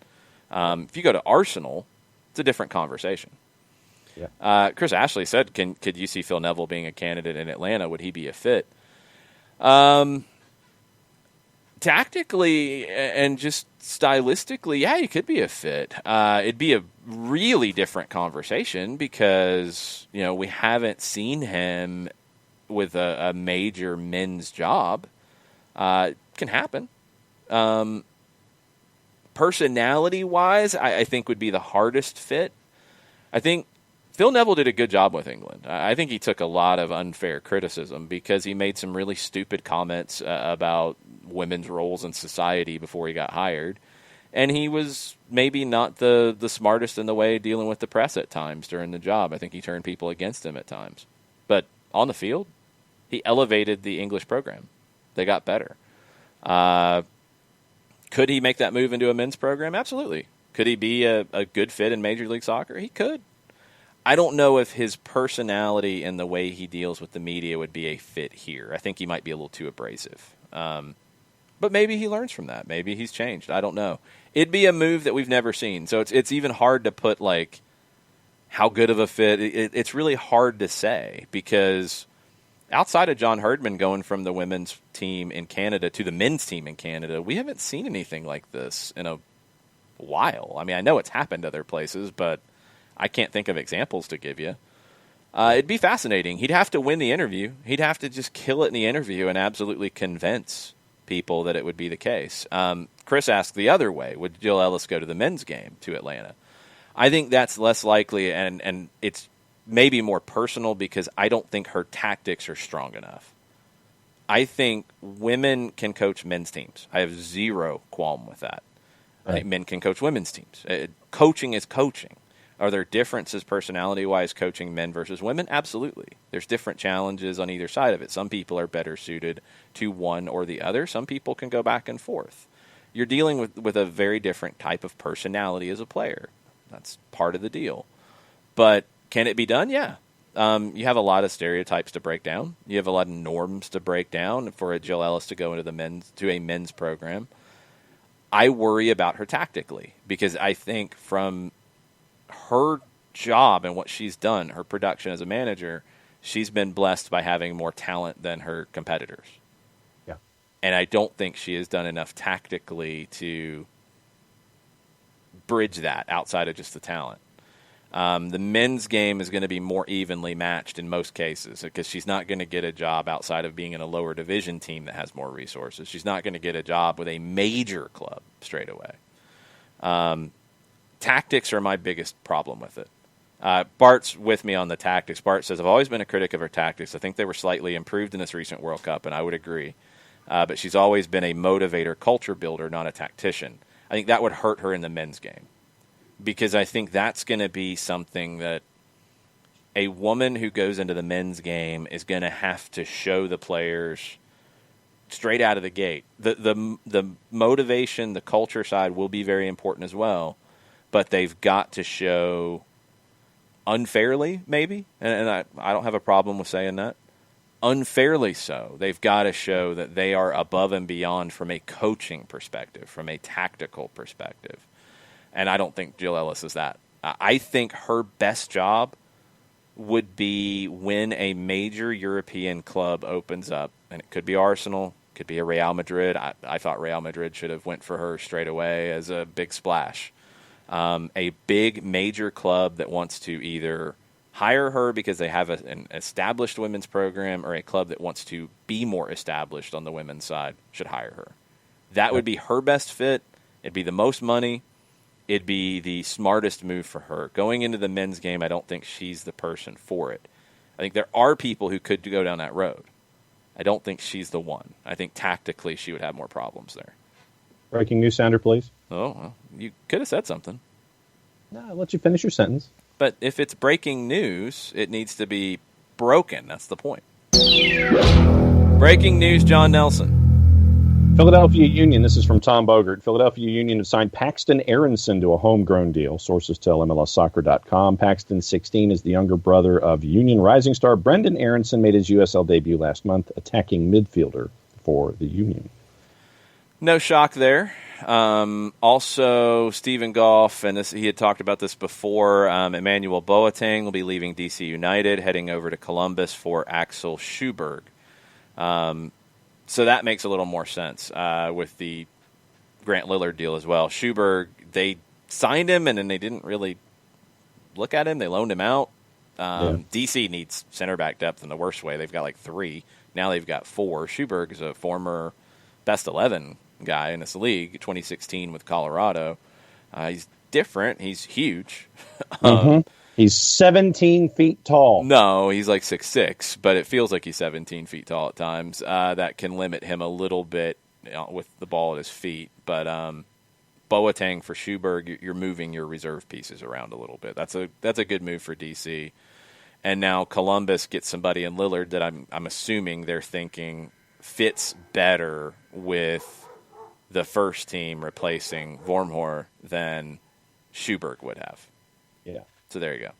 If you go to Arsenal, it's a different conversation. Yeah. Chris Ashley said, could you see Phil Neville being a candidate in Atlanta? Would he be a fit? Tactically and just stylistically, yeah, he could be a fit. It'd be a really different conversation because, we haven't seen him with a major men's job. Can happen. Personality-wise, I think would be the hardest fit. I think Phil Neville did a good job with England. I think he took a lot of unfair criticism because he made some really stupid comments about women's roles in society before he got hired. And he was maybe not the smartest in the way dealing with the press at times during the job. I think he turned people against him at times. But on the field, he elevated the English program. They got better. Could he make that move into a men's program? Absolutely. Could he be a good fit in Major League Soccer? He could. I don't know if his personality and the way he deals with the media would be a fit here. I think he might be a little too abrasive. But maybe he learns from that. Maybe he's changed. I don't know. It'd be a move that we've never seen. So it's even hard to put, how good of a fit. It's really hard to say because outside of John Herdman going from the women's team in Canada to the men's team in Canada, we haven't seen anything like this in a while. I mean, I know it's happened other places, but I can't think of examples to give you. It'd be fascinating. He'd have to win the interview. He'd have to just kill it in the interview and absolutely convince people that it would be the case. Chris asked the other way, would Jill Ellis go to the men's game to Atlanta? I think that's less likely, and it's maybe more personal because I don't think her tactics are strong enough. I think women can coach men's teams. I have zero qualm with that. Right. I think men can coach women's teams. Coaching is coaching. Are there differences personality-wise coaching men versus women? Absolutely. There's different challenges on either side of it. Some people are better suited to one or the other. Some people can go back and forth. You're dealing with a very different type of personality as a player. That's part of the deal. But can it be done? Yeah. You have a lot of stereotypes to break down. You have a lot of norms to break down for a Jill Ellis to go into a men's program. I worry about her tactically because I think from her job and what she's done, her production as a manager, she's been blessed by having more talent than her competitors. Yeah. And I don't think she has done enough tactically to bridge that outside of just the talent. The men's game is going to be more evenly matched in most cases because she's not going to get a job outside of being in a lower division team that has more resources. She's not going to get a job with a major club straight away. Tactics are my biggest problem with it. Bart's with me on the tactics. Bart says, I've always been a critic of her tactics. I think they were slightly improved in this recent World Cup, and I would agree. But she's always been a motivator, culture builder, not a tactician. I think that would hurt her in the men's game because I think that's going to be something that a woman who goes into the men's game is going to have to show the players straight out of the gate. The motivation, the culture side will be very important as well. But they've got to show unfairly, maybe, and I don't have a problem with saying that, unfairly so. They've got to show that they are above and beyond from a coaching perspective, from a tactical perspective. And I don't think Jill Ellis is that. I think her best job would be when a major European club opens up, and it could be Arsenal, could be a Real Madrid. I thought Real Madrid should have went for her straight away as a big splash. A big major club that wants to either hire her because they have an established women's program or a club that wants to be more established on the women's side should hire her. That would be her best fit. It'd be the most money. It'd be the smartest move for her. Going into the men's game, I don't think she's the person for it. I think there are people who could go down that road. I don't think she's the one. I think tactically she would have more problems there. Breaking news sounder, please. Oh, well, you could have said something. No, I'll let you finish your sentence. But if it's breaking news, it needs to be broken. That's the point. Breaking news, John Nelson. Philadelphia Union, this is from Tom Bogert. Philadelphia Union has signed Paxton Aronson to a homegrown deal. Sources tell MLSsoccer.com. Paxton, 16, is the younger brother of Union rising star Brendan Aronson, made his USL debut last month, attacking midfielder for the Union. No shock there. Also, Stephen Goff, and he had talked about this before, Emmanuel Boateng will be leaving DC United, heading over to Columbus for Axel Schuberg. So that makes a little more sense with the Grant Lillard deal as well. Schuberg, they signed him, and then they didn't really look at him. They loaned him out. DC needs center back depth in the worst way. They've got like 3. Now they've got 4. Schuberg is a former best 11 guy in this league, 2016 with Colorado. He's different. He's huge. He's 17 feet tall. No, he's like 6'6", but it feels like he's 17 feet tall at times. That can limit him a little bit with the ball at his feet. But Boateng for Schuberg, you're moving your reserve pieces around a little bit. That's a good move for DC. And now Columbus gets somebody in Lillard that I'm assuming they're thinking fits better with the first team replacing Vormhor than Schuberg would have. Yeah. So there you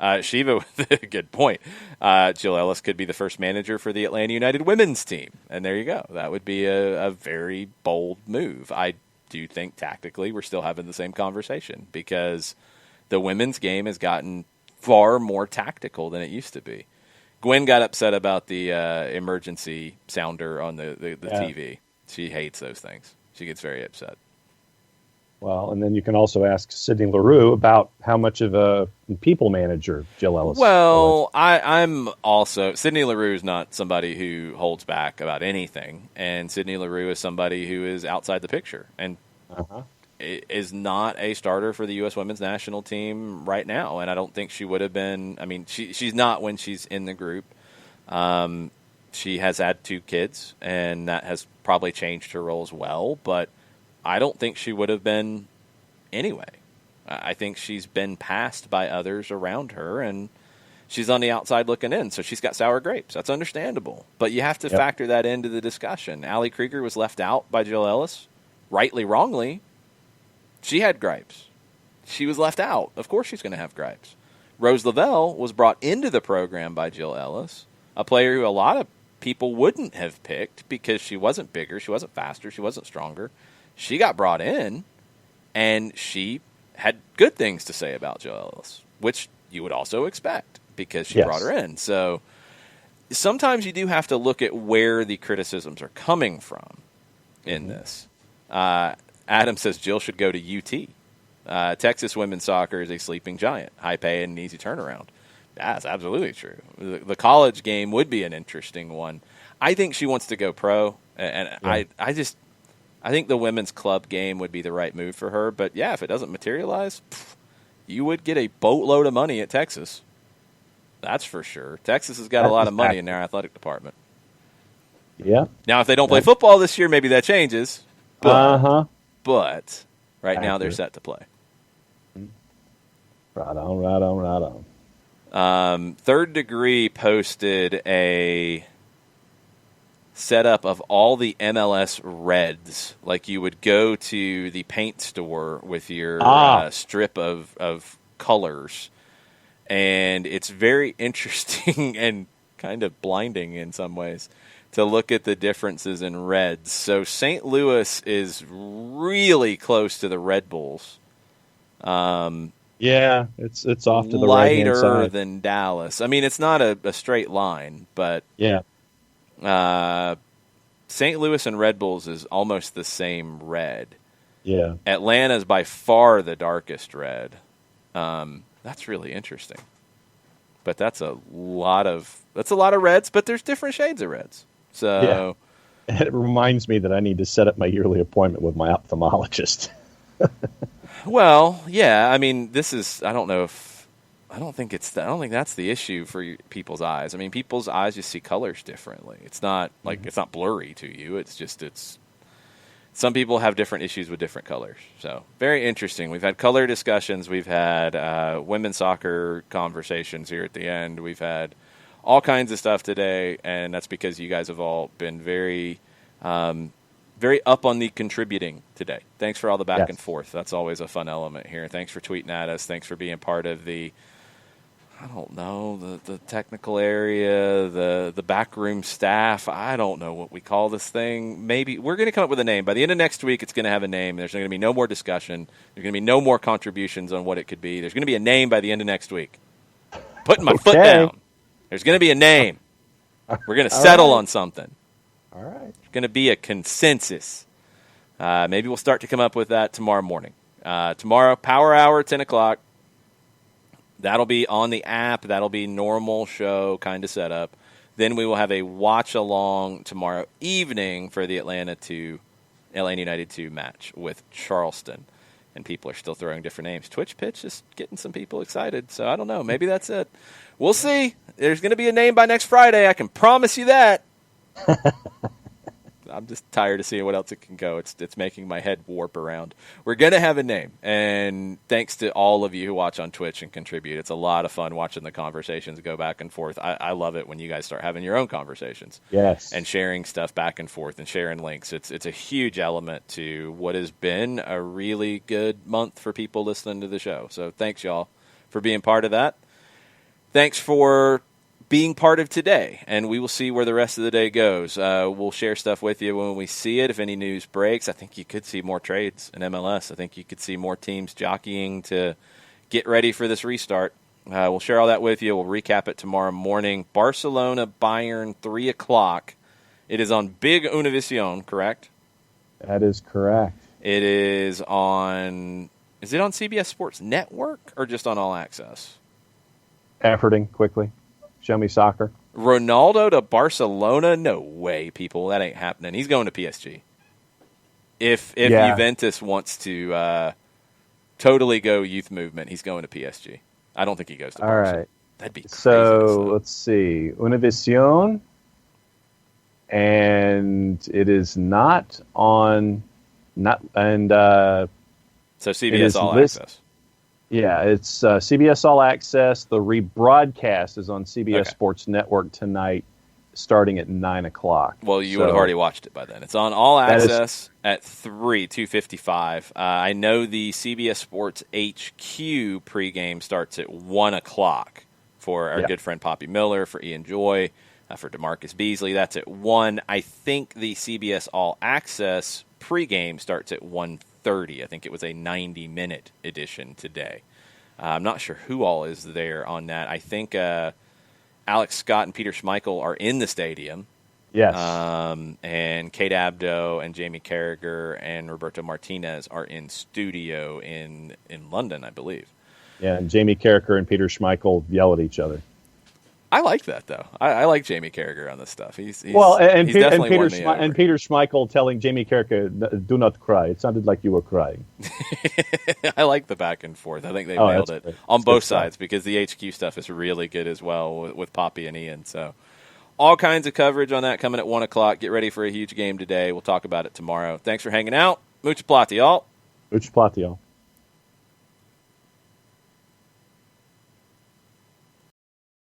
go. Shiva with a good point. Jill Ellis could be the first manager for the Atlanta United women's team. And there you go. That would be a very bold move. I do think tactically we're still having the same conversation because the women's game has gotten far more tactical than it used to be. Gwen got upset about the emergency sounder on the TV. She hates those things. She gets very upset. Well, and then you can also ask Sydney LaRue about how much of a people manager Jill Ellis. Well, I'm also Sydney LaRue is not somebody who holds back about anything, and Sydney LaRue is somebody who is outside the picture and is not a starter for the U.S. women's national team right now, and I don't think she would have been. I mean, she's not when she's in the group. She has had 2 kids, and that has probably changed her role as well, but I don't think she would have been anyway. I think she's been passed by others around her, and she's on the outside looking in, so she's got sour grapes. That's understandable. But you have to factor that into the discussion. Allie Krieger was left out by Jill Ellis, rightly, wrongly. She had gripes. She was left out. Of course she's going to have gripes. Rose Lavelle was brought into the program by Jill Ellis, a player who a lot of people wouldn't have picked because she wasn't bigger, she wasn't faster, she wasn't stronger. She got brought in, and she had good things to say about Jill Ellis, which you would also expect because she brought her in. So sometimes you do have to look at where the criticisms are coming from in this. Adam says Jill should go to UT. Texas women's soccer is a sleeping giant, high pay and an easy turnaround. That's absolutely true. The college game would be an interesting one. I think she wants to go pro, and I think the women's club game would be the right move for her. But, yeah, if it doesn't materialize, you would get a boatload of money at Texas. That's for sure. Texas has got a lot of money in their athletic department. Yeah. Now, if they don't play football this year, maybe that changes. But right now they're set to play. Right on. Third Degree posted a setup of all the MLS Reds, like you would go to the paint store with your strip of colors. And it's very interesting and kind of blinding in some ways to look at the differences in Reds. So St. Louis is really close to the Red Bulls. Yeah, it's off to the right-hand side. Lighter than Dallas. I mean, it's not a straight line, but St. Louis and Red Bulls is almost the same red. Yeah. Atlanta is by far the darkest red. That's really interesting. But that's a lot of reds, but there's different shades of reds. So it reminds me that I need to set up my yearly appointment with my ophthalmologist. Well, yeah. I mean, I don't think that's the issue for people's eyes. I mean, people's eyes just see colors differently. It's not like it's not blurry to you. It's just some people have different issues with different colors. So very interesting. We've had color discussions. We've had women's soccer conversations here at the end. We've had all kinds of stuff today, and that's because you guys have all been very very up on the contributing today. Thanks for all the back and forth. That's always a fun element here. Thanks for tweeting at us. Thanks for being part of the technical area, the backroom staff. I don't know what we call this thing. Maybe we're going to come up with a name. By the end of next week, it's going to have a name. There's going to be no more discussion. There's going to be no more contributions on what it could be. There's going to be a name by the end of next week. Putting my foot down. There's going to be a name. We're going to settle on something. All right. It's going to be a consensus. Maybe we'll start to come up with that tomorrow morning. Tomorrow, Power Hour, 10 o'clock. That'll be on the app. That'll be normal show kind of setup. Then we will have a watch-along tomorrow evening for the Atlanta United 2 match with Charleston. And people are still throwing different names. Twitch Pitch is getting some people excited, so I don't know. Maybe that's it. We'll see. There's going to be a name by next Friday. I can promise you that. I'm just tired of seeing what else it can go. It's making my head warp around. We're going to have a name, and thanks to all of you who watch on Twitch and contribute. It's a lot of fun watching the conversations go back and forth. I love it when you guys start having your own conversations. Yes. And sharing stuff back and forth and sharing links. It's a huge element to what has been a really good month for people listening to the show. So thanks, y'all, for being part of that. Thanks for being part of today, and we will see where the rest of the day goes. We'll share stuff with you when we see it. If any news breaks, I think you could see more trades in MLS. I think you could see more teams jockeying to get ready for this restart. We'll share all that with you. We'll recap it tomorrow morning. Barcelona, Bayern, 3 o'clock. It is on Big Univision, correct? That is correct. It is on... Is it on CBS Sports Network or just on All Access? Efforting quickly. Show me soccer. Ronaldo to Barcelona? No way, people. That ain't happening. He's going to PSG. If Juventus wants to totally go youth movement, he's going to PSG. I don't think he goes to Barca. All right. That'd be crazy. So let's see. Univision, and it is not on. So CBS All Access. Yeah, it's CBS All Access. The rebroadcast is on CBS Sports Network tonight, starting at 9 o'clock. Well, you would have already watched it by then. It's on All Access at 2:55. I know the CBS Sports HQ pregame starts at 1 o'clock for our good friend Poppy Miller, for Ian Joy, for DeMarcus Beasley. That's at 1. I think the CBS All Access pregame starts at 1:30. I think it was a 90-minute edition today. I'm not sure who all is there on that. I think Alex Scott and Peter Schmeichel are in the stadium. Yes. And Kate Abdo and Jamie Carragher and Roberto Martinez are in studio in London, I believe. Yeah, and Jamie Carragher and Peter Schmeichel yell at each other. I like that, though. I like Jamie Carragher on this stuff. He's Peter Schmeichel telling Jamie Carragher, "Do not cry." It sounded like you were crying. I like the back and forth. I think they nailed it on both sides because the HQ stuff is really good as well with Poppy and Ian. So all kinds of coverage on that coming at 1 o'clock. Get ready for a huge game today. We'll talk about it tomorrow. Thanks for hanging out. Mucha plata, y'all. Mucha plata, y'all.